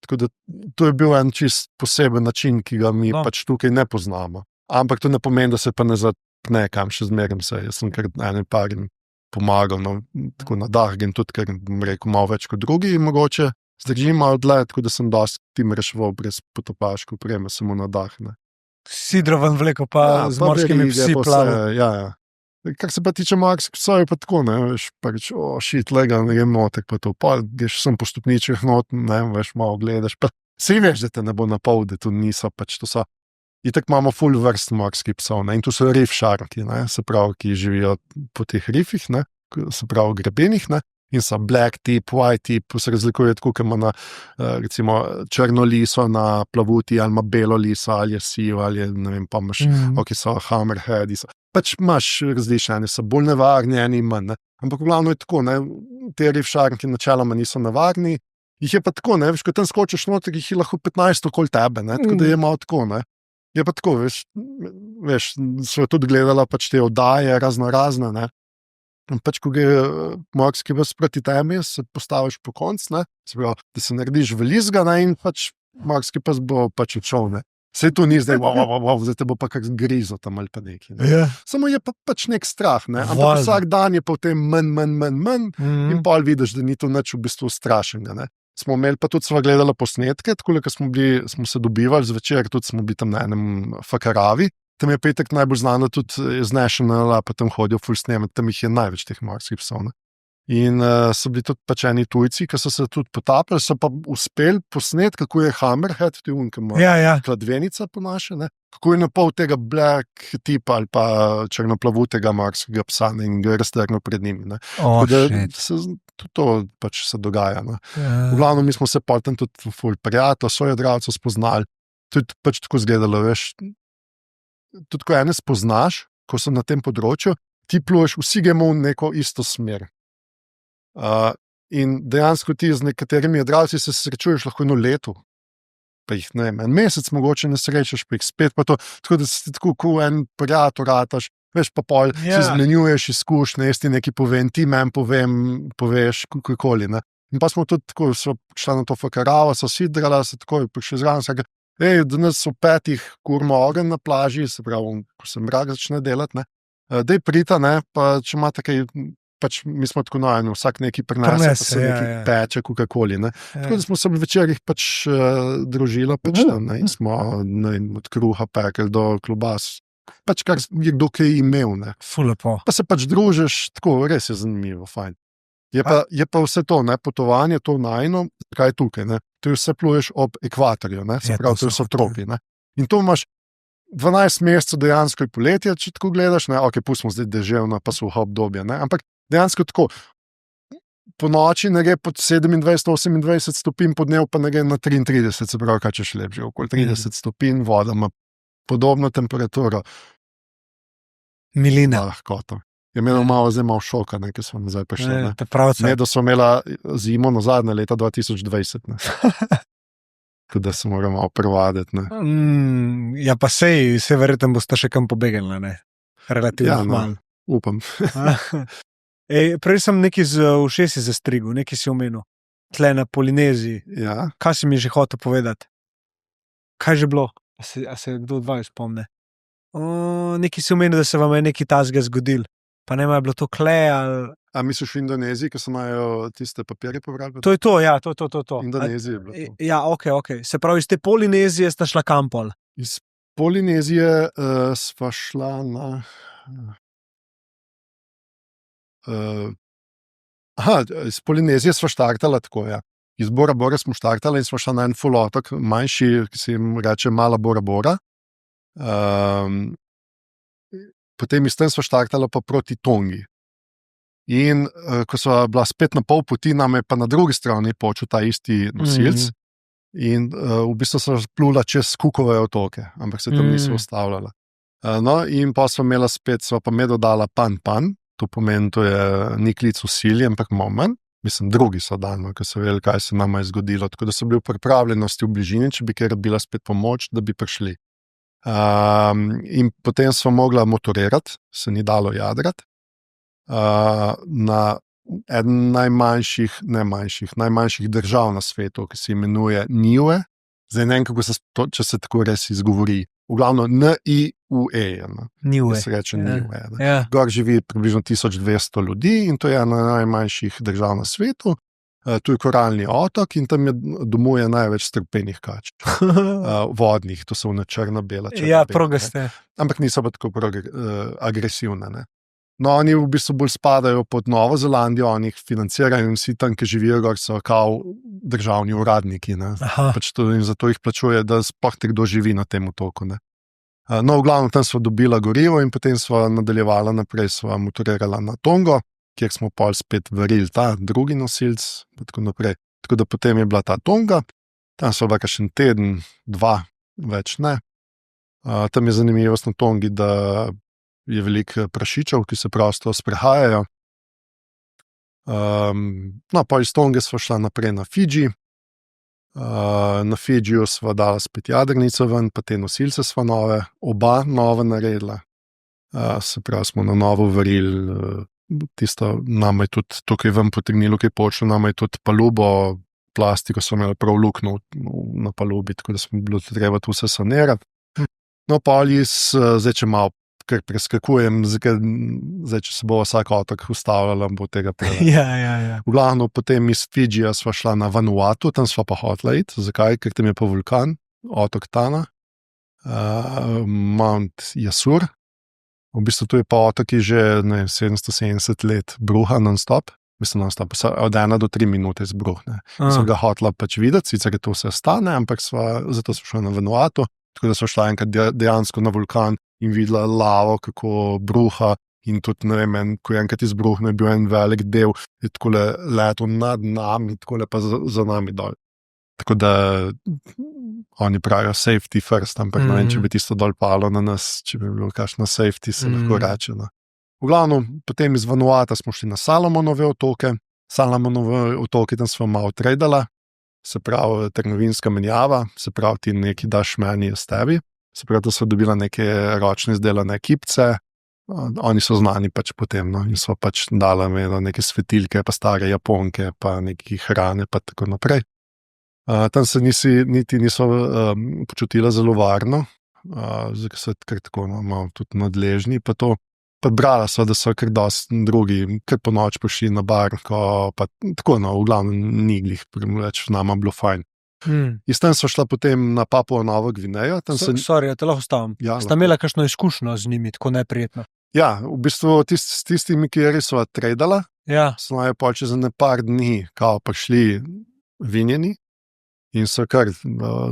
Tako da to je bil en čist poseben način, ki ga mi pač tukaj ne poznamo. Ampak to ne pomeni, da se pa ne zapne kam še zmeraj se. Jaz sem kar enim parim pomagal, no, tako na Dargen, tudi, ker bom rekel, malo več kot drugi, in mogoče zdržim malo dlje, tako da sem dosti tim reševal brez potopaške opreme, samo na Dahne. Sidro ven vleko, pa z morskimi psi plaval. Ja. Kar se pa tiče morskih psov, je pa tako, ne, veš, pač, šit, lega, ne grem notek, pa to, pa greš sem po stopničkah not, ne, veš, malo gledaš, pa sej veš, da te ne bo napol, da to niso, pač to so. Itak imamo ful vrst morskih psov, ne, in tu so reef sharki, ne, se pravi, ki živijo po teh rifih, ne, se pravi grebenih, ne, in so black tip, white tip, se razlikuje tako, ker ima na, recimo, črno liso na plavuti, ali ima belo liso, ali je siv, ali je, ne vem, pa imaš, ok, so hammerheadi, pač imaš različne, eni so bolj nevarni, eni manj, ne, ampak glavno je tako, ne, te reef sharki načeloma niso nevarni, jih je pa tako, ne, veš, ko tam skočiš noter, jih je lahko 15 okoli tebe, ne, tako da je malo tako, ne. Je pa tako, veš, so tudi gledala pač te oddaje razne, ne. Pač, ko gre morski pes proti temi, se postaviš po konc, ne, se pravi, da se narediš velizga, ne, in pač morski pes bo pač odšel, ne. Sej to ni zdaj, zdaj te bo pa kak grizo tam ali pa nekaj, ne. Ja. Samo je pa pač nek strah, ne, ampak vsak dan je pa v tem manj, in pol vidiš, da ni to nič v bistvu strašenega, ne. Smo imeli pa tudi, sva gledala posnetke, tako da smo se dobivali zvečer, tudi smo bili tam na enem Fakaravi, tam je pa itak najbolj znano tudi iz Nationala, pa tam hodijo ful snemat, tam jih je največ teh morskih psov, ne. In so bili tudi pač eni tujci, ki so se tudi potapljali, so pa uspeli posnet, kako je hammerhead, ti kladvenica po naše, ne, kako je napol tega black tipa ali pa črnoplavutega morskega psa, ne, in ga raztrgnil pred njimi, ne. Tudi to pač se dogaja, ne. V glavnem, mi smo se potem tudi ful prijatelj, sojadralcev spoznali, tudi pač tako izgledalo, veš, tudi ko ene spoznaš, ko so na tem področju, ti pluješ, vsi gremo v neko isto smer. In dejansko ti z nekaterimi jadralci se srečuješ lahko eno leto, pa jih ne vem, en mesec mogoče ne srečaš, pa jih spet, pa to, tako da si tako, ko en prijatelj rataš, veš, pa pol si izmenjuješ izkušnje, jaz ti nekaj povem, ti meni poveš, kakoli, ne. In pa smo tudi tako, so šla na to Fakaravo, so sidrala, se tako prišli zraven, vsega, danes so 5 kurmo ogenj na plaži, se pravi, ko se mrak začne delati, ne, daj prita, ne, pa če imate kaj, pač mi smo tako najeno, vsak nekaj prinese, pa se nekaj peče, kakoli, ne. Tako da smo se v večerih pač družila, pač tam, ne, in smo od kruha pekli do klobas, pač kar je kdo kaj imel, ne. Ful lepo. Pa se pač družiš, tako, res je zanimivo, fajn. Je pa vse to, ne, potovanje, to najno, kaj je tukaj, ne, to vse pluješ ob ekvatorju, ne, se pravi, to so tropi, ne. In to imaš 12 mesecev dejansko je poletje, če tako gledaš, ne, ok, pustimo zdaj deževna pa suha obdobja, ne, ampak dejansko tako, po noči ne gre pod 27-28 stopinj, po dnevu pa ne gre na 33, se pravi, kaj češ lepše, okoli 30 stopinj, voda ima podobno temperaturo. Milina. Lahkoto. Je imelo zdaj malo šoka, ne, ker smo nazaj prišli, ne. Ne, da smo imela zimo nazadnje leta 2020, ne. Tako da se moramo malo prevaditi, ne. Ja, pa sej verjetno boste še kam pobegali, ne. Relativno malo. Upam. Prej sem nekaj z ušesi zastrigel, nekaj si omenil. Tle na Polineziji. Ja. Kaj si mi že hotel povedati? Kaj že bilo? A se kdo od vaju spomne? Nekaj si omenil, da se vam je nekaj tazga zgodil. Pa ne je bilo to kle ali... A misliš v Indoneziji, ko so imajo tiste papirje pobrali? To je to, ja, to. Indoneziji je bilo to. Ja, ok. Se pravi, iz te Polinezije sta šla kam pol? Iz Polinezije sva šla na... iz Polinezije sva štartala tako, ja. Iz Bora Bora smo štartala in sva šla na en ful otok, manjši, ki se jim reče Mala Bora Bora. Potem iz tem sva štartala pa proti Tongi. In ko sva bila spet na pol poti, nam je pa na drugi strani počel ta isti nosilc. In v bistvu sva plula čez Cookove otoke, ampak se tam niso ustavljala. No, in pa sva imela spet, sva pa med dodala pan, to pomeni, to je ni klic v sili, ampak moment. Mislim, drugi so dan, ko so vedeli, kaj se nama je zgodilo. Tako da so bili v pripravljenosti v bližini, če bi kjer bila spet pomoč, da bi prišli. In potem smo mogla motorirati, se ni dalo jadrati, na eden najmanjših držav na svetu, ki se imenuje Niue. Zdaj ne vem, kako če se tako res izgovori. V glavno Niue, UE. Ne. Niue. Se reče Niue. Ne. Ja. Gor živi približno 1200 ljudi in to je ena najmanjših držav na svetu. Tu je koralni otok in tam domuje največ strupenih kač. Vodnih, to so črno-bela. Ja, progaste. Ampak niso pa tako agresivne. Ne. No, oni v bistvu bolj spadajo pod Novo Zelandijo, oni jih financirajo in vsi tam, ki živijo gor, so kao državni uradniki. Pač zato jih plačuje, da sploh kdo živi na tem otoku. Ne. No, v glavnem tam smo dobila gorivo in potem smo nadaljevala naprej, smo motorirala na Tongo, kjer smo pol spet varili ta drugi nosilc, in tako naprej. Tako da potem je bila ta Tonga, tam so bila še en teden, 2, več ne. Tam je zanimivost na Tongi, da je veliko prašičev, ki se prosto sprehajajo. No, pa iz Tonge smo šla naprej na Fidži. Na Fidžiju smo dala spet jadrnico ven, pa te nosilce smo oba nove naredila. Se pravi, smo na novo varili tisto, nam je tudi tukaj ven potegnilo, kaj počlo, nam je tudi palubo, plastiko smo imeli prav luknjo na palubi, tako da smo bilo treba to vse sanirati. No, pa zdaj, če malo kar preskakujem, zdaj, če se bo vsak otok ustavljala, bo tega preveč. Ja. V glavnem, potem iz Fidžija sva šla na Vanuatu, tam sva pa hotela iti. Zakaj? Ker tam je pa vulkan, otok Tana, Mount Jasur. V bistvu tu je pa otok, ki že 770 let bruha non-stop. Mislim, non-stop, od 1 do 3 minute izbruhne. Sem ga hotela pač videti, sicer je to vse stane, ampak zato sva šla na Vanuatu, tako da sva šla enkrat dejansko na vulkan in videla lavo, kako bruha in tudi, ne vem, ko je enkrat izbruhne, je bil en velik del, je takole letel nad nami, takole pa za nami dol. Tako da oni pravijo safety first, ampak ne vem, če bi tisto dol palo na nas, če bi bilo kakšno safety, se lahko reče. No. V glavnem, potem iz Vanuata smo šli na Salomonove otoke. Salomonove otoke tam smo malo tradala, se pravi trgovinska menjava, se pravi ti neki daš meni, jaz tebi. Se pravi, da so dobila neke ročne izdelane kipce, oni so znani pač potem, no, in so pač dala neke svetilke, pa stare Japonke, pa neki hrane, pa tako naprej. Tam se niti niso počutila zelo varno, ker so kar tako malo tudi nadležni, pa to. Pa brala so, da so kar dosti drugi, kar po noč pošli na barko, pa tako, no, v glavnem ni glih, več nama bilo fajn. Iz tam so šla potem na Papua Novo Gvinejo. Sorry, te lahko stavim. Ja, sta imela kakšno izkušnjo z njimi, tako neprijetno? Ja, v bistvu s tistimi, ki so tradala, so naj pa čez par dni kao prišli vinjeni in so kar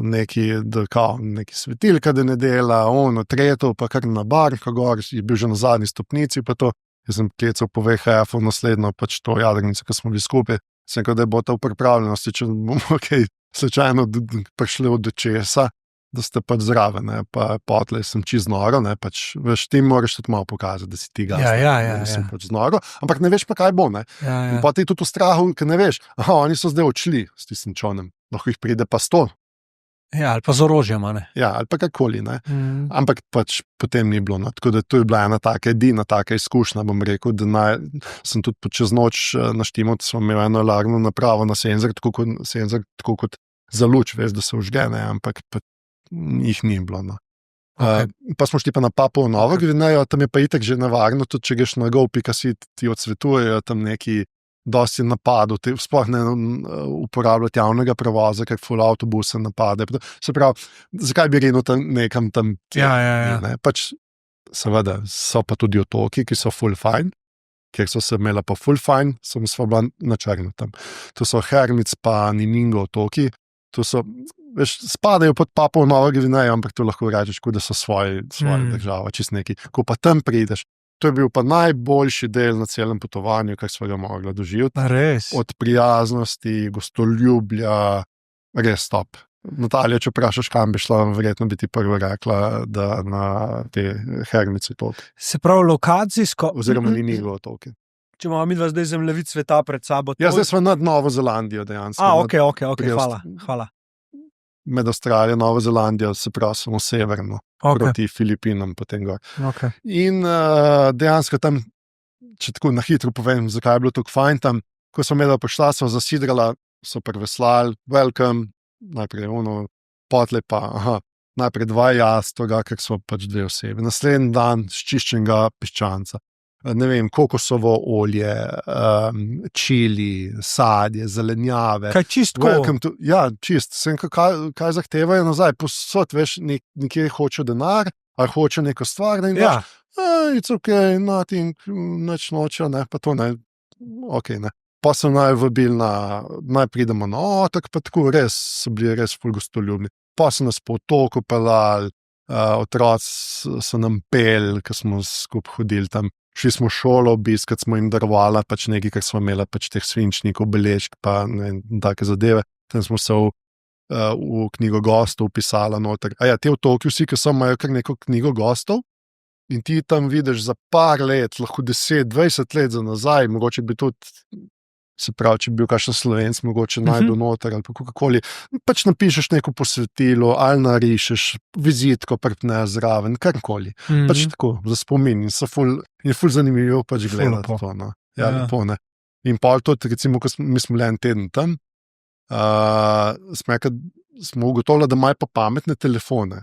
neki svetilka, da ne dela, tretjo, pa kar na barko gor, je bil že na zadnji stopnici, pa to, jaz sem klecal po VHF-u naslednjo, pač to jadrnico, ko smo bili skupaj, sem rekel, da bo to v pripravljenosti, če bomo kaj slučajno prišli od česa, da ste pač zraven, pa potlej sem čisto noro, pač veš, ti moraš tudi malo pokazati, da si ti gaz. Ja. Sem pač noro, ampak ne veš pa, kaj bo, ne. In potem je tudi v strahu, ker ne veš, oni so zdaj odšli s tistim čonem, lahko jih pride pa 100. Ja, ali pa z orožjem, ne. Ja, ali pa kakoli, ne. Ampak pač potem ni bilo, no. Tako da to je bila ena edina taka izkušnja, bom rekel, da sem tudi čez noč naštimal, da smo imeli eno alarmno napravo na senzor, tako kot za luč, veš, da se vžge, ne, ampak jih ni bilo, no. Pa smo šli pa na Papua Novo Gvinejo, tam je pa itak že nevarno, tudi če greš na go.si, ti odsvetujejo tam neki dosti napadov, sploh ne uporabljati javnega prevoza, kak ful avtobuse napade. Se pravi, zakaj bi renil nekam tam? Ja. Ne? Pač, seveda, so pa tudi otoki, ki so ful fajn, kjer so se imela pa ful fajn, sem sva bila na črno tam. To so Hermits pa Nimingo otoki, to so, veš, spadajo pod Papua Novo Gvinejo, ampak to lahko rečeš, da so svoje država, čist neki. Ko pa tam prideš, to je bil pa najboljši del na celem potovanju, kar sva ga mogla doživeti. Res? Od prijaznosti, gostoljubja, res top. Natalija, če vprašaš, kam bi šla, verjetno bi ti prvo rekla, da na te Hermice otoke. Se pravi, lokacijsko... Oziroma Nimingo otoke. Če imamo midva zdaj zemljevid sveta pred sabo... Ja, zdaj smo nad Novo Zelandijo dejansko. Ok, hvala. Med Avstralijo, Novo Zelandijo, se pravi samo severno, proti Filipinom, potem gor. In dejansko tam, če tako na hitro povem, zakaj je bilo tako fajn tam, ko smo medla pošla, so zasidrala, so preveslali, welcome, najprej potlej pa, najprej 2 jastoga, ker so pač 2 osebi. Naslednji dan sčiščenega piščanca. Ne vem, kokosovo olje, čili, sadje, zelenjave. Kaj čistko? Ja, čist. Sem, kaj zahtevajo nazaj? Posod, veš, nekje hočejo denar, ali hočejo neko stvar, da jim daš, it's okay, nothing, nič nočejo, ne, pa to ne, ok, ne. Pa so naj vabili naj pridemo na otok, pa tako res so bili res ful gostoljubni. Pa so nas po otoku pelali, otroci so nam pel, ko smo skupaj hodili tam. Šli smo šolo obiskat, smo jim darovali pač nekaj, kar smo imeli pač teh svinčnikov, beležk, pa ne, take zadeve. Tam smo se v knjigo gostov pisala noter. Te otoki vsi, ki so, imajo kar neko knjigo gostov in ti tam vidiš za par let, lahko 10-20 let za nazaj, mogoče bi tudi, se pravi, če bi bil kakšen Slovenc, mogoče najdu noter ali pa kakoli, pač napišeš neko posvetilo ali narišeš vizitko, pripneš zraven, karkoli. Pač tako, za spomin in so ful zanimivo pač gledati to. No. Ja, lepo, ne. In pol tudi, recimo, ko mi smo bili en teden tam, smo ugotovili, da imajo pa pametne telefone.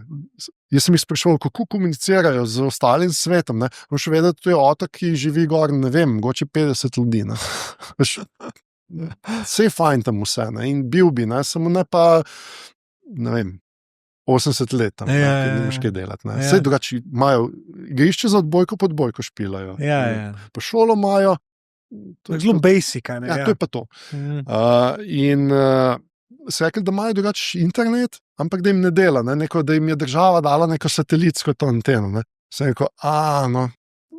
Jaz sem jih spraševal, kako komunicirajo z ostalim svetom. Ne? Moš vedeti, da to je otok, ki živi gor, ne vem, mogoče 50 ljudi. Ne? Vse je fajn tam vse. Ne? In bil bi, ne? Samo ne pa, ne vem, 80 let tam, ki nimaš kaj delati. Ne? Vse drugače imajo igrišče za odbojko, pod bojko špilajo. Pa šolo imajo. Zelo basic, ne? Ja, to je pa to. In se rekli, da imajo drugače internet, ampak da jim ne dela, ne? Neko, da jim je država dala neko satelitsko to anteno. Ne? Se rekel, no,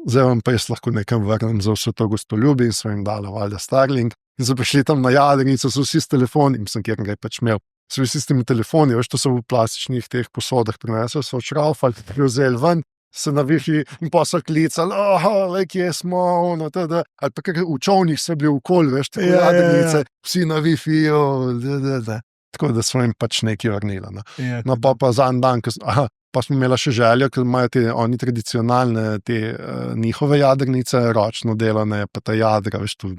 zdaj vam pa jaz lahko nekam vrnem za vse to gostoljubi in so jim dala valjda Starlink. In so prišli tam na jadrnico, so vsi s telefoni, mislim, kjer ga je pač imel. So vsi s temi telefoni, veš, to so v plastičnih teh posodah prinesel, so odšraufali, vzeli ven, se na Wi-Fi in pa so klicali, kje smo, ali pa kar v čovnih so bili okoli, veš, tako jadrnice, vsi na Wi-Fi, tako da smo jim pač nekaj vrnili. No, pa za en dan, pa smo imeli še željo, ker imajo oni tradicionalne njihove jadrnice, ročno delane, pa ta jadra, veš, tu.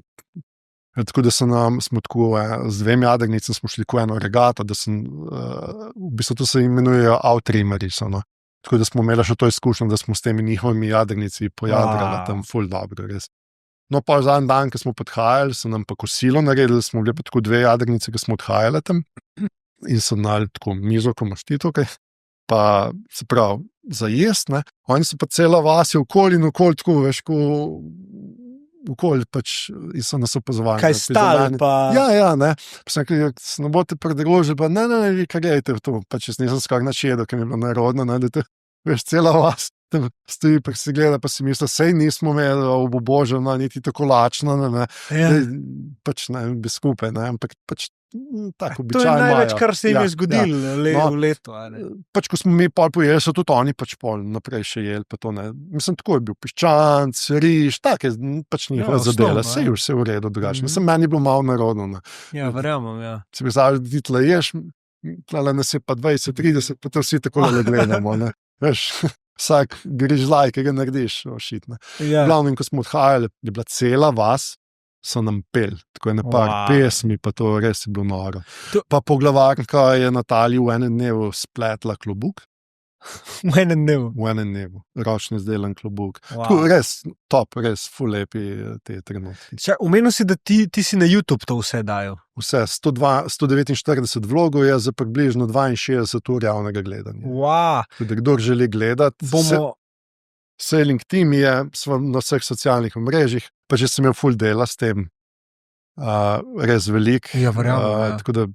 Tako da smo tako z 2 jadrnicami smo šli tako eno regato, da v bistvu to se imenujejo outrimmeri, no. Tako da smo imeli še to izkušnjo, da smo s temi njihovimi jadrnici pojadrali tam ful dobro, res. No, pa za en dan, ko smo podhajali, so nam pa kosilo naredili, smo bili pa tako 2 jadrnice, ko smo odhajali tam in so dali tako mizo, ko imaš ti tukaj, pa se pravi, za jest, ne, oni so pa cela vas je okoli in okoli tako, veš, ko okoli pač in so nas opazovali. Kaj stali pa... Ja, ne. Pa sem rekel, se ne boste predružili, pa ne, vi kaj gledajte v to. Pač jaz nisem skak načedo, ker mi je bilo narodno, ne, da te, veš, cela vas tam stoji, pa si gleda, pa si misli, sej nismo imeli oboboženo, niti tako lačno, ne. Pač ne, bi skupaj, ne, ampak pač tako običaj imajo. To je največ, kar se jim je zgodilo v letu. Pač, ko smo mi pol pojeli, so tudi oni pač pol naprej še jeli, pa to ne. Mislim, tako je bil piščanc, riž, take, pač njihova zadela, sej už se v redu drugače. Mislim, meni je bilo malo narodno. Ne. Ja, verjamem, ja. Če bi zdaj, ti tle ješ, tle nas je pa 20-30, pa to vsi tako le gledamo, ne. Veš, vsak griž laj, ki ga narediš, ošit, ne. Glavno, ko smo odhajali, je bila cela vas, so nam pel, tako je na par pesmi, pa to res je bilo noro. Pa poglavarka je Natalija v enem dnevu spletla klobuk. V enem dnevu? V enem dnevu, ročno izdelan klobuk. Tako res top, res ful lepi te trenutki. Omenil si, da ti si na YouTube to vse dajo? Vse, 149 vlogov je za približno 62 ur javnega gledanja. Tudi kdor želi gledati, Sailing Team je na vseh socialnih omrežjih, pa že sem imel ful dela s tem, res velik. Ja, verjamem. Tako da,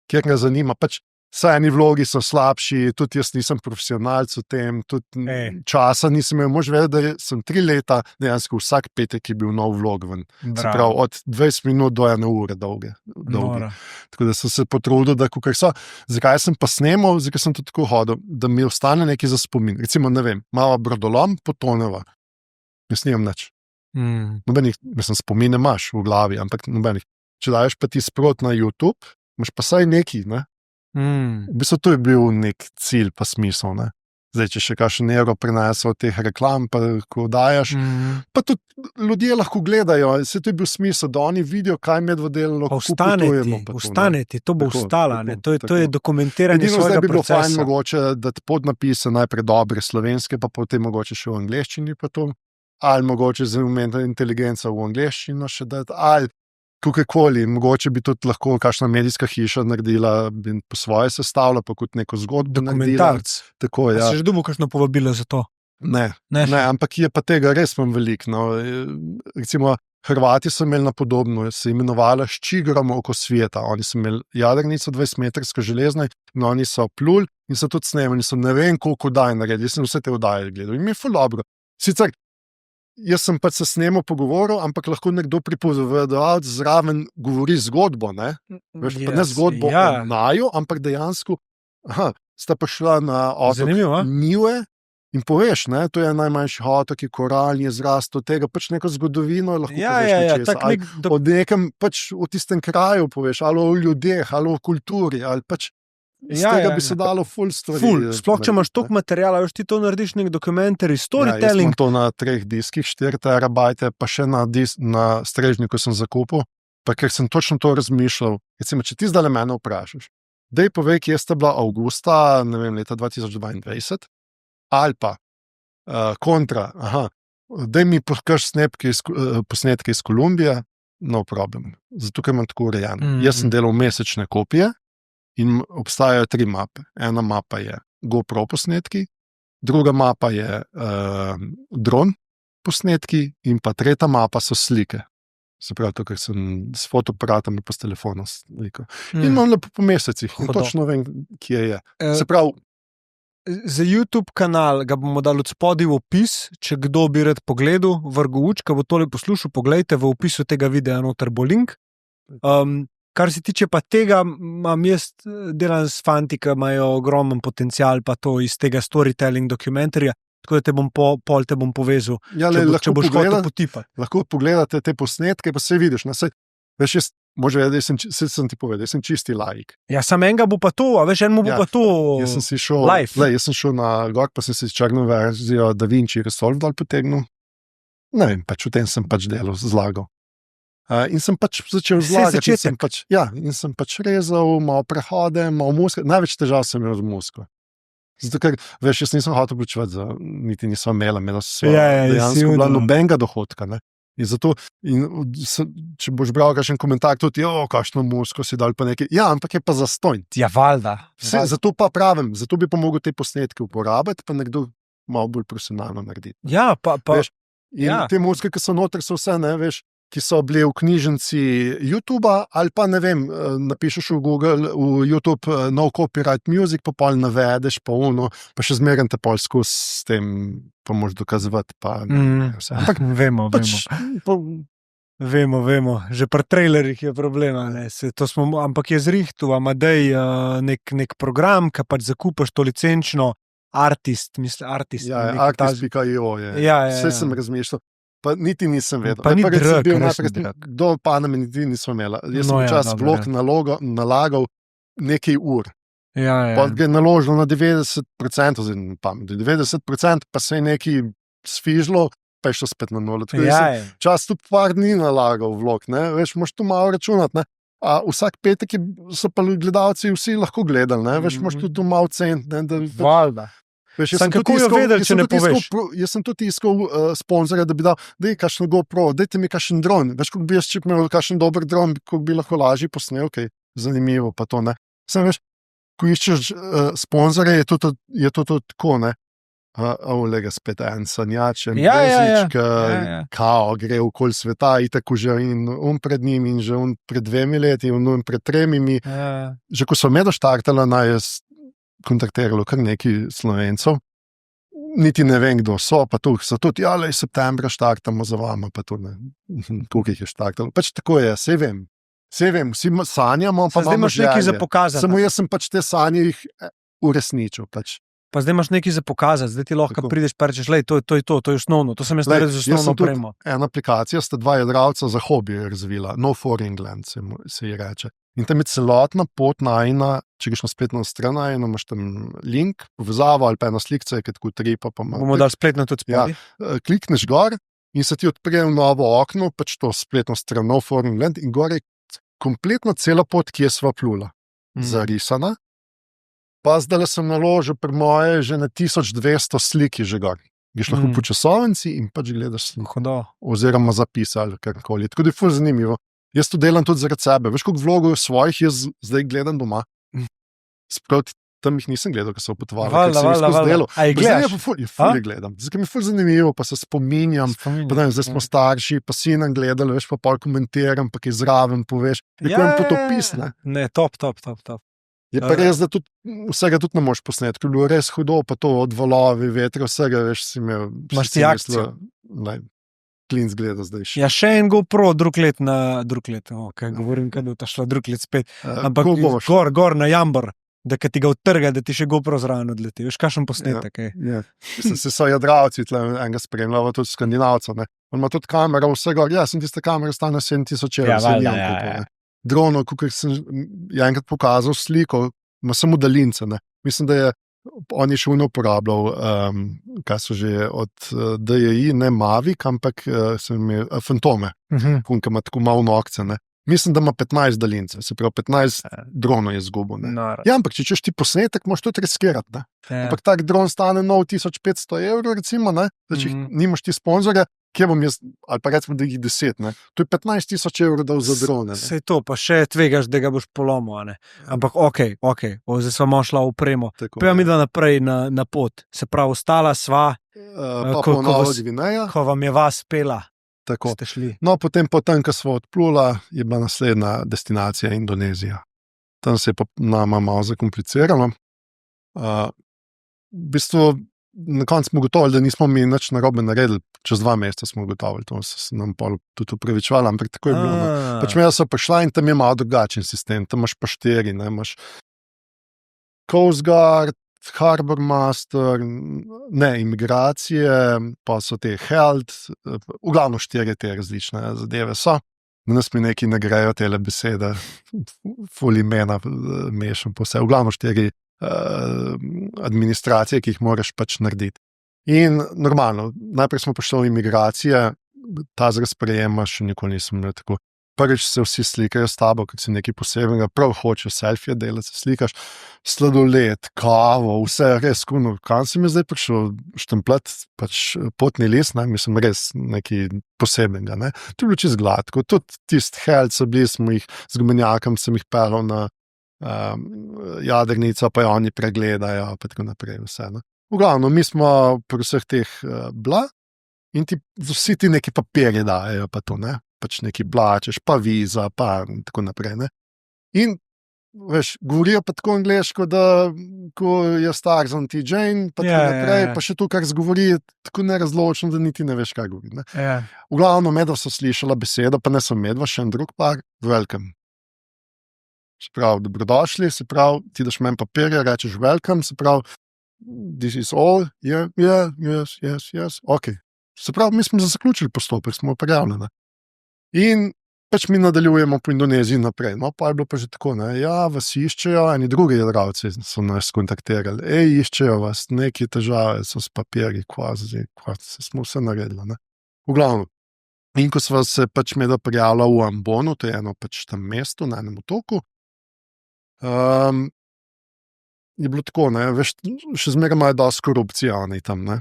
kjer ga zanima, pač saj eni vlogi so slabši, tudi jaz nisem profesionalc v tem, tudi časa nisem imel. Mož vedeti, da sem 3 leta, dejansko vsak petek je bil nov vlog ven. Se pravi, od 20 minut do 1 ure dolgi. Tako da sem se potrudil, da kakor so. Zakaj sem pa snemal, zakaj sem tudi tako hodil, da mi ostane nekaj za spomin. Recimo, ne vem, malo brodolom, potoneva. Jaz nimam nič. Nobenih, mislim, spomine imaš v glavi, ampak nobenih. Če daješ pa ti sprot na YouTube, imaš pa saj neki, ne? V bistvu to je bil nek cilj pa smisel, ne? Zdaj, če še kakšen evro prenese od teh reklam, pa ko dajaš, pa tudi ljudje lahko gledajo. Se to je bil smisel, da oni vidijo, kaj medvodelno potujemo. Ustaneti, to bo ustala. To je dokumentiranje svojega procesa. Edino zdaj bi bilo fajn mogoče, da podnapise najprej dobre slovenske, pa potem mogoče še v angleščini pa to, ali mogoče z umetno inteligenco v angleščino še dati, ali kakokoli, mogoče bi tudi lahko kakšna medijska hiša naredila, bi po svoje sestavila, pa kot neko zgodbo dokumentarc. Tako, ja. Se že dobil kakšno povabilo za to? Ne, ampak je pa tega res manj veliko. No. Recimo, Hrvati so imeli na podobno, se imenovala Ščigrom oko sveta. Oni so imeli jadrnico 20-metrsko železno in oni so pluli in so tudi snemali, so ne vem koliko daj naredili, jaz sem vse te vdaje gledal in mi je ful dobro. Sicer, jaz sem pač se snemal pogovoril, ampak lahko nekdo pripovedovalec zraven govori zgodbo, ne? Veš, pa ne zgodbo o naju, ampak dejansko sta prišla na otok Niue in poveš, ne, to je najmanjši otok, je koral, je zrast od tega, pač neko zgodovino lahko poveš nečesa. O nekem pač v tistem kraju poveš, ali o ljudeh, ali o kulturi, ali pač z tega bi se dalo ful stvari. Sploh, če imaš toliko materijala, veš, ti to narediš nek dokumentari, storytelling. Jaz imam to na 3 diskih, 4 terabajte, pa še na strežniku sem zakupil, pa ker sem točno to razmišljal. Recimo, če ti zdaj mene vprašaš, daj povej, kje sta bila avgusta, ne vem, leta 2022, ali pa kontra, daj mi pokaž posnetke iz Kolumbije, no problem. Zato, ker imam tako urejeno. Jaz sem delal mesečne kopije, in obstajajo 3 mape. Ena mapa je GoPro posnetki, druga mapa je dron posnetki in pa tretja mapa so slike. Se pravi, to, ker sem s fotoaparatom pa s telefonom slikal. In imam lepo po mesecih in točno vem, kje je. Se pravi, za YouTube kanal ga bomo dali od spodaj v opis, če kdo bi rad pogledal, Vrgoučka bo tole poslušal, poglejte, v opisu tega videa noter bo link. Kar se tiče pa tega, imam jaz delam s fanti, ki imajo ogromen potencial pa to iz tega storytelling dokumentarja, tako da te bom povezal, če boš hotel potipati. Lahko pogledate te posnetke, pa se vidiš. Veš, sem ti povedal, jaz sem čisti laik. Ja, sam enega bo pa to, a veš, enemu bo pa to live. Jaz sem šel na gor, pa sem si črno verzijo DaVinci Resolve dol potegnil. Ne vem, pač v tem sem pač delal, zlagal. In sem pač začel zlagati. In sem pač rezal, malo prehode, malo muske. Največ težav sem imel z musko. Zato, ker, veš, jaz nisem hotel plačevati, niti nisem imela so dejansko bila nobenega dohodka. Ne? In zato, če boš bral kakšen komentar, tudi, kakšno musko si dal pa nekaj. Ja, ampak je pa zastojn. Ja, valjda. Zato pa pravim, zato bi pa mogel te posnetke uporabiti, pa nekdo malo bolj profesionalno narediti. Ja, veš, in te muske, ki so noter, so vse, ne, veš, ki so bili v knjižnici YouTubea, ali pa ne vem, napišeš v Google, v YouTube no copyright music, pa pol navedeš, pa še zmeraj te pol skozi s tem, pa moš dokazovati, pa vse. Ampak, vemo. Vemo. Že pri trailerjih je problema, ne. Ampak je zrihtu, Amadej nek program, ki pač zakupaš to licenčno, Artist. Ja, Artist.io je. Vse sem razmišljal. Pa niti nisem vedel. Pa ni drag. Do Paname niti nisem imela. Jaz sem včasih blok nalagal nekaj ur. Ja. Pa ga je naložil na 90%, oziroma pamet, 90%, pa se je nekaj sfižilo, pa je šlo spet na 0. Čas tu par dni nalagal vlog, ne? Veš, moš tu malo računati, ne? A vsak petek so pa gledalci vsi lahko gledali, ne? Veš, moš tu malo cent, ne? Valjda. Veš, kako jo vedeli, če ne poveš? Jaz sem tudi iskal sponzorja, da bi dal, daj kakšno GoPro, dajte mi kakšen dron. Veš, kako bi jaz če imel kakšen dober dron, kako bi lahko lažje posnel, zanimivo pa to, ne. Sem, veš, ko iščeš sponzorje, je to tako, ne. Olega spet en sanjač, en bezič, kao gre okoli sveta, itak že in pred njim in že pred 2 leti in pred 3. Že ko so me doštartala, naj kontaktiralo kar nekaj Slovencev, niti ne vem, kdo so, pa tu so tudi, septembra štartamo za vama, pa tu ne, koliko jih je štartalo. Pač tako je, vse vem, vsi sanjamo, pa zdaj imaš nekaj za pokazati. Samo jaz sem pač te sanje jih uresničil. Pač. Pa zdaj imaš nekaj za pokazati, zdaj ti lahko prideš pa rečeš, to je osnovno, to sem jaz naredil za osnovno opremo. Ena aplikacija, sta 2 jadralca za hobi razvila, No For England se ji reče. In tam je celotna pot najna, če greš na spletno stran najna, imaš tam link, povezavo ali pa eno slikce, ki tako trepa. Bomo dali spletno tudi spodaj. Klikneš gor in se ti odpre novo okno, pač to spletno stran, no forum land in gor je kompletno cela pot, ki je sva plula, zarisana. Pa zdaj sem naložil pri moje že na 1200 sliki že gor. Greš lahko po časovnici in pač gledaš sliko. Oziroma zapisali karkoli. Tako da je ful zanimivo. Jaz to delam tudi zaradi sebe. Veš, koliko vlogov svojih jaz zdaj gledam doma? Sproti tam jih nisem gledal, ko so potovali. A jih gledaš? Ful gledam. Zdaj mi je ful zanimivo, pa se spominjam. Pa da, zdaj smo starši, pa si nam gledali, veš, pa pol komentiram, pa kaj zraven poveš. Rekujem potopis, ne? Ne, top. Je pa res, da tudi, vsega tudi ne moš posneti, ker je bilo res hudo, pa to od valovi, vetra, vsega, veš, si imel... Imaš ti akcijo? Klin zgleda zdaj še. Ja, še en GoPro, drug let, kaj govorim, kad bo ta šla drug let spet. Ampak gor na Jambor, da kad ti ga utrga, da ti še GoPro zraven odleti. Veš, kakšen posnetek, Se so jadravci, enega spremljava, tudi Skandinavca, ne. On ima tudi kamera, vse gor, sem tiste kamere stane 7000 €. Drono, ko sem enkrat pokazal sliko, ima samo daljince, ne. Mislim, da je on je še uporabljal, kaj so že od DJI, ne Mavic, ampak Fantome, ki ima tako malo nokce, ne. Mislim, da ima 15 daljincev, se pravi 15 dronov je zgubil. Ja, ampak če češ ti posnetek, moraš tudi riskirati, ne. Ampak tak dron stane nov 1500 €, recimo, ne, da če nimaš ti sponzorja, kje bom jaz, ali pa recimo, da jih 10, ne. To je 15 000 € dal za drone. Sej to, pa še tvegaš, da ga boš polomil, ne. Ampak okej, zdaj sva malo šla v opremo. Pojma mi da naprej na pot. Se pravi, ostala sva, ko vam je vas pela. Tako. Ste šli. No, potem, ko smo odplula, je bila naslednja destinacija Indonezija. Tam se je pa nama malo zakompliciralo. V bistvu, na koncu smo ugotovili, da nismo mi nič narobe naredili. Čez 2 meseca smo ugotovili, to se nam pol tudi upravičevalo, ampak tako je bilo. Pač me so prišla in tam je malo drugačen sistem. Tam imaš pa 4, ne, imaš Coast Guard, Harbor Master, ne, imigracije, pa so te health, v glavno 4 te različne zadeve so. Danes mi neki ne grejo tele besede, ful imena mešam po vse, v glavno 4 administracije, ki jih moraš pač narediti. In normalno, najprej smo prišli v imigracije, ta zraz sprejema še nikoli nisem imel tako. Prvič se vsi slikajo s tabo, ker si nekaj posebnega, prav hočeš selfije delati, se slikaš, sladoled, kavo, vse res kuno. Kam sem zdaj prišel štempljati, pač potni list, ne, mislim res nekaj posebnega, ne. To je bilo čisto gladko, tudi tist health so bili, smo jih z gumenjakom, sem jih pelal na jadrnico, pa jo oni pregledajo, pa tako naprej vse, ne. V glavno, mi smo pri vseh teh bila in vsi ti neki papirji dajo, pa to, ne. Pač neki plačeš, pa viza, pa tako naprej, ne. In, veš, govorijo pa tako angleško, da ko je star za ti Jane, pa tako naprej, pa še to, kar zgovori, tako nerazločno, da niti ne veš, kaj govori, ne. V glavno, medva so slišala besedo, pa ne sem medva, še en drug par, welcome. Se pravi, dobrodošli, se pravi, ti daš meni papirje, rečeš welcome, se pravi, this is all, yeah, yes, ok. Se pravi, mi smo zaključili postopek, smo prijavljeni. In pač mi nadaljujemo po Indoneziji naprej. No, pa je bilo pa že tako, ne, ja, vas iščejo, eni drugi jadravci so nas kontaktirali, iščejo vas, neke težave so s papirji, kvazi, smo vse naredili, ne. V glavno. In ko sva se pač medva prijavila v Ambonu, to je eno pač tam mesto na enem otoku, je bilo tako, ne, veš, še zmeraj imajo dosti korupcije oni tam, ne.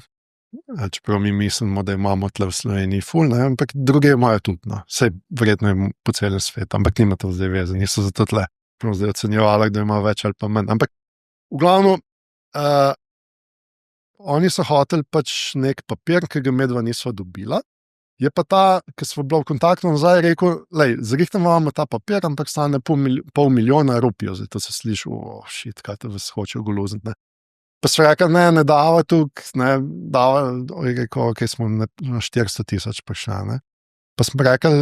Čeprav mi mislimo, da imamo tle v Sloveniji ful, ne, ampak druge imajo tudi, no. Sej verjetno je po celem svetu, ampak nima to zdaj veze, niso zato tle. Prav zdaj ocenjevali, da ima več ali pa manj. Ampak v glavno, oni so hoteli pač nek papir, ki ga medva nisva dobila. Je pa ta, ki smo bila v kontaktu nazaj, rekel, lej, zrihtam vam ta papir, ampak stane pol milijona rupijo, zdaj to se sliši, shit, kaj te vas hoče ogoluziti, ne. Pa so rekli, ne dava tukaj, ne, dava, rekel, ok, smo na 400 000 prišla, ne. Pa smo rekli,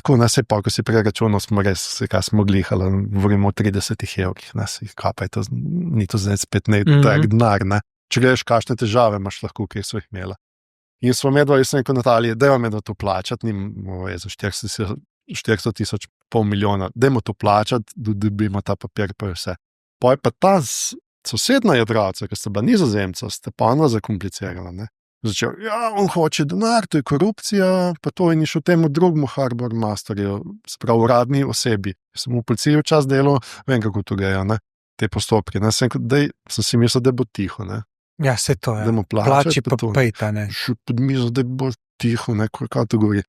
tako, ne, sej pa, ko si preračunal, smo res, kaj smo glihali, govorimo o 30 €, ne, si kapaj, to, ni to zdaj spet tak denar, ne. Če gledaš, kakšne težave imaš lahko, kjer so jih imela. In smo medva, jaz sem rekel Natalije, da je medva to plačati, ni za 400 400 000, pol milijona, dajmo to plačati, da dobimo ta papir pa vse. Pa je pa ta sosedna jadralca, ki sta bila Nizozemca, sta pa ona zakomplicirala, ne. Začel, on hoče denar, to je korupcija, pa to in išel temu drugemu Harbor Masterju, sprav uradni osebi. Sem v policiji včas delal, vem, kako to grejo, ne, te postopke. Ne, sem si mislil, da bo tiho, ne. Ja, se to je. Dajmo Plači pa to. pejta, ne. Šel pod mizo, da bo tiho, ne, kaj to govori.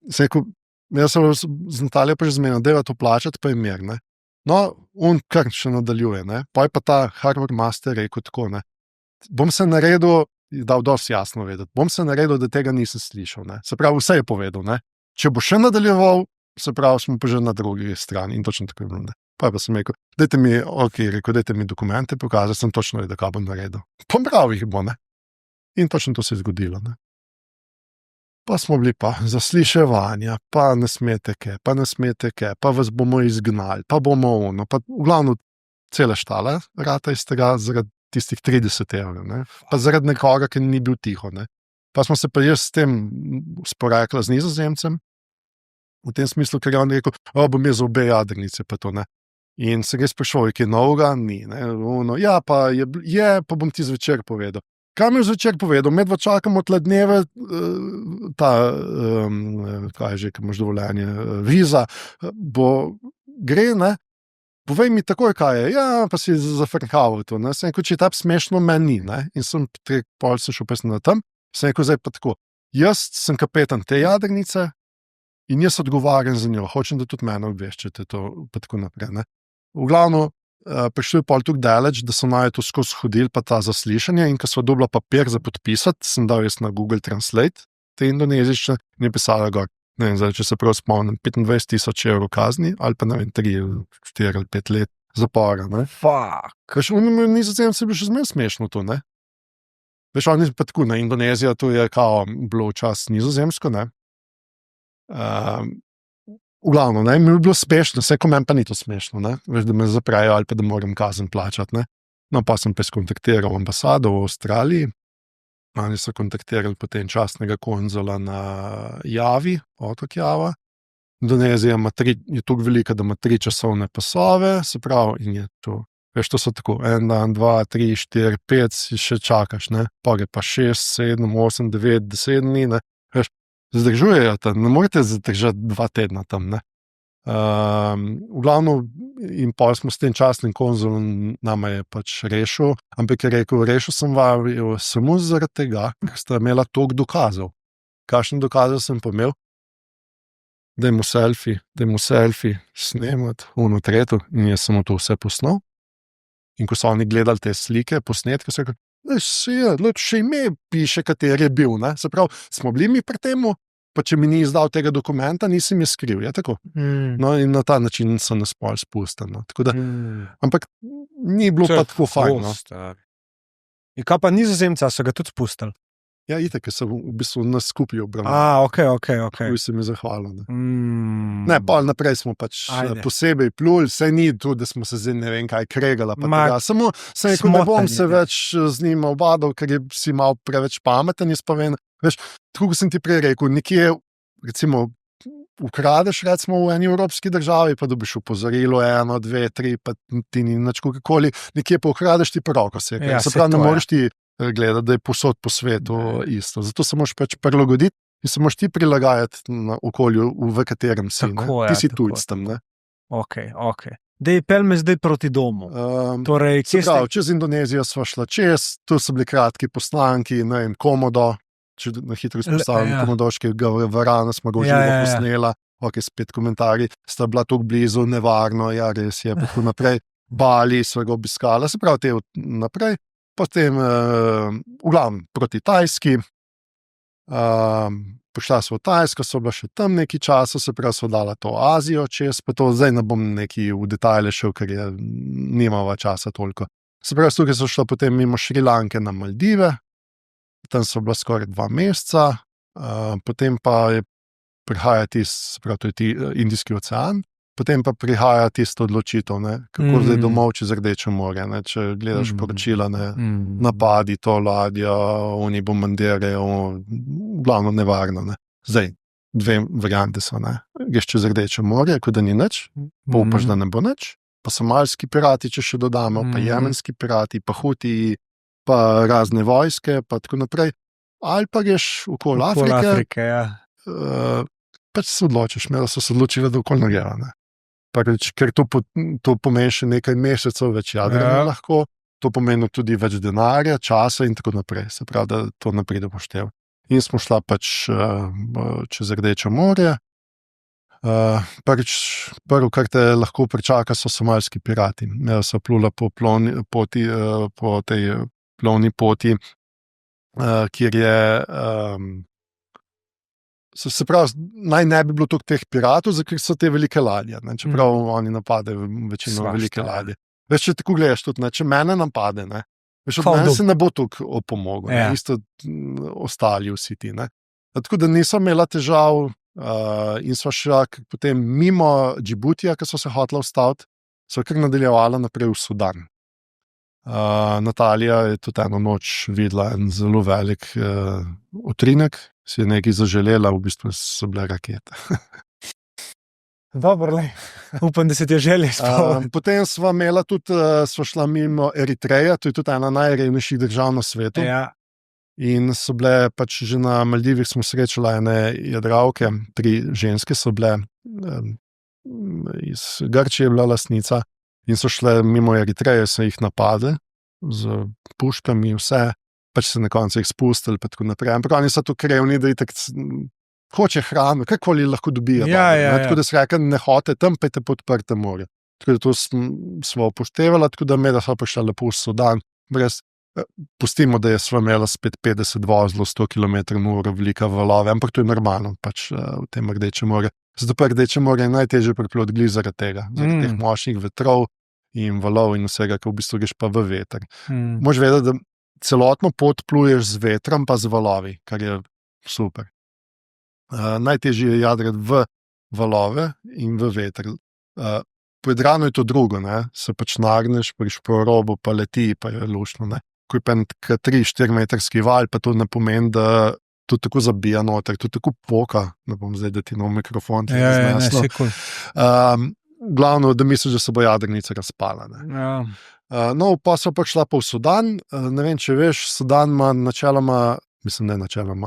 Sem rekel, jaz sem z Natalijo pa že zmenil, da je to plačati, pa je mir, ne. No, on kar še nadaljuje, ne. Pa je pa ta Harbor Master rekel tako, ne. Bom se naredil, dal dosti jasno vedeti, bom se naredil, da tega nisem slišal, ne. Se pravi, vse je povedal, ne. Če bo še nadaljeval, se pravi, smo pa že na drugi strani in točno tako je bilo, ne. Pa sem rekel, dajte mi dokumente pokazati, sem točno vedel, kaj bom naredil. Pobral jih bo, ne. In točno to se je zgodilo, ne. Pa smo bili pa zasliševanja, pa ne smete kaj, pa vas bomo izgnali, pa bomo ono, pa v glavno cele štale rata iz tega zaradi tistih 30 €, ne. Pa zaradi nekoga, ki ni bil tiho, ne. Pa smo se pa jaz s tem sporekla z Nizozemcem, v tem smislu, ker je on rekel, bom jaz za obe jadrnice, pa to, ne. In se ga je sprašoval, je kaj novega? Ni, ne. Ono, ja, pa je, pa bom ti zvečer povedal. Kaj mi je zvečer povedal? Medva čakamo tle dneve, kaj je že, ki imaš dovoljenje, viza, gre, ne. Povej mi takoj, kaj je. Ja, pa si zafrkaval to, ne. Sem rekel, če je tak smešno, meni, ne. In sem pol se šel pesno na tam, sem rekel, zdaj pa tako. Jaz sem kapetan te jadrnice in jaz odgovarjam za njo. Hočem, da tudi mene obveščate to, pa tako naprej, ne. V glavno, prišel je pol tukaj daleč, da so naj to skozi hodili pa ta zaslišanje in ko sva dobila papir za podpisati, sem dal jaz na Google Translate te indonezične in je pisala gor. Ne vem, zdaj, če se prav spomnim, 25 000 € kazni ali pa ne vem, 3, 4 ali 5 let zapora, ne. Fuck. Veš, Nizozemci je bilo še zmeraj smešno to, ne. Veš, oni pa tako, ne, Indonezija, to je kao bilo včas Nizozemsko, ne. V glavno, ne, mi je bilo smešno, vse ko meni pa ni to smešno, ne. Veš, da me zaprejo ali pa da moram kazen plačati, ne. No, pa sem pa skontaktiral ambasado v Avstraliji. Oni so kontaktirali potem častnega konzula na Javi, otok Java. Indonezija je tako velika, da ima 3 časovne pasove, se pravi, in je to, veš, to so tako, 1 dan, 2, 3, 4, 5, si še čakaš, ne, pa je pa 6, 7, 8, 9, 10 dni, ne, veš, zdržujejo tam, ne morete zdržati 2 tedna tam, ne. V glavno, in pol smo s tem častnim konzulom nama je pač rešil, ampak je rekel, rešil sem vaju samo zaradi tega, ker sta imela toliko dokazov. Kakšne dokaze sem pa imel? Dajmo selfie snemati, tretjo, in jaz sem to vse posnal. In ko so oni gledali te slike, posnetke, so rekli, še ime piše, kateri je bil, ne. Se pravi, smo bili mi pri temu, pa če mi ni izdal tega dokumenta, nisem je skril, je tako. No, in na ta način so nas pol spustili, no. Tako da, ampak ni bilo pa tako fajn, no. In kaj pa Nizozemca, so ga tudi spustili? Ja, itak, ker so v bistvu nas skupaj obravnavali. Okay. Tako se mi zahvalil, ne. Ne, pol naprej smo pač posebej pluli, saj ni tu, da smo se zdaj ne vem kaj kregala, pa tega. Samo sem rekel, ne bom se več z njim obadal, ker je si mal preveč pameten, jaz pa vem, veš, tako kot sem ti prej rekel, nekje, recimo, ukradeš recimo v eni evropski državi, pa dobiš opozorilo 1, 2, 3, pa ti ni nič kakoli, nekje pa ukradeš ti pa roko se. Ja, se pravi, ne moreš ti gledati, da je posod po svetu isto. Zato se moraš pač prilagoditi in se moraš ti prilagajati na okolju, v katerem si. Ti si tujc tam, ne. Ok. Dej, pel me zdaj proti domu. Torej, se pravi, čez Indonezijo sva šla čez, tu so bili kratki poslanki, ne vem, Komodo, če na hitro izpostavim, komodoškega varana smo ga uživo posnela, ok, spet komentarji, sta bila tako blizu, nevarno, ja, res je, pa tako naprej. Bali sva ga obiskala, se pravi, te naprej. Potem, v glavnem, proti Tajski, pošla sva v Tajsko, so bila še tam nekaj časa, se pravi, sva dala to Azijo čez, pa to zdaj ne bom neki v detajle šel, ker je nimava časa toliko. Se pravi, tukaj so šla potem mimo Šrilanke na Maldive, tam so bila skoraj 2 meseca, potem pa je prihaja se pravi, to je Indijski ocean, potem pa prihaja tisto odločitev, ne, kako zdaj domov čez Rdeče morje, ne, če gledaš poročila, ne, napadi to ladjo, oni bombardirjejo, glavno nevarno, ne. Zdaj, dve variante so, ne. Greš čez Rdeče morje, kot da ni nič, pa upaš, da ne bo nič, pa somalski pirati, če še dodamo, pa jemenski pirati, pa Hutiji, pa razne vojske, pa tako naprej. Ali pa greš okoli Afrike, pač se odločiš, imela so se odločila, da okoli Norjeva, ne. Prvič, ker to pomeni še nekaj mesecev več jadranja lahko, to pomeni tudi več denarja, časa in tako naprej. Se pravi, da to ne pride v poštev. In smo šla pač čez Rdeče morje. Prvo, kar te lahko pričaka, so somalski pirati. So plula po tej plovni poti, kjer je se pravi, naj ne bi bilo toliko teh piratov, ker so te velike ladje, ne? Čeprav oni napadejo večino velike ladje. Veš, če tako gledaš tudi, ne? Če mene napade, ne? Veš, od mene se ne bo toliko opomogel, isto ostali vsi ti. Ne? Tako da nisem imela težav in sva šla potem mimo Džibutija, ki so se hotela ustaviti, sva kar nadaljevala naprej v Sudan. Natalija je tudi eno noč videla en zelo velik utrinek, si je nekaj zaželela, v bistvu so bile rakete. Dobro, upam, da se ti je želje izpolniti. Potem sva imela tudi, sva šla mimo Eritreja, to je tudi ena najrevnejših držav na svetu. Ja. In so bile pač že na Maldivih smo srečala ene jadralke, 3 ženske so bile, iz Grčije je bila lastnica in so šle mimo Eritreje, so jih napadli z puškami, vse, pač se na koncu jih spustili, pa tako naprej. Ampak oni so to krevni, da itak hoče hrano, kakoli lahko dobijo. Tako da se reka, ne hote tam, pa je te podprte morje. Tako da to smo upoštevali, tako da da sva prišla lepo v Sudan, pustimo, da je sva imela spet 50 vozlov, 100 km/h velika valove, ampak to je normalno pač v tem Rdečem morju. Zato pa Rdeče morje je najtežje priploti glih zaradi tega, zaradi teh močnih vetrov in valov in vsega, ko v bistvu greš pa v veter. Moraš vedeti, da celotno pot pluješ z vetrom pa z valovi, kar je super. Najtežje je jadrati v valove in v veter. Po Jadranu je to drugo, ne? Se pač nagneš, priš po robu, pa leti, pa je luštno. Ne? Ko je pa 3-4 metrski val, pa to ne pomeni, da to tako zabija noter, to tako poka, ne bom zdaj, da ti nov mikrofon te zneslo. Glavno, da misliš, da se bo jadrnica razpala. No, pa so pa šla pa v Sudan, ne vem, če veš, Sudan ima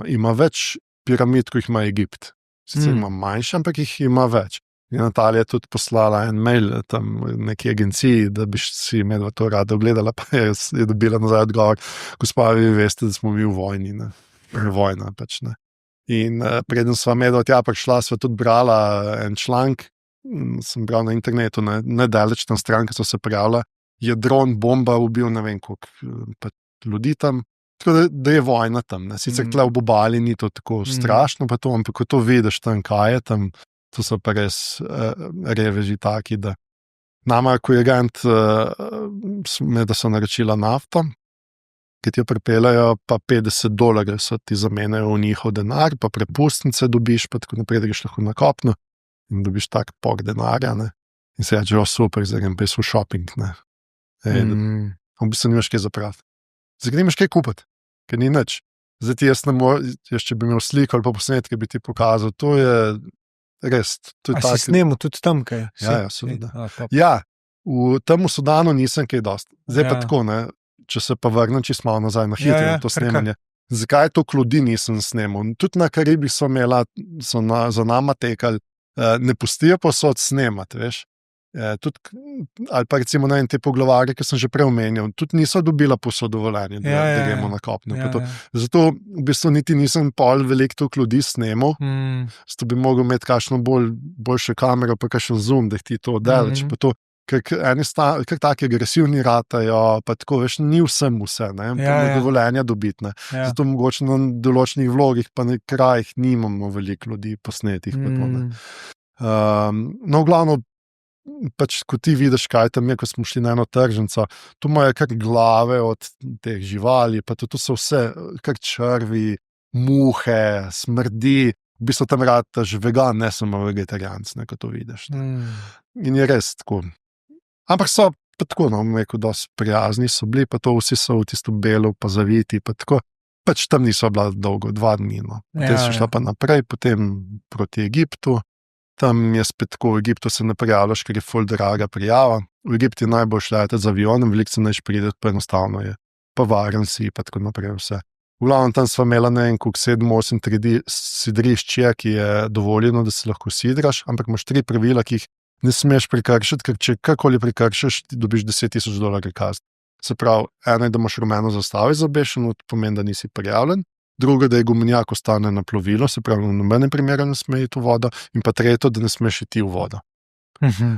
ima več piramid, ko jih ima Egipt. Sicer ima manjše, ampak jih ima več. In Natalija je tudi poslala en mail tam neki agenciji, da bi si medva to rada ogledala, pa je dobila nazaj odgovor, gospa, vi veste, da smo mi v vojni, ne? Vojna pač, ne. In preden sva medva tja prišla, sva tudi brala en članek, sem bral na internetu, nedaleč tam stran, ki so se prijavila, je dron bomba ubil, ne vem koliko ljudi tam, tako da je vojna tam, ne. Sicer tle v obali ni to tako strašno, pa to, ampak ko to vidiš tam, kaj je tam, to so pa res reveži taki, da nama ko je agent, da so naročila nafto, ki ti jo pripeljajo, pa $50 so ti zamenjajo v njihov denar, pa prepustnice dobiš, pa tako naprej, da greš lahko na kopno in dobiš tak pok denarja, ne. In se reče, super, zdaj grem pa v shopping, ne. V bistvu nimaš kaj zapraviti. Zdaj nimaš kaj kupiti, ker ni nič. Zdaj ti jaz ne morem, če bi imel sliko ali pa posnetke, bi ti pokazal, to je res. To je si snemal tudi tam kaj? Ja, seveda. Ja, tam v Sudanu nisem kaj dosti. Zdaj pa tako, ne. Če se pa vrnem čisto malo nazaj na hitro, to snemanje. Zakaj toliko ljudi nisem snemal? Tudi na Karibih so za nama tekali, ne pustijo posod snemati, veš. Ali pa recimo te poglavarje, ki sem že prej omenjal, tudi niso dobila posod dovoljenje, da gremo na kopno. Zato v bistvu niti nisem pol veliko toliko ljudi snemal, zato bi mogel imeti kakšno boljšo kamero, pa kakšen zoom, da ti to daleč, pa to. Ker kar taki agresivni ratajo, pa tako, veš, ni vsem vse, ne, dovoljenja dobiti, ne. Zato mogoče na določenih vlogih pa na krajih nimamo veliko ljudi posnetih, pa to, ne. No, glavno, pač, ko ti vidiš, kaj tam je, ko smo šli na eno tržnico, tu imajo kar glave od teh živali, pa to so vse kar črvi, muhe, smrdi, v bistvu tam rataš vegan, ne samo vegetarijanc, ne, ko to vidiš, ne. In je res tako. Ampak so pa tako, no, rekel, dosti prijazni so bili, pa to vsi so v tisto belo pa zaviti, pa tako. pač tam niso bila dolgo, 2 dni. No. Potem so šla pa naprej, potem proti Egiptu. Tam je spet tako, v Egiptu se ne prijavljaš, ker je ful draga prijava. V Egiptu je najbolj leteti z avionom, veliko se neš prideti, pa enostavno je. Pa varen si, pa tako naprej vse. V glavnem tam sva imela ne vem, koliko 7-8 sidrišč je, ki je dovoljeno, da se lahko sidraš, ampak imaš 3 pravila, ki jih ne smeš prekršiti, ker če karkoli prekršiš, ti dobiš $10,000 kazni. Se pravi, eno je, da imaš rumeno zastavo izobešeno, to pomeni, da nisi prijavljen. Drugo, da je gumenjak ostane na plovilu, se pravi, v nobenem primeru ne sme iti v vodo. In pa tretje, da ne smeš iti v vodo.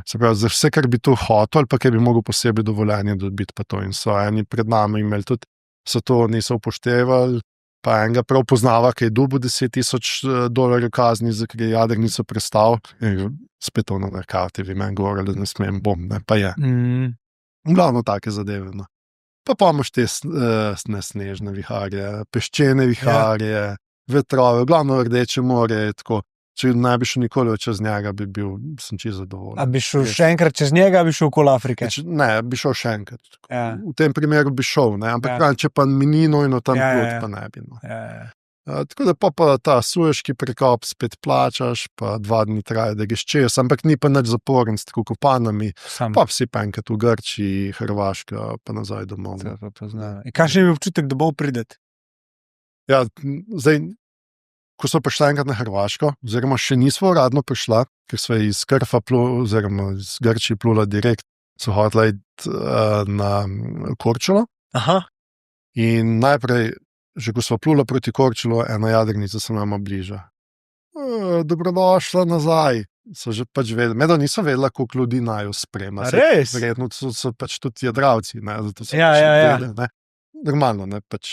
Se pravi, za vse, kar bi to hotel, ali pa kar bi mogel posebej dovoljenje dobiti, pa to. In so eni pred nami imeli tudi, so to niso upoštevali, pa enega prav poznava, ki je dobil $10,000 kazni, za ker je jadrnico prestal. Spet ono na karti, vi meni govorili, da ne smem bom, ne, pa je. Glavno take zadeve, no. Pa imaš te snežne viharje, peščene viharje, vetrove, glavno Rdeče morje je tako. Če ne bi šel nikoli čez njega, sem čisto zadovoljen. A bi šel še enkrat čez njega, bi šel okoli Afrike? Ne, bi šel še enkrat. Ja. V tem primeru bi šel, ne? Ampak če pa mi ni nujno tam plut, pa ne bi. No. Tako da pa ta Sueški prekop spet plačaš, pa 2 dni traja, da greš čez, ampak ni pa nič zaporen s tako kopanami, pa si pa enkrat v Grčiji, Hrvaška, pa nazaj domov. Kakšen je občutek, da bo prideti? Ja, zdaj, ko so prišla enkrat na Hrvaško, oziroma še nismo uradno prišla, ker smo iz Krfa oziroma iz Grčije plula direkt, so hotela iti na Korčulo. Aha. In najprej, že ko smo plula proti Korčulu, ena jadrnica se nama bliža. Dobrodošla nazaj. So že pač vedeli. Medo niso vedela, koliko ljudi naju sprema. Res? Verjetno so pač tudi jadravci. Ne? Zato so vedeli, ne? Normalno, ne? Pač,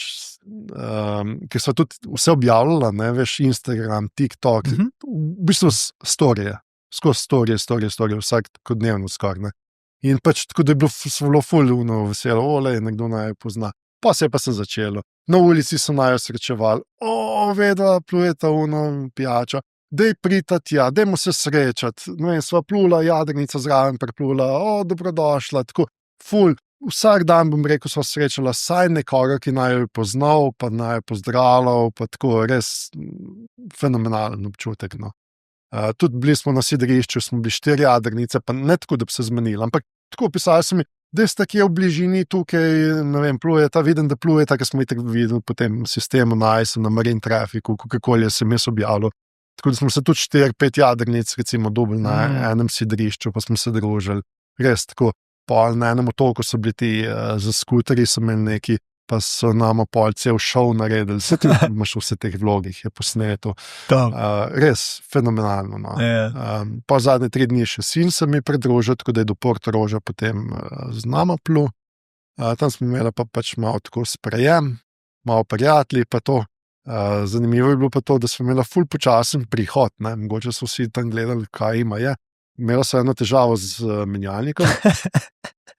ker so tudi vse objavljala, ne? Veš, Instagram, TikTok, v bistvu storije. Skozi storije, vsak dnevno skoraj. In pač tako, da je bilo ful veselo, ole, nekdo naj pozna. Pa se začelo. Na ulici so naj srečevali, vedela, plujeta pijača, dej prita tja, dejmo se srečati. No in sva plula, jadrnica zraven preplula, dobrodošla, tako ful. Vsak dan, bom rekel, sva srečala saj nekoga, ki naj jo je poznal, pa naj jo pozdravljal, pa tako res fenomenalen občutek. No. Tudi bili smo na sidrišču, smo bili 4 jadrnice, pa ne tako, da bi se zmenili, ampak tako pisali so mi, da ste kje v bližini tukaj, ne vem, plujeta, vidim, da plujeta, ker smo jih tako videli po tem sistemu NICE, na Marine Trafficu, kakorkoli se mi objavilo. Tako da smo se tudi 4-5 jadrnic, recimo, dobili na enem sidrišču, pa smo se družili. Res tako, pol na enem otoku so bili ti za skuterji, so imeli neki, pa so nama pol cel šov naredili. Se tudi imaš v vse teh vlogih, je posneto. Res fenomenalno. No. Po zadnje 3 dni še sin se mi pridružil, tako da je do Portoroža potem z nama plul. Tam smo imeli pa pač malo tako sprejem, malo prijatelji, pa to. Zanimivo je bilo pa to, da smo imeli ful počasen prihod, ne. Mogoče so vsi tam gledali, kaj ima je. Imela so eno težavo z menjalnikom,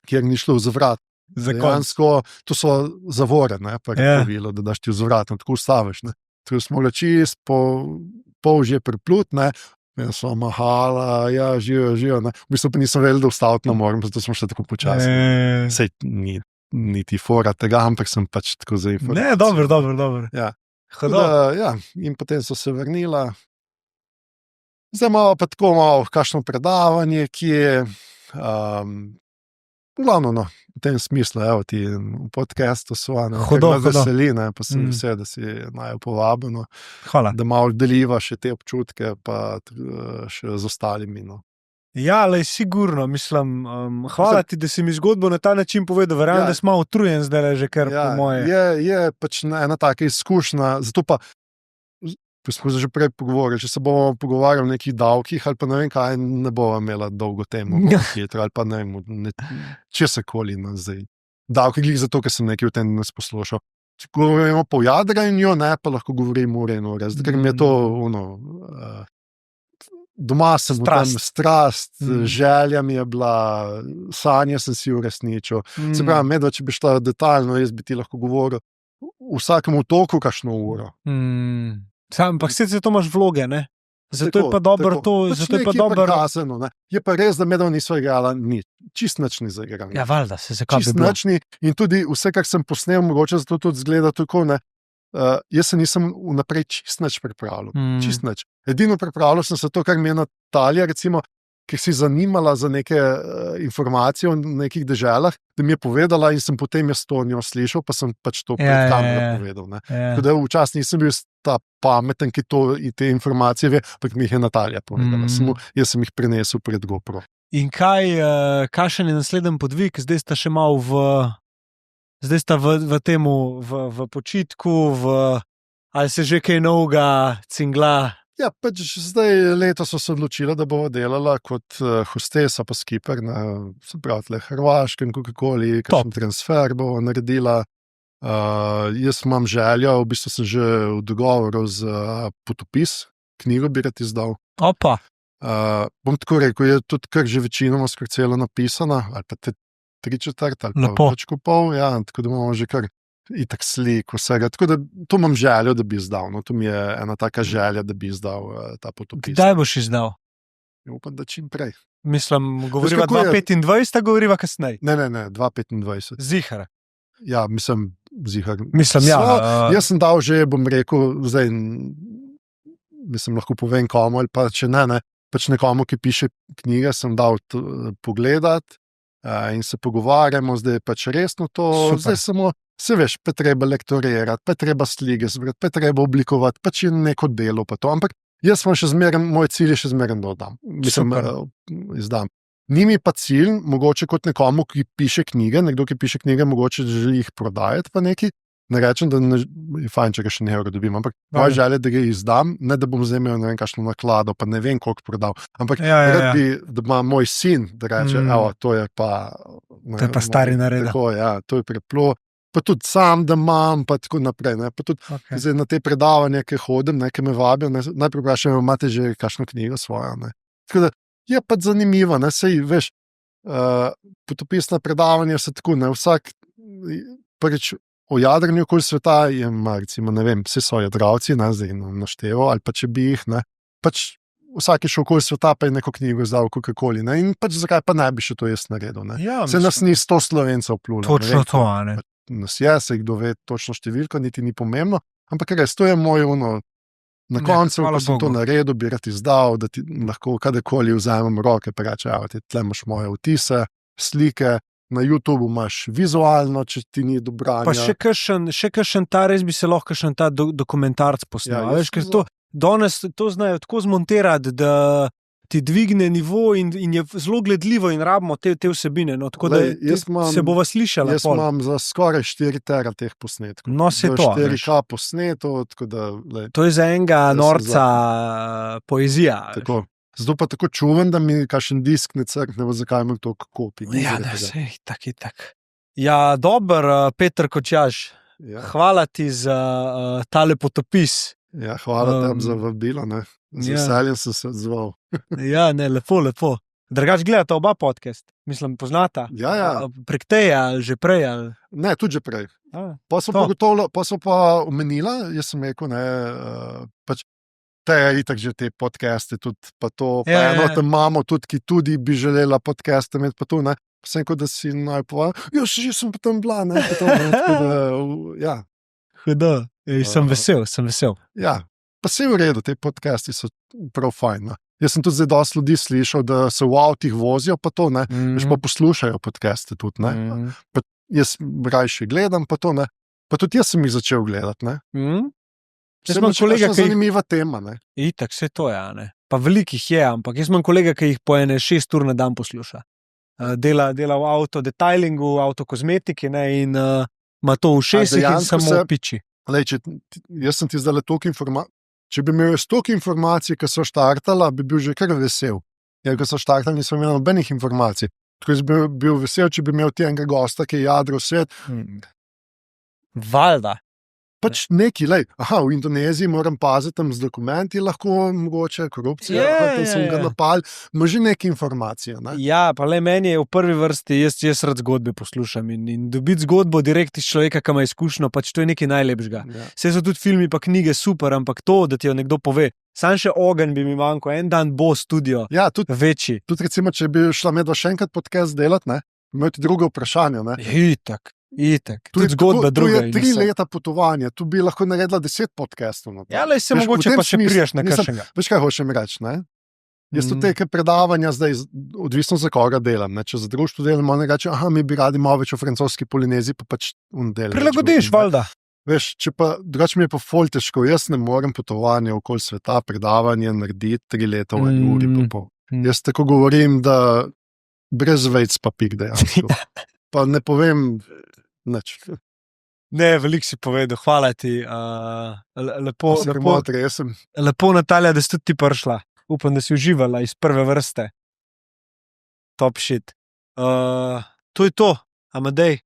kjer ni šlo v zavrat. Dejansko, to so zavore, ne, pa je pravilo, da daš ti v zavrat, tako ustaviš, ne. Tako smo mogli čist pol že priplut, ne, in so mahala, ja, živijo, ne. V bistvu pa nisem vedel, da vstaviti ne morem, zato smo še tako počasni. Sej ni ti fora tega, ampak sem pač tako za informacijo. Ne, dobro. Ja. Ja, in potem so se vrnila. Zdaj malo pa tako malo kakšno predavanje, ki je glavno, no, v tem smislu, evo ti v podcastu so, Hudo. Veseli, ne, pa sem vesel, da si naju povabil, no, da malo deliva še te občutke, pa še z ostalimi, no. Ja, lej, sigurno, mislim, hvala ti, da si mi zgodbo na ta način povedal, verjamem, da sem malo utrujen zdaj že kar po moje. Je pač ena taka izkušnja, zato pa smo se že prej pogovorili, če se bomo pogovarjali o nekih davkih ali pa ne vem kaj, ne bomo imela dolgo temo, ali pa ne vem, če se koli zdaj. Davki glih zato, ker sem nekaj v tem nas poslušal. Če govorimo po jadranju, ne, pa lahko govorim ure in ure, zato ker mi je to doma sem v tem strast, želja mi je bila, sanje sem si uresničil. Se pravi, medva, če bi šla detaljno, jaz bi ti lahko govoril vsakemu toku kakšno uro. Ampak se to imaš vloge, ne? Zato je pa dobro to, zato je pa dobro. Kaseno, ne? Je pa res, da medva niso igrala nič, čist nič ni zaigrala. Ja, valjda, se zakaj bi bilo. Čist nič ni in tudi vse, kar sem posnel, mogoče zato tudi zgleda tako, ne? jaz se nisem vnaprej čist nič pripravljal. Čist nič. Edino pripravljal sem se to, kar mi je Natalija, recimo, ki si zanimala za neke informacije o nekih deželah, da mi je povedala in sem potem jaz to njo slišal, pa sem pač to pred kamero povedal. Tako da včasih nisem bil ta pameten, ki te informacije ve, ampak mi jih je Natalija povedala. Jaz sem jih prinesel pred GoPro. In kakšen je naslednji podvig? Zdaj sta še malo zdaj sta v temu, v počitku, ali se že kaj novega cingla? Ja, pač zdaj letos so se odločila, da bo delala kot hostesa pa skipper na, se pravi, tle Hrvaškem, kakokoli, kakšen transfer bo naredila. Jaz imam željo, v bistvu sem že v dogovoru za potopis, knjigo bi rad izdal. Opa. Bom tako rekel, je tudi kar že večinoma skoraj celo napisana, ali pa 3/4 ali pa več kot pol, ja, tako da imamo že kar itak slik vsega, tako da to imam željo, da bi izdal, no, to mi je ena taka želja, da bi izdal ta potopis. Kdaj boš izdal? Upam, da čim prej. Mislim, govoriva 2025, govoriva kasneje? Ne, 2025. Zihar. Ja, mislim, zihar. Jaz sem dal že, bom rekel, zdaj, mislim, lahko povem komu, ali pa če ne, pač nekomu, ki piše knjige, sem dal pogledat in se pogovarjamo, zdaj je pač resno to, super. Zdaj samo, se veš, pa treba lektorirati, pa treba slike zbrati, pa treba oblikovati, pač je neko delo pa to, ampak jaz vam še zmeraj, moj cilj je še zmeraj dodam. Mislim, izdam. Ni mi pa cilj, mogoče kot nekomu, ki piše knjige, nekdo, ki piše knjige, mogoče želi jih prodajati pa neki, ne rečem, da je fajn, če ga še ne dobim, ampak moja želja, da ga izdam, ne da bom zdaj imel ne vem kakšno naklado, pa ne vem, koliko prodal, ampak rad bi, da ima moj sin, da reče, evo, to je pa... To je pa stari nareda. Tako, ja, to je preplo, pa tudi sam, da imam, pa tako naprej, ne, pa tudi zdaj na te predavanja, ki hodim, ne, ki me vabijo, ne, najprej vprašam, imate že kakšno knjigo svojo, ne. Tako da je pa zanimivo, ne, sej, veš, potopisna predavanja se tako, ne, vsak prvič o jadranju okoli sveta je, recimo, ne vem, vsi so jadravci, ne, zdaj naštevo, ali pa če bi jih, ne, pač vsak je šel okoli sveta, pa je neko knjigo izdal, kakokoli, ne, in pač zakaj pa ne bi še to jaz naredil, ne. Ja, se nas ni 100 Slovencev plulo. Točno to, ne. Nas je, se jih dove točno številko, niti ni pomembno, ampak res, to je moj na koncu, ko sem to naredil, bi rad izdal, da ti lahko kadarkoli vzamem roke, pa reče, tle imaš moje vtise, slike, na YouTubeu imaš vizualno, če ti ni do branja. Pa še kakšen ta, res bi se lahko kakšen ta dokumentarc posnel, veš, ker danes to znajo tako zmontirati, da ti dvigne nivo in je zelo gledljivo in rabimo te vsebine, no, tako da se bova slišala. Jaz imam za skoraj 4 tera teh posnetkov. No, se to. 4K posnetov, tako da... To je za enega norca poezija. Tako. Zdaj pa tako čuvam, da mi kakšen disk ne crkne, zakaj imam toliko kopij. Ja, da se, tak. Ja, dober, Peter Kočaž, hvala ti za tale potopis. Ja, hvala tem za vabilo, ne. Z veseljem sem se odzval. Ja, ne, lepo. Drugač gledate oba podcast? Mislim, poznata? Ja. Prek teja ali že prej? Ali... Ne, tudi že prej. Pa so pa omenila, jaz sem rekel, ne, pač te je itak že te podcaste, tudi pa to, pa eno tam imamo tudi, ki tudi bi želela podcaste imeti, pa to, ne, pa sem rekel, da si najpoval, že sem pa tam bila, ne, pa to, ne, tako da, ja. Hudo, sem vesel. Ja, pa se je v redu, te podcasti so prav fajn, ne. Jaz sem tudi zdaj dosti ljudi slišal, da se v avtih vozijo, pa to, ne, veš pa poslušajo podcaste tudi, ne, pa jaz rajši gledam, pa to, ne, pa tudi jaz sem jih začel gledati, ne. Jaz imam kolega, ki zanimiva tema, ne. Itak, vse to je, ne. Pa velikih je, ampak jaz imam kolega, ki jih po 6 ur na dan posluša. Dela v autodetailingu, avtokozmetiki, ne, in ima to v šestih in samo piči. Lej, jaz sem ti zdaj toliko informacij, če bi imel toliko informacij, ki so štartala, bi bil že kar vesel. Ja, ko so štartali, nisem imel nobenih informacij. Tako jaz bi bil vesel, če bi imel ti enega gosta, ki je jadro svet. Valjda. Pač neki, lej, v Indoneziji moram paziti tam z dokumenti, lahko mogoče korupcija, tam sem ga napal, ima že neke informacije, ne? Ja, pa le meni je v prvi vrsti, jaz rad zgodbe poslušam in dobiti zgodbo direkt iz človeka, ki ima izkušnjo, pač to je nekaj najlepšega. Ja. Saj so tudi filmi pa knjige super, ampak to, da ti jo nekdo pove, sam še ogenj bi mi manjko, en dan bo studio, ja, tudi, večji. Tudi recimo, če bi šla medva še enkrat podcast delati, ne? Imel ti drugo vprašanje, ne? Itak. Itek. Tudi zgodba druga. Tu je 3 leta potovanja, tu bi lahko naredila 10 podcastov. No. Ja, le se Veš, v mogoče tem pa še smislu, priješ na mislim, kakšnega. Veš, kaj hočem reči? Ne? Jaz tudi te predavanja zdaj, odvisno za koga delam. Ne? Če za društvo delam, oni reče, mi bi radi malo več o francoski Polineziji, pa pač del. Prilagodiš, valjda. Veš, če pa drugače mi je pa ful težko, jaz ne morem potovanje okoli sveta, predavanje narediti 3 leta v eni uri pa pol. Jaz tako govorim, da brez vejc papir dejansko. Pa ne povem nič. Ne, veliko si povedal, hvala ti. Lepo, Natalija, da si tudi ti prišla. Upam, da si uživala iz prve vrste. Top shit. To je to, Amadej.